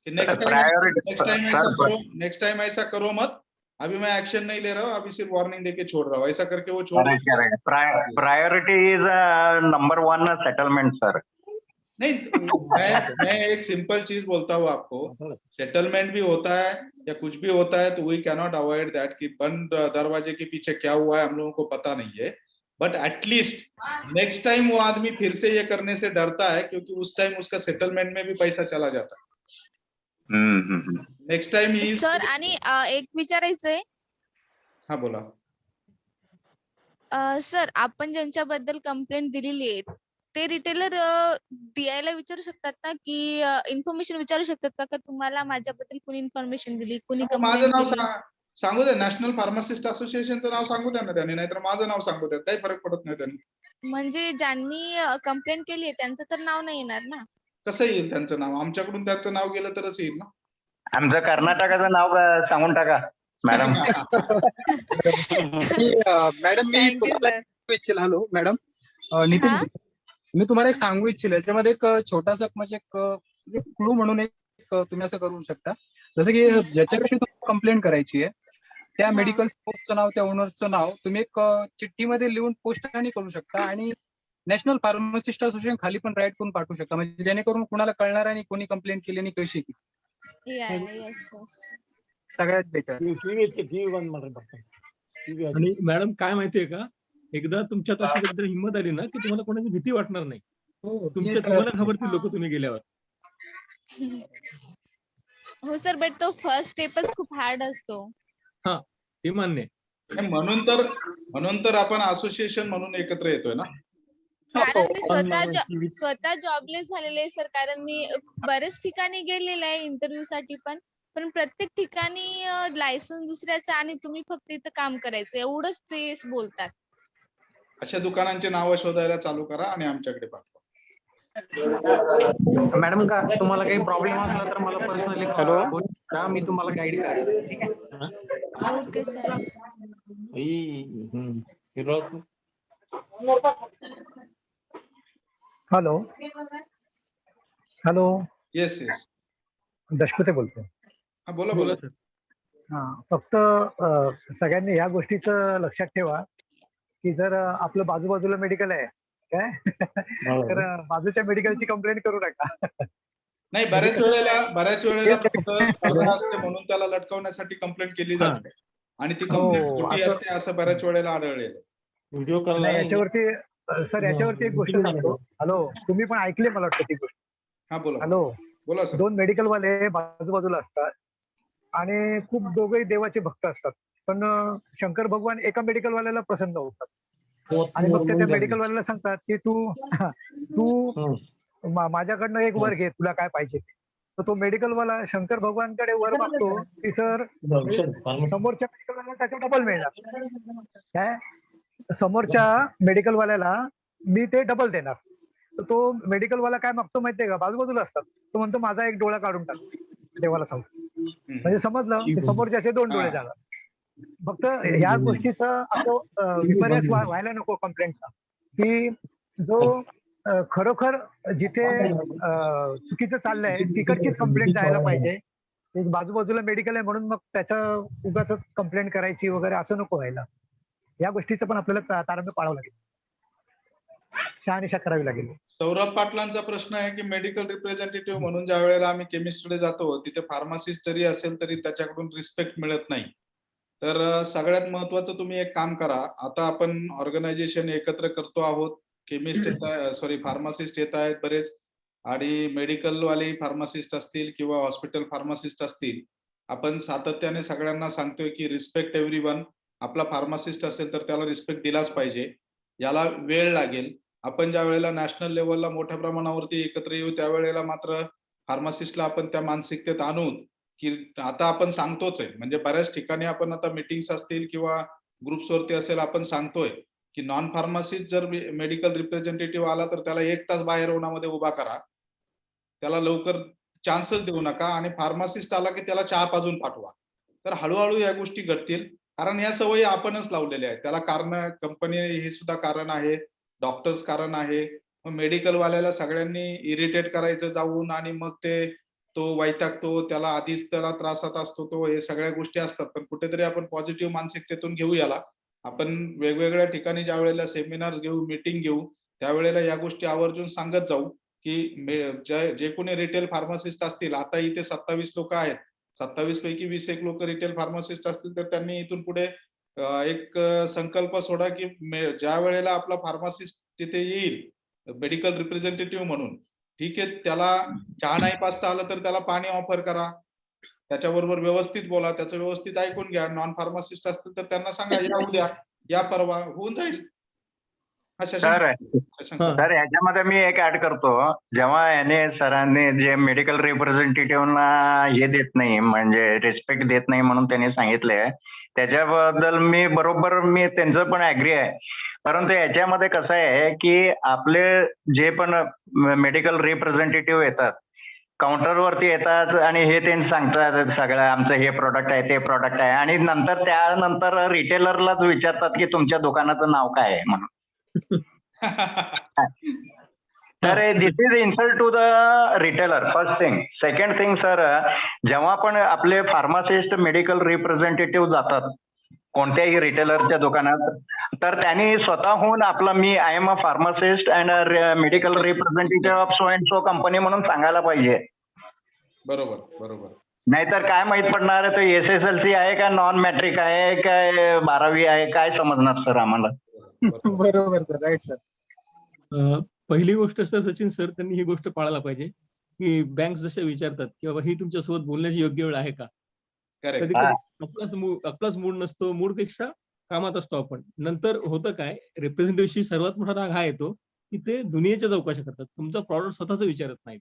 कि नेक्स्ट टाइम ऐसा करो मत, अभी मैं एक्शन नहीं ले रहा हूँ, अभी सिर्फ वार्निंग देके छोड़ रहा हूँ, ऐसा करके वो छोड़ Correct. Priority is number one settlement, sir. नहीं। मैं एक सिंपल चीज बोलता हूँ आपको, सेटलमेंट भी होता है या कुछ भी होता है तो वी कैनॉट अवॉइड दैट कि बंद दरवाजे के पीछे क्या हुआ है हम लोगों को पता नहीं है, बट एटलीस्ट नेक्स्ट टाइम वो आदमी फिर से ये करने से डरता है क्योंकि उस टाइम उसका सेटलमेंट में भी पैसा चला जाता है। नेक्स्ट टाइम सर आणि एक विचारायचंय, हाँ बोला। सर आपण ज्यांच्याबद्दल कंप्लेंट दिलेली आहे ते रिटेलर द्यायला विचारू शकतात ना की इन्फॉर्मेशन विचारू शकतात का तुम्हाला माझ्याबद्दल कोणी इन्फॉर्मेशन दिली, कोणी माझं नाव कंप्लेंट सांगू द्या, नॅशनल फार्मासिस्ट असोसिएशनचं नाव सांगू द्या ना त्यांनी, नाहीतर माझं नाव सांगू द्या, काही फरक पडत नाही त्यांनी। म्हणजे ज्यांनी कंप्लेंट केली आहे त्यांचं तर नाव नाही येणार ना? कसं येईल त्यांचं नाव? आमच्याकडून त्यांचं नाव गेलं तरच येईल ना। आमचं कर्नाटकाचं नाव सांगून टाका madam. Madam me Thank you, तुम्हाला sir. सांगू इच्छिल, हॅलो मॅडम, नितीश हा? बोलतोय. मी तुम्हाला एक सांगू इच्छिल, याच्यामध्ये एक छोटासा म्हणजे एक क्लू म्हणून एक तुम्ही असं करू शकता, जसं की ज्याच्याकडे तुम्हाला कंप्लेंट करायची आहे त्या हा. मेडिकल स्टोअरचं नाव, त्या ओनरचं नाव तुम्ही एक चिठ्ठीमध्ये लिहून पोस्टाने करू शकता आणि नॅशनल फार्मासिस्ट असोसिएशन खाली पण राईट करून पाठवू शकता, म्हणजे जेणेकरून कुणाला कळणार आणि कोणी कंप्लेंट केली आणि कशी ती Yes. सगळ्यात बेटर. आणि मॅडम काय माहितीये का, एकदा तुमच्यात अशी एकदा हिंमत आली ना की तुम्हाला कोणाची भीती वाटणार नाही. तुम्हाला घाबरतील लोक तुम्ही गेल्यावर. हो सर, बट तो फर्स्ट स्टेपच खूप हार्ड असतो. हा, हे मान्य आहे. म्हणून तर आपण असोसिएशन म्हणून एकत्र येतोय ना। कारण मी स्वतः जॉबलेस झालेले आहे सर, कारण मी बरेच ठिकाणी गेलेले आहे इंटरव्ह्यू साठी पण प्रत्येक ठिकाणी लायसन्स दुसऱ्याचं आणि तुम्ही फक्त इथं काम करायचं एवढंच ते बोलतात. अशा दुकानांचे नाव शोधायला चालू करा आणि आमच्याकडे पाठवा। मॅडम का तुम्हाला काही प्रॉब्लेम असला तर मला पर्सनली बोलू शकता, मी तुम्हाला गाईड करेन. ठीक आहे? Okay sir. हॅलो येस दशपुते बोलतोय. हा बोला सर. हा, फक्त सगळ्यांनी ह्या गोष्टीचं लक्षात ठेवा की जर आपलं बाजूबाजूला मेडिकल आहे काय तर बाजूच्या मेडिकलची कंप्लेंट करू नका. नाही, बऱ्याच वेळेला स्पर्धा असते म्हणून त्याला लटकवण्यासाठी कंप्लेंट केली जाते आणि ती कंप्लेंट खोटी असते असं बऱ्याच वेळेला आढळलेलं. नाही, याच्यावरती एक गोष्ट सांगतो. हॅलो, तुम्ही पण ऐकले मला वाटतं ती गोष्ट. हा बोला. हॅलो, बोला सर. दोन मेडिकल वाले बाजूबाजूला असतात आणि खूप दोघेही देवाचे भक्त असतात, पण शंकर भगवान एका मेडिकल वाल्याला प्रसन्न होतात आणि मग त्या मेडिकल वाल्याला सांगतात की तू माझ्याकडनं एक वर घे, तुला काय पाहिजे. तर तो मेडिकल वाला शंकर भगवानकडे वर मागतो की सर समोरच्या मेडिकल वाल्याला त्याच्या डबल मिळणार काय, समोरच्या मेडिकल वाल्याला मी ते डबल देणार. तर तो मेडिकल वाला काय मागतो माहितीये का, बाजूबाजूला असतात, तो म्हणतो माझा एक डोळा काढून टाक, देवाला सांगतो. म्हणजे समजलं की समोरच्याचे दोन डोळे झाला. फक्त ह्या गोष्टीचं असं विपर्यास व्हायला नको कंप्लेंटचा, की जो खरोखर जिथे चुकीचं चाललंय तिकडचीच कंप्लेंट जायला पाहिजे. एक बाजूबाजूला मेडिकल आहे म्हणून मग त्याचं उगाच कंप्लेंट करायची वगैरे असं नको व्हायला. या गोष्टीचं पण आपल्याला तारतम्य पाळावं लागेल, शहानिशा करावी लागेल. सौरभ पाटलांचा प्रश्न आहे की मेडिकल रिप्रेझेंटेटिव्ह म्हणून ज्या वेळेला आम्ही केमिस्टकडे जातो तिथे फार्मासिस्ट जरी असेल तरी त्याच्याकडून रिस्पेक्ट मिळत नाही. तर सगळ्यात महत्वाचं तुम्ही एक काम करा. आता आपण ऑर्गनायझेशन एकत्र करतो आहोत. केमिस्ट येत आहे, सॉरी फार्मासिस्ट येत आहेत बरेच, आणि मेडिकल वाले फार्मासिस्ट असतील किंवा हॉस्पिटल फार्मासिस्ट असतील. आपण सातत्याने सगळ्यांना सांगतोय की रिस्पेक्ट एव्हरीवन. आपला फार्मासिस्ट असेल तर त्याला रिस्पेक्ट दिलाच पाहिजे. याला वेळ लागेल. आपण ज्या वेळेला नॅशनल लेवलला मोठ्या प्रमाणावरती एकत्र येऊ त्यावेळेला मात्र फार्मासिस्टला आपण त्या मानसिकतेत आणू की आता आपण सांगतोच आहे. म्हणजे बऱ्याच ठिकाणी आपण आता मीटिंग्स असतील किंवा ग्रुप्सवरती असेल आपण सांगतोय की नॉन फार्मासिस्ट जर मेडिकल रिप्रेझेंटेटिव्ह आला तर त्याला 1 तास बाहेर उन्हामध्ये उभा करा. त्याला लवकर चान्सच देऊ नका, आणि फार्मासिस्ट आला की त्याला चहा पाजून पाठवा. तर हळूहळू या गोष्टी घडतील. कारण या सवयी आपणच लावलेल्या आहेत. त्याला कारण कंपनी हे सुद्धा कारण आहे, डॉक्टर्स कारण आहे. मग मेडिकल वाल्याला सगळ्यांनी इरिटेट करायचं जाऊन, आणि मग तो वैतागतो, त्याला आधीच त्याला त्रासात असतो तो, हे सगळ्या गोष्टी असतात. पण कुठेतरी आपण पॉझिटिव्ह मानसिकतेतून घेऊ याला. आपण वेगवेगळ्या ठिकाणी ज्या वेळेला सेमिनार घेऊ, मीटिंग घेऊ, त्यावेळेला या गोष्टी आवर्जून सांगत जाऊ की जे कोणी रिटेल फार्मासिस्ट असतील, आता इथे 27 लोक आहेत, 27 पैकी 20 लोक रिटेल फार्मासिस्ट असतील, तर त्यांनी इथून पुढे एक संकल्प सोडा की ज्या वेळेला आपला फार्मासिस्ट तिथे येईल मेडिकल रिप्रेझेंटेटिव्ह म्हणून, ठीक आहे, त्याला चहा नाही पाजता आलं तर त्याला पाणी ऑफर करा, त्याच्याबरोबर व्यवस्थित बोला, त्याचं व्यवस्थित ऐकून घ्या. नॉन फार्मासिस्ट असतील तर त्यांना सांगा या उद्या, या परवा, होऊन जाईल. सर ह्याच्यामध्ये मी एक ऍड करतो. जेव्हा याने सरांनी जे मेडिकल रिप्रेझेंटेटिव्हना हे देत नाही, म्हणजे रिस्पेक्ट देत नाही म्हणून त्यांनी सांगितलंय, त्याच्याबद्दल मी त्यांचं पण ऍग्री आहे. परंतु याच्यामध्ये कसं आहे की आपले जे पण मेडिकल रिप्रेझेंटेटिव्ह येतात, काउंटरवरती येतात आणि हे त्यांनी सांगतात सगळं आमचं हे प्रोडक्ट आहे, ते प्रोडक्ट आहे, आणि त्यानंतर रिटेलरलाच विचारतात की तुमच्या दुकानाचं नाव काय आहे म्हणून. तर this is insult to the retailer, first thing. Second thing sir, जेव्हा पण आपले फार्मासिस्ट मेडिकल रिप्रेझेंटेटिव्ह जातात कोणत्याही रिटेलरच्या दुकानात, तर त्यांनी स्वतःहून I am a pharmacist and medical representative of so and so company म्हणून सांगायला पाहिजे. बरोबर बरोबर. नाहीतर काय माहित पडणार आहे, तो SSLC आहे का नॉन मॅट्रिक आहे काय 12वी आहे, काय समजणार सर आम्हाला. बरोबर सर, राईट सर. पहिली गोष्ट सर, सचिन सर, त्यांनी ही गोष्ट पाळायला पाहिजे की बँक जसे विचारतात की बाबा ही तुमच्यासोबत बोलण्याची योग्य वेळ आहे का. कधी कधी आपलाच मूड नसतो, मूड पेक्षा कामात असतो आपण. नंतर होतं काय, रिप्रेझेंटेटिव्हची सर्वात मोठा राग हा येतो की ते दुनियेच्या चौकशा करतात, तुमचा प्रॉडक्ट स्वतःच विचारत नाहीत.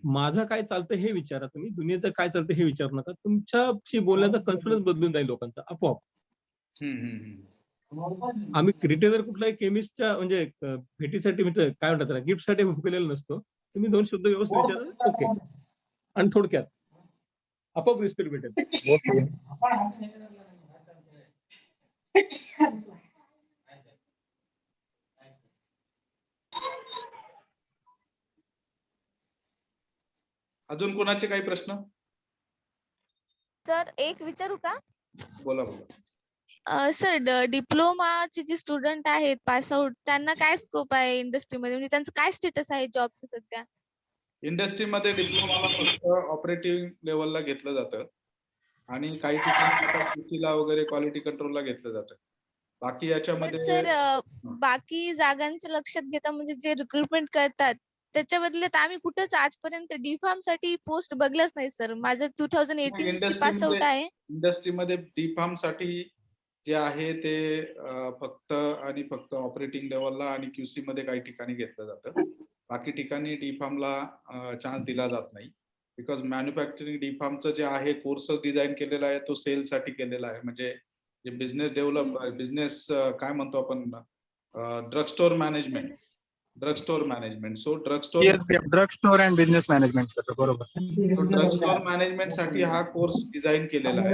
माझं काय चालतं हे विचारा तुम्ही, दुनियेचं काय चालतं हे विचारू नका. तुमच्याशी बोलण्याचा कॉन्फिडन्स बदलून जाईल लोकांचा आपोआप. आम्ही रिटेलर कुठल्याही केमिस्टच्या म्हणजे भेटीसाठी म्हणजे काय म्हणतात त्याला, गिफ्टसाठी केलेला नसतो. तुम्ही 2 शब्द व्यवस्थित विचारा, ओके, आणि थोडक्यात आपोआप रिस्पेक्ट भेटेल. ओके. अजून कोणाचे काही प्रश्न? सर एक विचारू का? बोला. सर, डिप्लोमाचे जे स्टुडंट आहेत पास आउट, त्यांना काय स्कोप आहे इंडस्ट्रीमध्ये, म्हणजे त्यांचं काय स्टेटस आहे जॉबचं सध्या? इंडस्ट्रीमध्ये डिप्लोमाला फक्त ऑपरेटिव्ह लेवलला घेतलं जातं, आणि काही ठिकाणी QC वगैरे क्वालिटी कंट्रोलला घेतलं जातं. बाकी याच्यामध्ये सर बाकी जागांचं लक्षात घेता म्हणजे जे रिक्रुटमेंट करतात त्याच्या बदल्यात आम्ही कुठेच आजपर्यंत D.Pharm साठी पोस्ट बघलाच नाही सर. माझं 2018 ची पास आउट आहे. इंडस्ट्रीमध्ये D.Pharm साठी जे आहे ते फक्त आणि फक्त ऑपरेटिंग लेवलला आणि QC मध्ये काही ठिकाणी घेतलं जातं. बाकी ठिकाणी D.Pharmला चान्स दिला जात नाही. बिकॉज मॅन्युफॅक्चरिंग D.Pharmचं जे आहे कोर्सच डिझाईन केलेला आहे तो सेल साठी केलेला आहे. म्हणजे जे बिझनेस काय म्हणतो आपण, drug store management. So drug store and business management sir, बरोबर. ड्रग स्टोर मॅनेजमेंट साठी हा कोर्स डिझाईन केलेला आहे,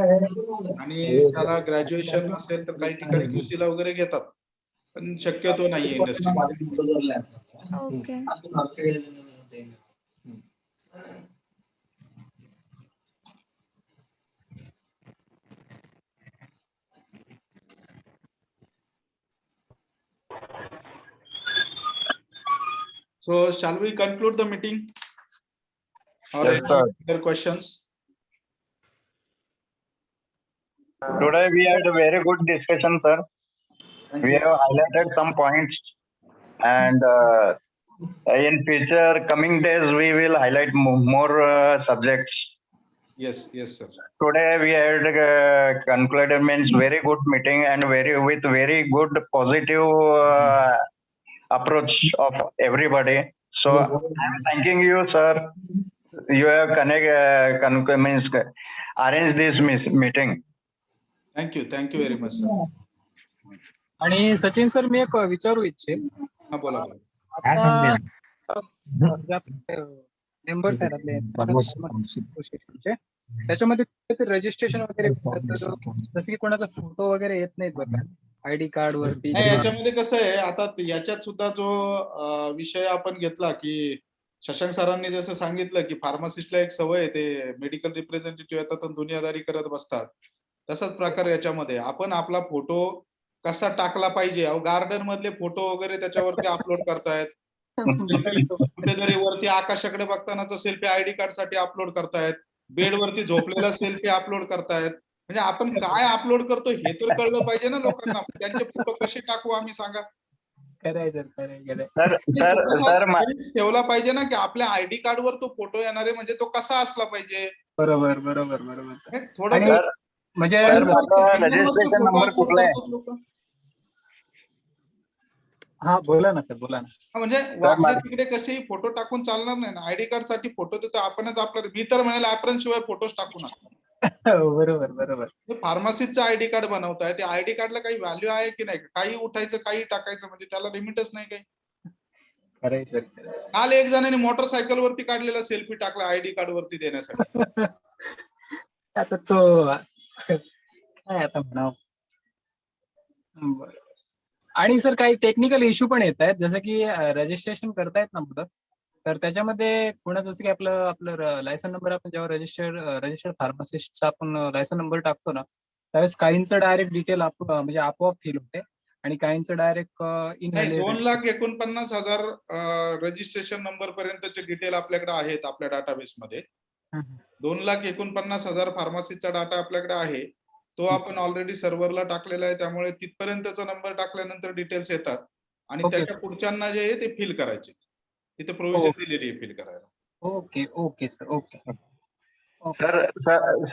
आणि त्याला ग्रॅज्युएशन असेल तर काही ठिकाणी QC ला वगैरे घेतात. पण शक्यतो नाहीये industry. Okay. So shall we conclude the meeting? Or Yes, any sir. other questions? Today we had a very good discussion, sir. We have highlighted some points, and in future coming days we will highlight more subjects. Yes, yes, sir. Today we had concluded means very good meeting and with very good positive approach of everybody. So I'm thanking you, sir. You have arranged this meeting. Thank you very much, sir. आणि Sachin sir मी एक विचारू इच्छेन हा बोला. आता जे आपले members आहेत आपले असोसिएशनचे, त्याच्यामध्ये रजिस्ट्रेशन वगैरे जसं की कोणाचा फोटो वगैरे येत नाहीत बघा आयडी कार्ड वरती. नाही, याच्यामध्ये कसं आहे, आता याच्यात सुद्धा जो विषय आपण घेतला की शशांक सरांनी जसं सांगितलं की फार्मासिस्टला एक सवय आहे, ते मेडिकल रिप्रेझेंटेटिव्ह येतात आणि दुनियादारी करत बसतात. तसाच प्रकार याच्यामध्ये आपण आपला फोटो कसा टाकला पाहिजे. गार्डन मधले फोटो वगैरे त्याच्यावरती अपलोड करतायत. कुठेतरी वरती आकाशाकडे बघतानाचा सेल्फी आयडी कार्ड साठी अपलोड करतायत. बेड वरती झोपलेला सेल्फी अपलोड करतायत. म्हणजे आपण काय अपलोड करतो हे तर कळलं पाहिजे ना लोकांना. त्यांचे फोटो कसे टाकू आम्ही सांगा. ठेवला पाहिजे ना की आपल्या आयडी कार्ड वर तो फोटो येणार आहे, म्हणजे तो कसा असला पाहिजे. बरोबर. थोडं म्हणजे रजिस्ट्रेशन नंबर कुठला आहे? हा बोला ना सर, बोला ना. म्हणजे वागणे तिकडे कसेही फोटो टाकून चालणार नाही ना. आयडी कार्ड साठी फोटो देतो आपणच. आपलं मी तर म्हणेल ऍप्रन शिवाय फोटोज टाकू नका. बरोबर. फार्मसीचं आयडी कार्ड बनवताय, ते आयडी कार्डला काही व्हॅल्यू आहे की नाही? काही उठायचं काही टाकायचं, म्हणजे त्याला लिमिटच नाही काही. काल एक जणांनी मोटरसायकल वरती काढलेला सेल्फी टाकला आयडी कार्ड वरती देण्यासाठी. आता तो काय आता म्हणावं. आणि सर काही टेक्निकल इश्यू पण येत आहेत, जसं की रजिस्ट्रेशन करतायत ना मुलं, तर त्याच्यामध्ये कोणाचं जसं की आपलं लायसन नंबर आपण जेव्हा रजिस्टर्ड फार्मासिस्टचा आपण लायसन नंबर टाकतो ना, त्यावेळेस काहींचं डायरेक्ट डिटेल म्हणजे आपोआप फिल होते आणि काहींचं डायरेक्ट 2,49,000 रजिस्ट्रेशन नंबर पर्यंतचे डिटेल आपल्याकडे आहेत आपल्या डाटाबेस मध्ये. 2,49,000 फार्मसीचा डाटा आपल्याकडे आहे. तो आपण ऑलरेडी सर्व्हरला टाकलेला आहे. त्यामुळे तिथपर्यंतचा नंबर टाकल्यानंतर डिटेल्स येतात आणि त्याच्या पुढच्यांना जे आहे ते फिल करायचे. तिथे प्रोव्हिजन दिलेली आहे फिल करायला. Okay sir.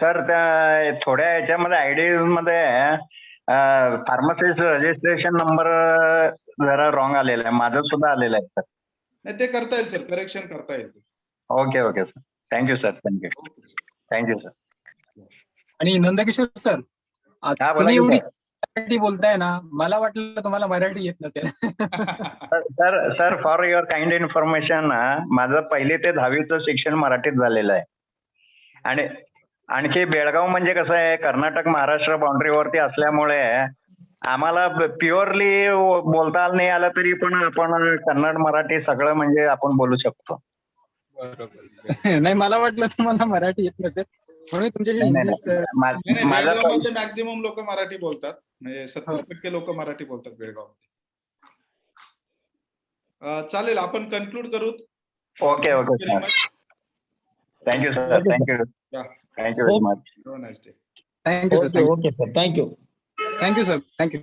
सर त्या थोड्या याच्यामध्ये आयडी मध्ये फार्मसिस्ट रजिस्ट्रेशन नंबर जरा रॉंग आलेला आहे. माझं सुद्धा आलेलं आहे सर. नाही, ते करता येईल सर, करेक्शन करता येईल. Okay sir. Thank you sir. Thank you sir. आणि नंदकिशोर सर, तुम्ही एवढी मराठी बोलताय ना, मला वाटलं तुम्हाला मराठी येत नसेल. Sir for your kind information, माझं 1ली ते 10वीचं शिक्षण मराठीत झालेलं आहे. आणि आणखी बेळगाव म्हणजे कसं आहे, कर्नाटक महाराष्ट्र बाउंड्रीवरती असल्यामुळे आम्हाला प्युअरली बोलता नाही आलं तरी पण आपण कन्नड मराठी सगळं म्हणजे आपण बोलू शकतो. बरोबर. नाही, मला वाटलं तुम्हाला मराठी येत नसेल म्हणून तुमच्याशी. मॅक्झिमम लोक मराठी बोलतात, म्हणजे 70% लोक मराठी बोलतात बेळगावमध्ये. चालेल, आपण कन्क्लूड करू. Okay sir. Thank you sir. Thank you very much. Have a nice day. Thank you sir. Okay sir. Thank you sir. Thank you.